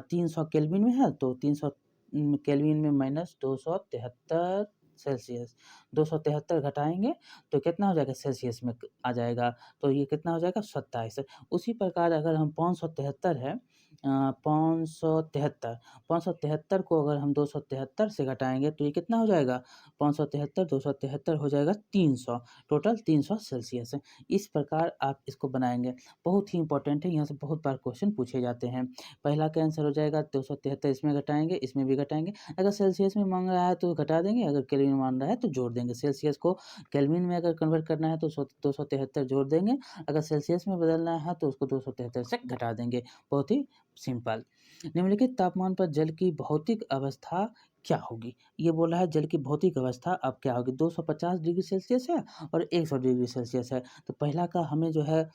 300 केल्विन में है तो 300 केल्विन में माइनस 273 सेल्सियस, 273 घटाएँगे तो कितना हो जाएगा, सेल्सियस में आ जाएगा, तो ये कितना हो जाएगा, 27। उसी प्रकार अगर हम 573 है, 573, 573 को अगर हम 273 से घटाएँगे तो ये कितना हो जाएगा, 573, 273 हो जाएगा 300, टोटल 300 सेल्सियस। इस प्रकार आप इसको बनाएँगे। बहुत ही इम्पोर्टेंट है, यहाँ से बहुत बार क्वेश्चन पूछे जाते हैं। पहला का आंसर हो जाएगा 273, इसमें घटाएँगे, इसमें भी घटाएँगे। अगर सेल्सियस में माँग रहा है तो घटा देंगे, अगर केल्विन में माँग रहा है तो जोड़ देंगे। सेल्सियस को केल्विन में अगर कन्वर्ट करना है तो 273 जोड़ देंगे, अगर सेल्सियस में बदलना है तो उसको 273 से घटा देंगे। बहुत ही सिंपल। निम्नलिखित तापमान पर जल की भौतिक अवस्था क्या होगी? ये बोला है जल की भौतिक अवस्था अब क्या होगी, 250 डिग्री सेल्सियस है और 100 डिग्री सेल्सियस है। तो पहला का हमें जो है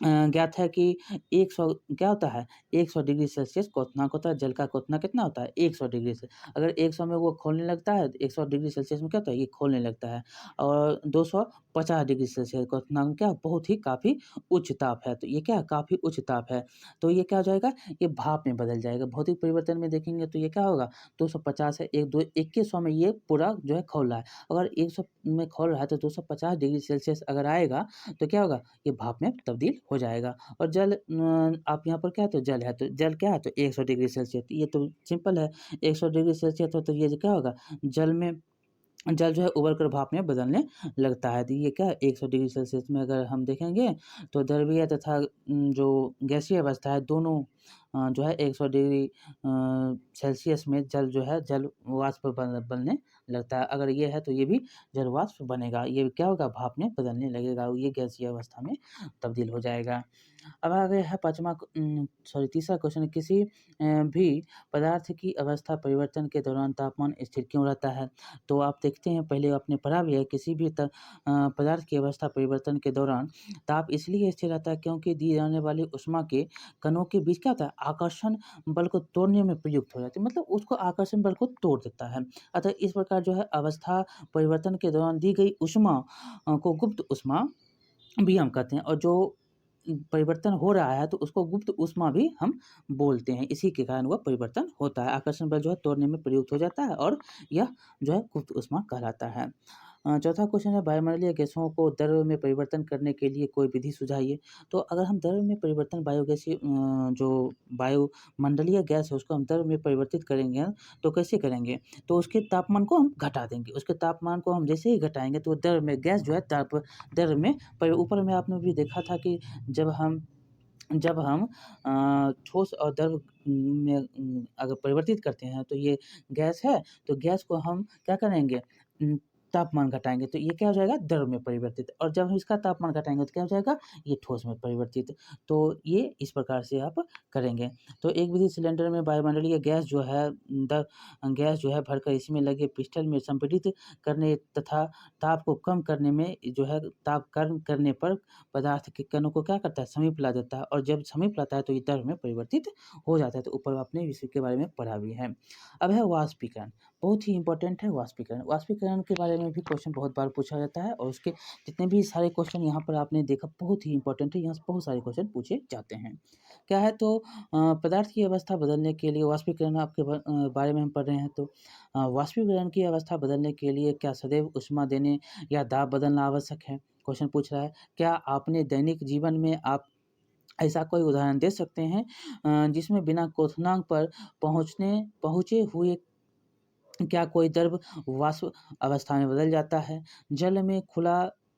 ज्ञात है कि 100 क्या होता है, 100 डिग्री सेल्सियस क्वथनांक होता है, जल का क्वथनांक कितना होता है, 100 डिग्री से। अगर 100 में वो खौलने लगता है, तो 100 डिग्री सेल्सियस में क्या होता है, ये खौलने लगता है। और 250 डिग्री सेल्सियस क्वथनांक क्या, बहुत ही काफ़ी उच्च ताप है, तो ये क्या है, काफ़ी उच्च ताप है। तो ये क्या हो जाएगा, ये भाप में बदल जाएगा। भौतिक परिवर्तन में देखेंगे तो ये क्या होगा, 250 है, 2100 में ये पूरा जो है खौल रहा है। अगर 100 में खौल रहा है तो 250 डिग्री सेल्सियस अगर आएगा तो क्या होगा, ये भाप में तब्दील हो जाएगा। और जल आप यहाँ पर क्या है, तो जल है, तो जल क्या है, तो 100 डिग्री सेल्सियस, ये तो सिंपल है। 100 डिग्री सेल्सियस हो तो ये जो क्या होगा, जल में, जल जो है उबल कर भाप में बदलने लगता है। तो ये क्या है, 100 डिग्री सेल्सियस में अगर हम देखेंगे तो द्रवीय तथा जो गैसीय अवस्था है दोनों जो है 100 डिग्री सेल्सियस में जल जो है जल वाष्प बनने लगता है। अगर ये है तो ये भी जल वाष्प बनेगा। ये क्या होगा, भाप में बदलने लगेगा, ये गैसीय अवस्था में तब्दील हो जाएगा। अब आ गया है तीसरा क्वेश्चन, किसी भी पदार्थ की अवस्था परिवर्तन के दौरान तापमान स्थिर क्यों रहता है? तो आप देखते हैं, पहले आपने पढ़ा भी है, किसी भी पदार्थ की अवस्था परिवर्तन के दौरान ताप इसलिए स्थिर रहता है क्योंकि दी जाने वाली ऊष्मा के कणों के बीच क्या होता है, आकर्षण बल को तोड़ने में प्रयुक्त हो जाती है, मतलब उसको आकर्षण बल को तोड़ देता है। अतः इस प्रकार जो है अवस्था परिवर्तन के दौरान दी गई ऊष्मा को गुप्त ऊष्मा भी हम कहते हैं, और जो परिवर्तन हो रहा है तो उसको गुप्त ऊष्मा भी हम बोलते हैं। इसी के कारण वह परिवर्तन होता है। आकर्षण बल जो है तोड़ने में प्रयुक्त हो जाता है और यह जो है गुप्त ऊष्मा कहलाता है। चौथा क्वेश्चन है, वायुमंडलीय गैसों को द्रव में परिवर्तन करने के लिए कोई विधि सुझाइए। तो अगर हम द्रव में परिवर्तन बायोगैसीय जो वायुमंडलीय गैस है उसको हम द्रव में परिवर्तित करेंगे तो कैसे करेंगे? तो उसके तापमान को हम घटा देंगे। उसके तापमान को हम जैसे ही घटाएँगे तो द्रव में गैस जो है द्रव में ऊपर में आपने भी देखा था कि जब हम ठोस और द्रव में अगर परिवर्तित करते हैं तो ये गैस है, तो गैस को हम क्या करेंगे, तापमान घटाएँगे तो ये क्या हो जाएगा, द्रव में परिवर्तित, और जब हम इसका तापमान घटाएँगे तो क्या हो जाएगा, ये ठोस में परिवर्तित। तो ये इस प्रकार से आप करेंगे। तो एक विधि सिलेंडर में वायुमंडलीय गैस जो है भरकर इसमें लगे पिस्टन में संपीड़ित करने तथा ताप को कम करने में जो है, ताप कम करने पर पदार्थ के कणों को क्या करता है, समीप ला देता है, और जब समीप लाता है तो ये द्रव में परिवर्तित हो जाता है। तो ऊपर आपने इसी के बारे में पढ़ा भी है। अब है वाष्पीकरण, बहुत ही इंपॉर्टेंट है वाष्पीकरण। वाष्पीकरण के बारे में भी क्वेश्चन बहुत बार पूछा जाता है, और उसके जितने भी सारे क्वेश्चन यहाँ पर आपने देखा बहुत ही इंपॉर्टेंट है, यहाँ से बहुत सारे क्वेश्चन पूछे जाते हैं। क्या है, तो पदार्थ की अवस्था बदलने के लिए वाष्पीकरण आपके बारे में हम पढ़ रहे हैं, तो वाष्पीकरण की अवस्था बदलने के लिए क्या सदैव ऊष्मा देने या दाब बदलना आवश्यक है? क्वेश्चन पूछ रहा है, क्या आपने दैनिक जीवन में आप ऐसा कोई उदाहरण दे सकते हैं जिसमें बिना क्वथनांक पर पहुँचे हुए क्या कोई द्रव वाष्प अवस्था में बदल जाता है?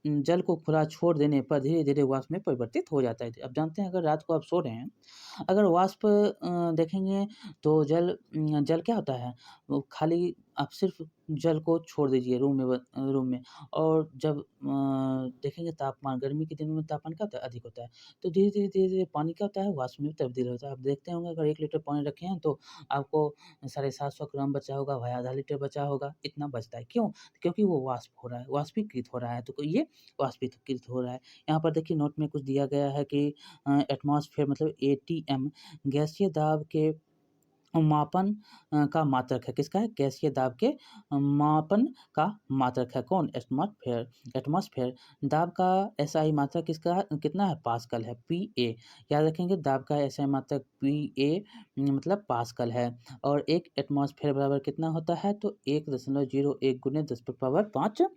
जल को खुला छोड़ देने पर धीरे-धीरे वाष्प में परिवर्तित हो जाता है। अब जानते हैं अगर रात को आप सो रहे हैं, अगर वाष्प देखेंगे तो जल क्या होता है? वो खाली आप सिर्फ़ जल को छोड़ दीजिए रूम में और जब देखेंगे तापमान गर्मी के दिनों में तापमान क्या होता है? अधिक होता है। तो धीरे-धीरे पानी क्या होता है? वाष्प में तब्दील होता है। आप देखते होंगे अगर 1 लीटर पानी रखे हैं तो आपको 750 ग्राम बचा होगा, वही आधा लीटर बचा होगा, इतना बचता है। क्यों? क्योंकि वो वाष्प हो रहा है, वाष्पीकृत हो रहा है, तो ये वाष्पीकृत हो रहा है। यहाँ पर देखिए नोट में कुछ दिया गया है कि एटमॉस्फेयर मतलब एटीएम गैसीय दाब के मापन का मात्रक है। किसका है? गैसीय दाब के मापन का मात्रक है। कौन? एटमॉस्फेयर। एटमॉस्फेयर दाब का एसआई मात्रक किसका है? कितना है? पास्कल है, पीए। याद रखेंगे दाब का एसआई मात्रक पीए मतलब पास्कल है और 1 एटमॉस्फेयर बराबर कितना होता है? तो 1.01 गुने 10⁵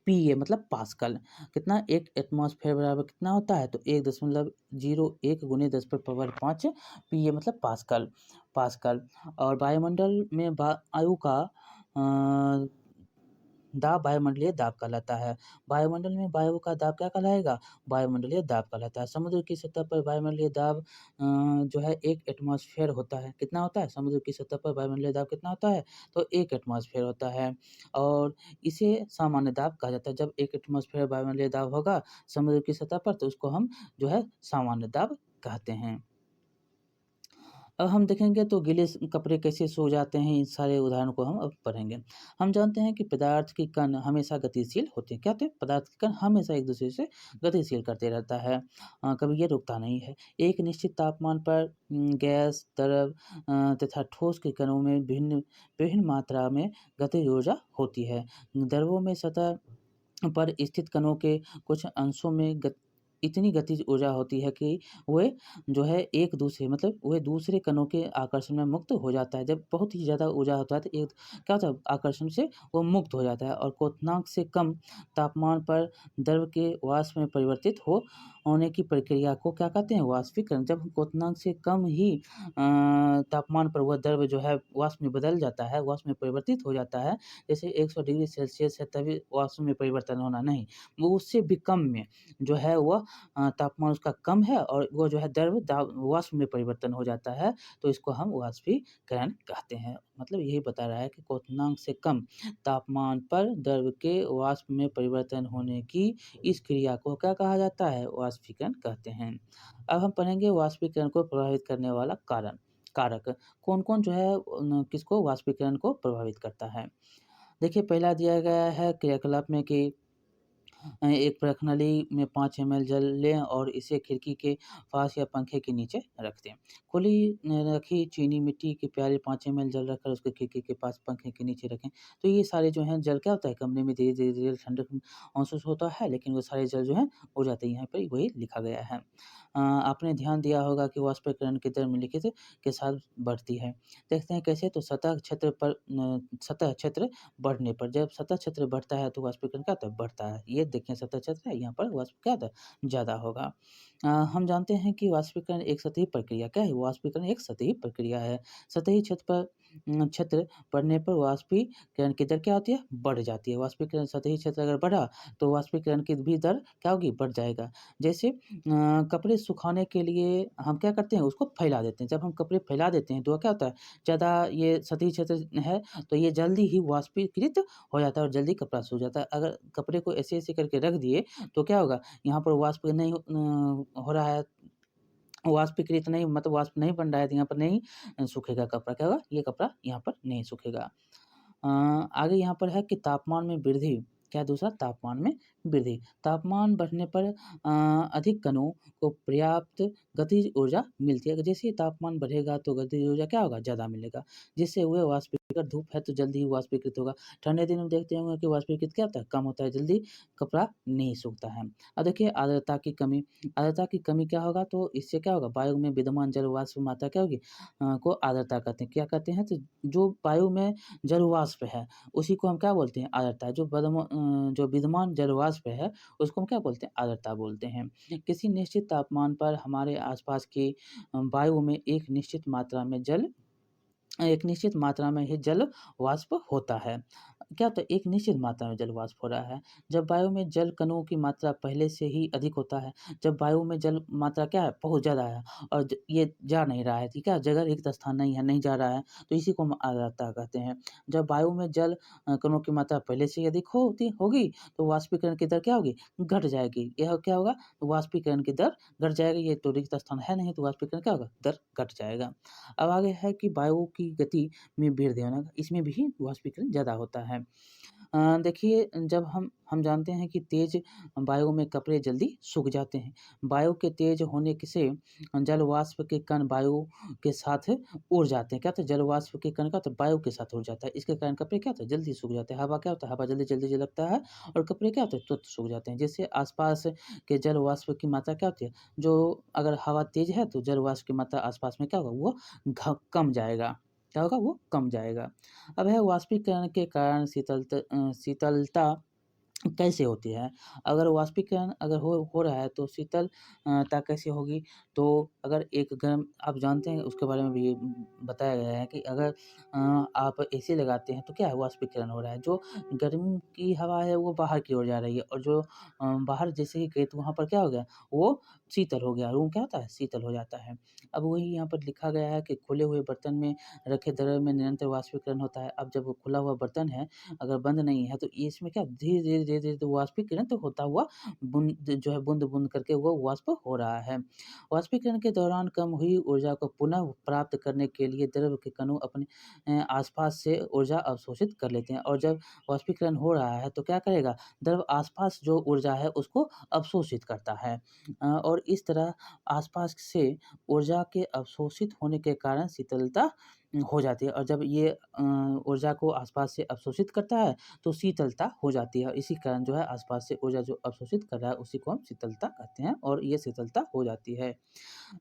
पीए मतलब पास्कल। कितना? 1 एटमॉस्फेयर बराबर कितना होता है? तो 1.01 गुने 10⁵ पीए मतलब पास्कल पास्कल और वायुमंडल में वायु का अ, दाब वायुमंडलीय दाब कहलाता है। वायुमंडल में वायु का दाब क्या कहलाएगा? वायुमंडलीय दाब कहलाता है। समुद्र की सतह पर वायुमंडलीय दाब जो है 1 एटमॉस्फेयर होता है। कितना होता है? समुद्र की सतह पर वायुमंडलीय दाब कितना होता है? तो 1 एटमॉस्फेयर होता है और इसे सामान्य दाब कहा जाता है। जब 1 एटमॉस्फेयर वायुमंडलीय दाब होगा समुद्र की सतह पर तो उसको हम जो है सामान्य दाब कहते हैं। अब हम देखेंगे तो गीले कपड़े कैसे सूख जाते हैं, इन सारे उदाहरण को हम अब पढ़ेंगे। हम जानते हैं कि पदार्थ की कण हमेशा गतिशील होते हैं। क्या होते हैं? पदार्थ की कण हमेशा एक दूसरे से गतिशील करते रहता है। कभी ये रुकता नहीं है। एक निश्चित तापमान पर गैस, द्रव तथा ठोस के कणों में भिन्न विभिन्न मात्रा में गतिज ऊर्जा होती है। द्रवों में सतह पर स्थित कणों के कुछ अंशों में इतनी गतिज ऊर्जा होती है कि वे जो है एक दूसरे मतलब वे दूसरे कणों के आकर्षण में मुक्त हो जाता है। जब बहुत ही ज़्यादा ऊर्जा होता है तो एक क्या होता है आकर्षण से वो मुक्त हो जाता है और क्वथनांक से कम तापमान पर द्रव के वाष्प में परिवर्तित होने की प्रक्रिया को क्या कहते हैं? वाष्पीकरण। जब क्वथनांक से कम ही तापमान पर वह द्रव जो है वाष्प में बदल जाता है, वाष्प में परिवर्तित हो जाता है। जैसे 100 डिग्री सेल्सियस है तभी वाष्प में परिवर्तन होना नहीं, वो उससे भी कम में जो है वह तापमान उसका कम है और वो जो है द्रव वाष्प में परिवर्तन हो जाता है, तो इसको हम वाष्पीकरण कहते हैं। मतलब यही बता रहा है कि क्वथनांक से कम तापमान पर द्रव के वाष्प में परिवर्तन होने की इस क्रिया को क्या कहा जाता है? वाष्पीकरण कहते हैं। अब हम पढ़ेंगे वाष्पीकरण को प्रभावित करने वाला कारक। कौन-कौन जो है किसको वाष्पीकरण को प्रभावित करता है? देखिए पहला दिया गया है क्रियाकलाप में कि एक प्रखनली में 5 एमएल जल लें और इसे खिड़की के पास या पंखे के नीचे रख दें। खुली रखी चीनी मिट्टी के प्याले 5 एमएल जल रखकर उसको खिड़की के पास पंखे के नीचे रखें। तो ये सारे जो हैं जल क्या होता है कमरे में धीरे-धीरे ठंडक महसूस होता है लेकिन वो सारे जल जो हैं उड़ जाते हैं, यहाँ पे वही लिखा गया है। आपने ध्यान दिया होगा कि वाष्पीकरण की दर निम्नलिखित के साथ बढ़ती है। देखते हैं कैसे? तो सतह क्षेत्र बढ़ने पर जब सतह क्षेत्र बढ़ता है तो वाष्पीकरण क्या होता है? बढ़ता है। ये देखें सतह क्षेत्र है, यहाँ पर वाष्प क्या होता है? ज़्यादा होगा। हम जानते हैं कि वाष्पीकरण एक सतही प्रक्रिया क्या है? वाष्पीकरण एक सतही प्रक्रिया है। सतही क्षेत्र बढ़ने पर वाष्पीकरण की दर क्या होती है? बढ़ जाती है। वाष्पीकरण सतही क्षेत्र अगर बढ़ा तो वाष्पीकरण की भी दर क्या होगी? बढ़ जाएगा। जैसे कपड़े सुखाने के लिए हम क्या करते हैं? उसको फैला देते हैं। जब हम कपड़े फैला देते हैं तो क्या होता है? ज़्यादा ये सतही क्षेत्र है तो ये जल्दी ही वाष्पीकृत हो जाता है और जल्दी कपड़ा सूख जाता है। अगर कपड़े को ऐसे-ऐसे करके रख दिए तो क्या होगा? यहाँ पर वाष्प नहीं हो रहा है, वाष्पीकृत नहीं मतलब वाष्प नहीं बन रहा है तो यहाँ पर नहीं सूखेगा कपड़ा। क्या होगा? ये कपड़ा यहाँ पर नहीं सूखेगा। आगे यहाँ पर है कि तापमान में वृद्धि, क्या दूसरा? तापमान में वृद्धि। तापमान बढ़ने पर अधिक कणों को पर्याप्त गतिज ऊर्जा मिलती है। जैसे ही तापमान बढ़ेगा तो गतिज ऊर्जा क्या होगा? ज़्यादा मिलेगा। जिससे वह वाष्पीकृत धूप है तो जल्दी ही वाष्पीकृत होगा। ठंडे दिन में देखते होंगे कि वाष्पीकृत क्या होता है? कम होता है, जल्दी कपड़ा नहीं सूखता है। अब देखिए आर्द्रता की कमी, आर्द्रता की कमी क्या होगा? तो इससे क्या होगा? वायु में विद्यमान जल वाष्प मात्रा क्या होगी? को आर्द्रता कहते हैं। क्या कहते हैं? तो जो वायु में जल वाष्प है, उसी को हम क्या बोलते हैं? आर्द्रता। जो विद्यमान जल वाष्प वाष्प है उसको हम क्या बोलते हैं? आर्द्रता बोलते हैं। किसी निश्चित तापमान पर हमारे आसपास की वायु में एक निश्चित मात्रा में ही जल वाष्प होता है। क्या होता है? एक निश्चित मात्रा में जल वाष्प हो रहा है। जब वायु में जल कणों की मात्रा पहले से ही अधिक होता है, जब वायु में जल मात्रा क्या है? बहुत ज़्यादा है और ये जा नहीं रहा है, ठीक है? जगह रिक्त स्थान नहीं है, नहीं जा रहा है, तो इसी को हम आर्द्रता कहते हैं। जब वायु में जल कणों की मात्रा पहले से ही अधिक होगी, तो वाष्पीकरण की दर क्या होगी? घट जाएगी। यह क्या होगा? वाष्पीकरण की दर घट जाएगी। ये तो रिक्त स्थान है नहीं, तो वाष्पीकरण क्या होगा? दर घट जाएगा। अब आगे है कि वायु की गति में वृद्धि होना, इसमें भी वाष्पीकरण ज़्यादा होता है। देखिए जब हम जानते हैं कि तेज़ वायु में कपड़े जल्दी सूख जाते हैं। वायु के तेज़ होने से जल वाष्प के कण वायु के साथ उड़ जाते हैं। क्या होता है? जल वाष्प के कण क्या होता है? वायु के साथ उड़ जाता है। इसके कारण कपड़े क्या होता है? जल्दी सूख जाते हैं। हवा क्या होता है? हवा जल्दी-जल्दी लगता है और कपड़े क्या होते हैं? तुरंत सूख जाते हैं। जिससे आसपास के जल वाष्प की मात्रा क्या होती है? जो अगर हवा तेज़ है तो जल वाष्प की मात्रा आसपास में क्या होगा? वो कम जाएगा। क्या होगा? वो कम जाएगा। अब है वाष्पीकरण के कारण शीतलता कैसे होती है? अगर वाष्पीकरण अगर हो रहा है तो ता कैसे होगी? तो अगर एक गर्म आप जानते हैं उसके बारे में भी बताया गया है कि अगर आप एसी लगाते हैं तो क्या है? वाष्पीकरण हो रहा है। जो गर्म की हवा है वो बाहर की ओर जा रही है और जो बाहर जैसे ही गए तो वहाँ पर क्या हो गया? वो शीतल हो गया। रूम क्या होता है? शीतल हो जाता है। अब वही यहाँ पर लिखा गया है कि खुले हुए बर्तन में रखे द्रव्य में निरंतर वाष्पीकरण होता है। अब जब वो खुला हुआ बर्तन है अगर बंद नहीं है तो ये इसमें क्या धीरे-धीरे तो वाष्पीकरण तो होता हुआ बूँद-बूँद करके वो वाष्प हो रहा है। वाष्पीकरण के दौरान कम हुई ऊर्जा को पुनः प्राप्त करने के लिए द्रव के कणों अपने आसपास से ऊर्जा अवशोषित कर लेते हैं और जब वाष्पीकरण हो रहा है तो क्या करेगा? द्रव आसपास जो ऊर्जा है उसको अवशोषित करता है। और इस तरह आसपास से ऊर्जा के अवशोषित होने के कारण शीतलता हो जाती है और जब ये ऊर्जा को आसपास से अवशोषित करता है तो शीतलता हो जाती है। इसी कारण जो है आसपास से ऊर्जा जो अवशोषित कर रहा है उसी को हम शीतलता कहते हैं और ये शीतलता हो जाती है।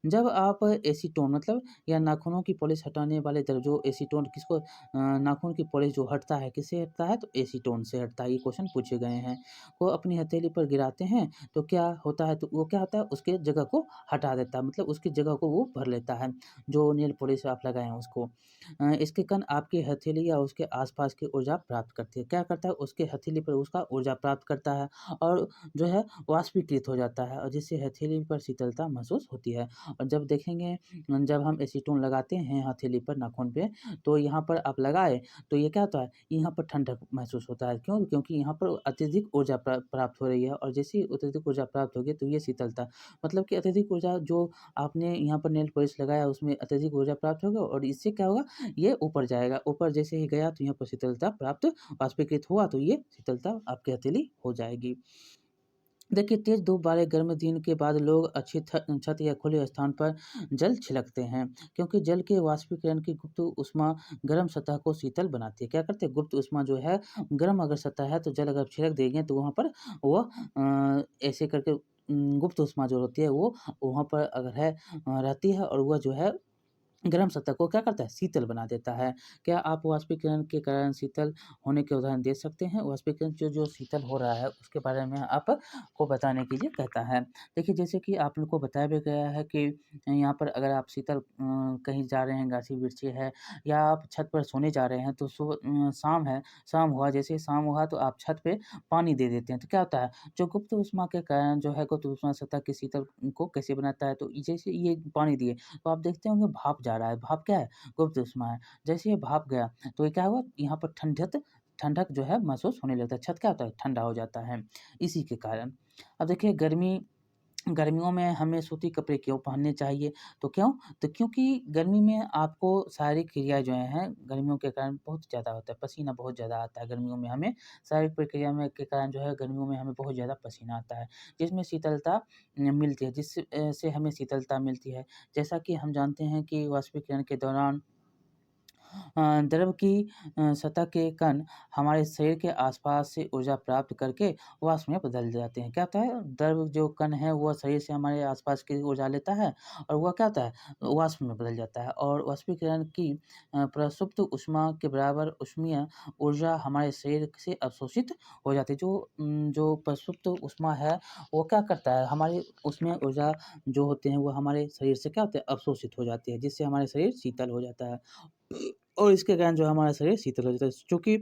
जब आप एसीटोन मतलब या नाखूनों की पॉलिश हटाने वाले द्रव जो एसीटोन नाखून की पॉलिश जो हटता है, किससे हटता है? तो एसीटोन से हटता है। ये क्वेश्चन पूछे गए हैं। वो अपनी हथेली पर गिराते हैं तो क्या होता है? तो वो क्या होता है? उसके जगह को हटा देता है मतलब उसकी जगह को वो भर लेता है, जो नेल पॉलिश आप लगाए हैं उसको। इसके कण आपकी हथेली या उसके आस-पास की ऊर्जा प्राप्त करती है। क्या करता है? उसके हथेली पर उसका ऊर्जा प्राप्त करता है और जो है वाष्पीकृत हो जाता है और जिससे हथेली पर शीतलता महसूस होती है। और जब देखेंगे जब हम एसीटोन लगाते हैं हथेली पर नाखून पे, तो यहाँ पर आप लगाए तो ये क्या होता है? यहाँ पर ठंडक महसूस होता है। क्यों? क्योंकि यहाँ पर अत्यधिक ऊर्जा प्राप्त हो रही है और जैसे ही अत्यधिक ऊर्जा प्राप्त होगी तो ये शीतलता मतलब कि अत्यधिक ऊर्जा जो आपने यहाँ पर नेल पॉलिश लगाया उसमें अत्यधिक ऊर्जा प्राप्त होगा और इससे क्या होगा? ये ऊपर जाएगा। ऊपर जैसे ही गया तो यहाँ पर शीतलता प्राप्त वाष्पीकृत हुआ तो ये शीतलता आपकी हथेली हो जाएगी। देखिए, तेज़ धूप वाले गर्म दिन के बाद लोग अच्छी छत या खुले स्थान पर जल छिड़कते हैं, क्योंकि जल के वाष्पीकरण की गुप्त ऊष्मा गर्म सतह को शीतल बनाती है। क्या करते हैं? गुप्त ऊष्मा जो है, गर्म अगर सतह है, तो जल अगर छिड़क देंगे, तो वहाँ पर वो ऐसे करके गुप्त ऊष्मा जो होती है, वो वहाँ पर अगर है रहती है और वह जो है गर्म सतह को क्या करता है? शीतल बना देता है। क्या आप वाष्पीकरण के कारण शीतल होने के उदाहरण दे सकते हैं? वाष्पीकरण जो जो शीतल हो रहा है उसके बारे में आपको बताने के लिए कहता है। देखिए जैसे कि आप लोग को बताया भी गया है कि यहाँ पर अगर आप कहीं जा रहे हैं, गाछी-वृक्षी है या आप छत पर सोने जा रहे हैं तो शाम है, शाम हुआ जैसे ही शाम हुआ तो आप छत पे पानी दे देते हैं। तो क्या होता है? जो गुप्त ऊष्मा के कारण जो है गुप्त ऊष्मा सतह के शीतल को कैसे बनाता है? तो जैसे ये पानी दिए तो आप देखते होंगे भाप जा रहा है, भाप क्या है? गुप्त ऊष्मा है। जैसे ये भाप गया तो ये क्या हुआ? यहाँ पर ठंडक जो है महसूस होने लगता है, छत क्या होता है? ठंडा हो जाता है, इसी के कारण। अब देखिए गर्मियों में हमें सूती कपड़े क्यों पहनने चाहिए? तो क्यों? तो क्योंकि गर्मी में आपको शारीरिक क्रिया जो हैं, गर्मियों के कारण बहुत ज़्यादा होता है, पसीना बहुत ज़्यादा आता है गर्मियों में हमें। शारीरिक प्रक्रिया में के कारण जो है गर्मियों में हमें बहुत ज़्यादा पसीना आता है, जिसमें शीतलता मिलती है, से हमें शीतलता मिलती है। जैसा कि हम जानते हैं कि वाष्पीकरण के दौरान द्रव की सतह के कण हमारे शरीर के आसपास से ऊर्जा प्राप्त करके वाष्प में बदल जाते हैं। क्या होता है, द्रव जो कण है वह शरीर से हमारे आसपास की ऊर्जा लेता है और वह क्या होता है, वाष्प में बदल जाता है। और वाष्पीकरण की प्रसुप्त ऊष्मा के बराबर ऊष्मीय ऊर्जा हमारे शरीर से अवशोषित हो जाती है। जो प्रसुप्त ऊष्मा है वो क्या करता है, हमारी ऊष्मीय ऊर्जा जो होते हैं वो हमारे शरीर से क्या होते हैं, अवशोषित हो जाती है, जिससे हमारे शरीर शीतल हो जाता है। और इसके कारण जो हमारा शरीर शीतल हो जाता है, चूँकि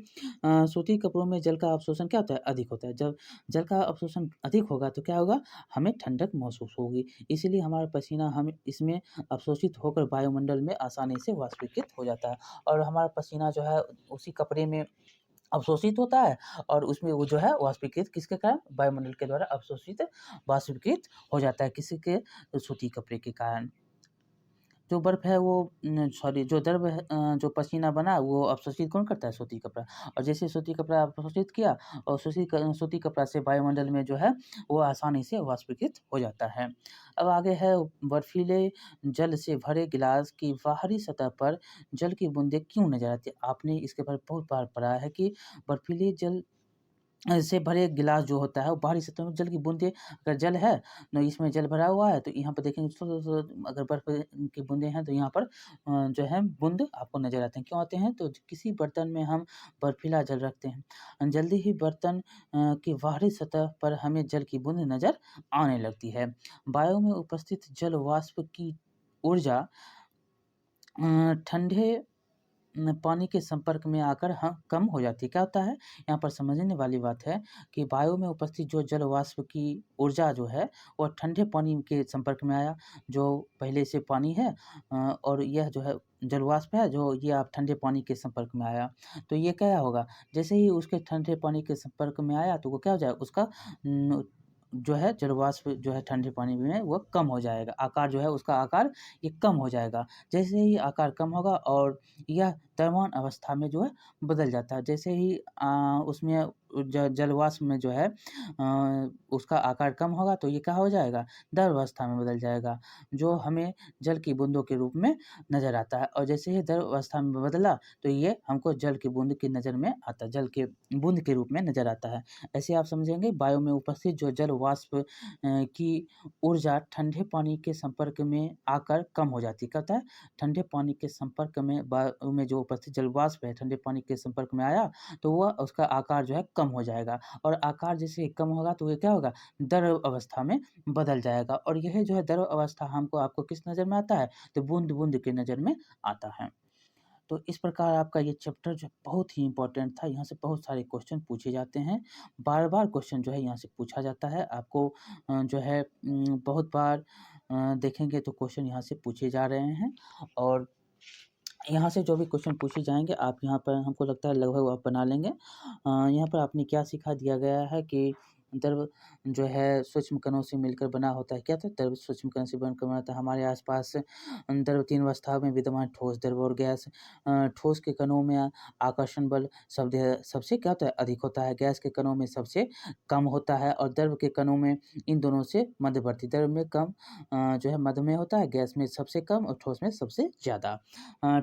सूती कपड़ों में जल का अवशोषण क्या होता है, अधिक होता है। जब जल का अवशोषण अधिक होगा तो क्या होगा, हमें ठंडक महसूस होगी। इसीलिए हमारा पसीना हम इसमें अवशोषित होकर वायुमंडल में आसानी से वाष्पीकृत हो जाता है और हमारा पसीना जो है उसी कपड़े में अवशोषित होता है और उसमें वो जो है वाष्पीकृत किसके कारण, वायुमंडल के द्वारा अवशोषित वाष्पीकृत हो जाता है, किसी के, सूती कपड़े के कारण। जो बर्फ़ है वो सॉरी जो द्रव है, जो पसीना बना वो अवशोषित कौन करता है, सूती कपड़ा। और जैसे सूती कपड़ा अवशोषित किया और सूती कपड़ा से वायुमंडल में जो है वो आसानी से वाष्पीकृत हो जाता है। अब आगे है, बर्फीले जल से भरे गिलास की बाहरी सतह पर जल की बूंदें क्यों नज़र आती है? आपने इसके बारे में बहुत बार पढ़ा है कि बर्फीले जल से भरे एक गिलास जो होता है वो बाहरी सतह में जल की बूंदें, अगर जल है न इसमें जल भरा हुआ है तो यहाँ पर देखेंगे अगर बर्फ की बूंदें हैं तो यहाँ पर जो है बूंद आपको नजर आते हैं। क्यों आते हैं, तो किसी बर्तन में हम बर्फीला जल रखते हैं, जल्दी ही बर्तन की बाहरी सतह पर हमें जल की बूंद नजर आने लगती है। वायु में उपस्थित जल वाष्प की ऊर्जा ठंडे पानी के संपर्क में आकर कम हो जाती है। क्या होता है, यहाँ पर समझने वाली बात है कि वायु में उपस्थित जो जल वाष्प की ऊर्जा जो है, वह ठंडे पानी के संपर्क में आया, जो पहले से पानी है, और यह जो है जल वाष्प है, जो ये आप ठंडे पानी के संपर्क में आया, तो ये क्या होगा, जैसे ही उसके ठंडे पानी के संपर्क में आया तो वो क्या हो जाएगा, उसका जो है जल वाष्प जो है ठंडे पानी में वो कम हो जाएगा, आकार जो है उसका आकार ये कम हो जाएगा। जैसे ही आकार कम होगा और यह द्रव्यमान अवस्था में जो है बदल जाता है। जैसे ही उसमें जल वाष्प में जो है उसका आकार कम होगा तो ये क्या हो जाएगा, द्रव अवस्था में बदल जाएगा, जो हमें जल की बूंदों के रूप में नज़र आता है। और जैसे ही द्रव अवस्था में बदला तो ये हमको जल की बूंद की नज़र में आता है, जल के बूंद के रूप में नज़र आता है। ऐसे आप समझेंगे, वायु में उपस्थित जो जल वाष्प की ऊर्जा ठंडे पानी के संपर्क में आकर कम हो जाती है। क्या होता है, ठंडे पानी के संपर्क में वायु में जो उपस्थित जल वाष्प है ठंडे पानी के संपर्क में आया तो वह उसका आकार जो है कम हो जाएगा और आकार जैसे ही कम होगा तो ये क्या होगा, द्रव अवस्था में बदल जाएगा। और यह जो है द्रव अवस्था हमको आपको किस नज़र में आता है, तो बूंद-बूंद के नज़र में आता है। तो इस प्रकार आपका ये चैप्टर जो बहुत ही इम्पोर्टेंट था, यहाँ से बहुत सारे क्वेश्चन पूछे जाते हैं। बार-बार क्वेश्चन जो है यहाँ से पूछा जाता है। आपको जो है बहुत बार देखेंगे तो क्वेश्चन यहाँ से पूछे जा रहे हैं और यहाँ से जो भी क्वेश्चन पूछे जाएँगे आप यहाँ पर हमको लगता है लगभग आप बना लेंगे। यहाँ पर आपने क्या सिखा दिया गया है कि द्रव जो है सूक्ष्म कणों से मिलकर बना होता है। क्या था? द्रव सूक्ष्म कण से बनकर बना होता है। हमारे आस-पास द्रव 3 अवस्थाओं में विद्यमान ठोस, द्रव और गैस। ठोस के कणों में आकर्षण बल सबसे क्या होता है? अधिक होता है। गैस के कणों में सबसे कम होता है और द्रव के कणों में इन दोनों से मध्यवर्ती। द्रव में कम जो है मध्य में होता है, गैस में सबसे कम और ठोस में सबसे ज़्यादा।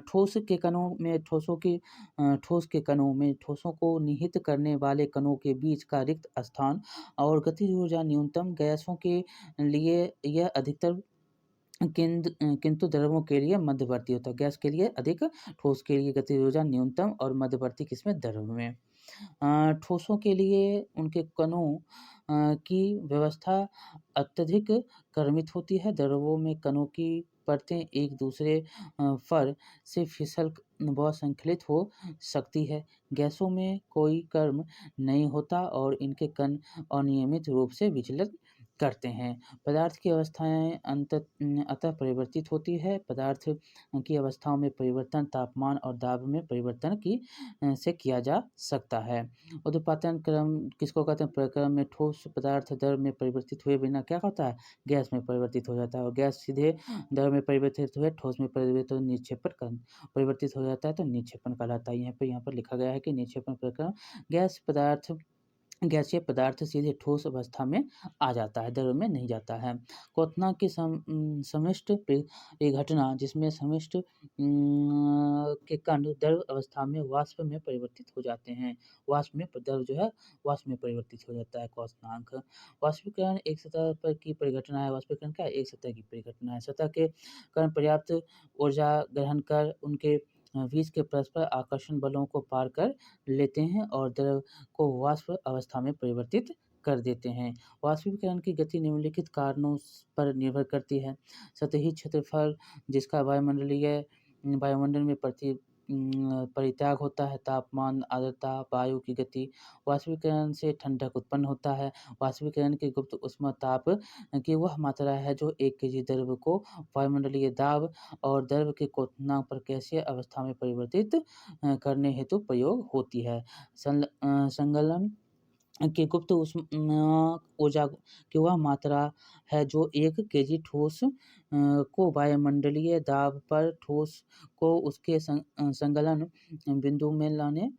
ठोस के कणों में ठोस के कणों में ठोसों को निहित करने वाले कणों के बीच का रिक्त स्थान और गतिज ऊर्जा न्यूनतम, गैसों के लिए यह अधिकतर किंतु द्रवों के लिए मध्यवर्ती होता है। गैस के लिए अधिक, ठोस के लिए गतिज ऊर्जा न्यूनतम और मध्यवर्ती किसमें, द्रव में। ठोसों के लिए उनके कणों की व्यवस्था अत्यधिक क्रमित होती है। द्रवों में कणों की परतें एक दूसरे पर से फिसल व संकलित हो सकती है। गैसों में कोई कर्म नहीं होता और इनके कण अनियमित रूप से विचलित करते हैं। पदार्थ की अवस्थाएँ अतः परिवर्तित होती है। पदार्थ की अवस्थाओं में परिवर्तन तापमान और दाब में परिवर्तन से किया जा सकता है। उत्पादन क्रम किसको कहते हैं? प्रक्रम में ठोस पदार्थ द्रव में परिवर्तित हुए बिना क्या होता है? गैस में परिवर्तित हो जाता है और गैस सीधे द्रव में परिवर्तित हुए ठोस में परिवर्तित हो परिवर्तित हो जाता है तो निक्षेपण कहलाता है। यहाँ पर लिखा गया है कि निक्षेपण प्रक्रम गैस पदार्थ गैसीय पदार्थ सीधे ठोस अवस्था में आ जाता है, द्रव में नहीं जाता है। क्वथनांक की समष्ट घटना जिसमें समष्ट के कण द्रव अवस्था में वाष्प में परिवर्तित हो जाते हैं। वाष्प में द्रव जो है वाष्प में परिवर्तित हो जाता है क्वथनांक। वाष्पीकरण एक सतह पर की परिघटना है। वाष्पीकरण क्या है? एक सतह की परिघटना है। सतह के कण पर्याप्त ऊर्जा ग्रहण कर उनके बीच के परस्पर आकर्षण बलों को पार कर लेते हैं और द्रव को वाष्प अवस्था में परिवर्तित कर देते हैं। वाष्पीकरण की गति निम्नलिखित कारणों पर निर्भर करती है। सतही क्षेत्रफल जिसका वायुमंडल में परित्याग होता है, तापमान, आर्द्रता, वायु की गति। वाष्पीकरण से ठंडक उत्पन्न होता है। वाष्पीकरण की गुप्त ऊष्मा ताप की वह मात्रा है जो 1 केजी द्रव को वायुमंडलीय दाब और द्रव के क्वथनांक पर गैसीय अवस्था में परिवर्तित करने हेतु प्रयोग होती है। संलयन की गुप्त ऊर्जा की वह मात्रा है जो 1 केजी ठोस को वायुमंडलीय दाब पर ठोस को उसके संलयन बिंदु में लाने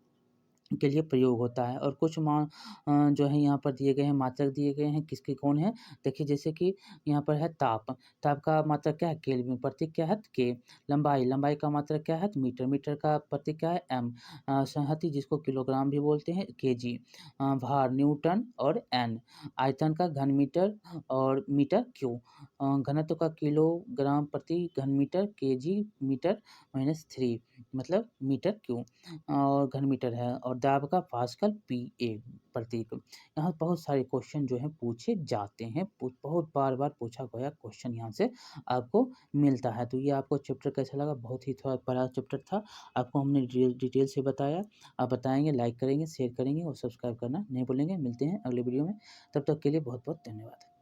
के लिए प्रयोग होता है। और कुछ जो है यहाँ पर दिए गए हैं, मात्रक दिए गए हैं, किसके कौन है? देखिए जैसे कि यहाँ पर है ताप। ताप का मात्रक क्या है? केल्विन। प्रतीक क्या है? के। लंबाई का मात्रक क्या है? मीटर। मीटर का प्रतीक क्या है? एम। संहति जिसको किलोग्राम भी बोलते हैं, केजी। भार न्यूटन और एन। आयतन का घन मीटर और मीटर क्यूब। घनत्व का किलोग्राम प्रति घन मीटर, केजी मीटर -3 मतलब मीटर क्यूब और घन मीटर है। और दाब का पास्कल पीए प्रतीक। यहाँ बहुत सारे क्वेश्चन जो हैं पूछे जाते हैं। बहुत बार-बार पूछा गया क्वेश्चन यहाँ से आपको मिलता है। तो ये आपको चैप्टर कैसा लगा? बहुत ही थोड़ा बड़ा चैप्टर था। आपको हमने डिटेल से बताया। आप बताएँगे, लाइक करेंगे, शेयर करेंगे और सब्सक्राइब करना नहीं भूलेंगे। मिलते हैं अगले वीडियो में। तब तक के लिए बहुत-बहुत धन्यवाद।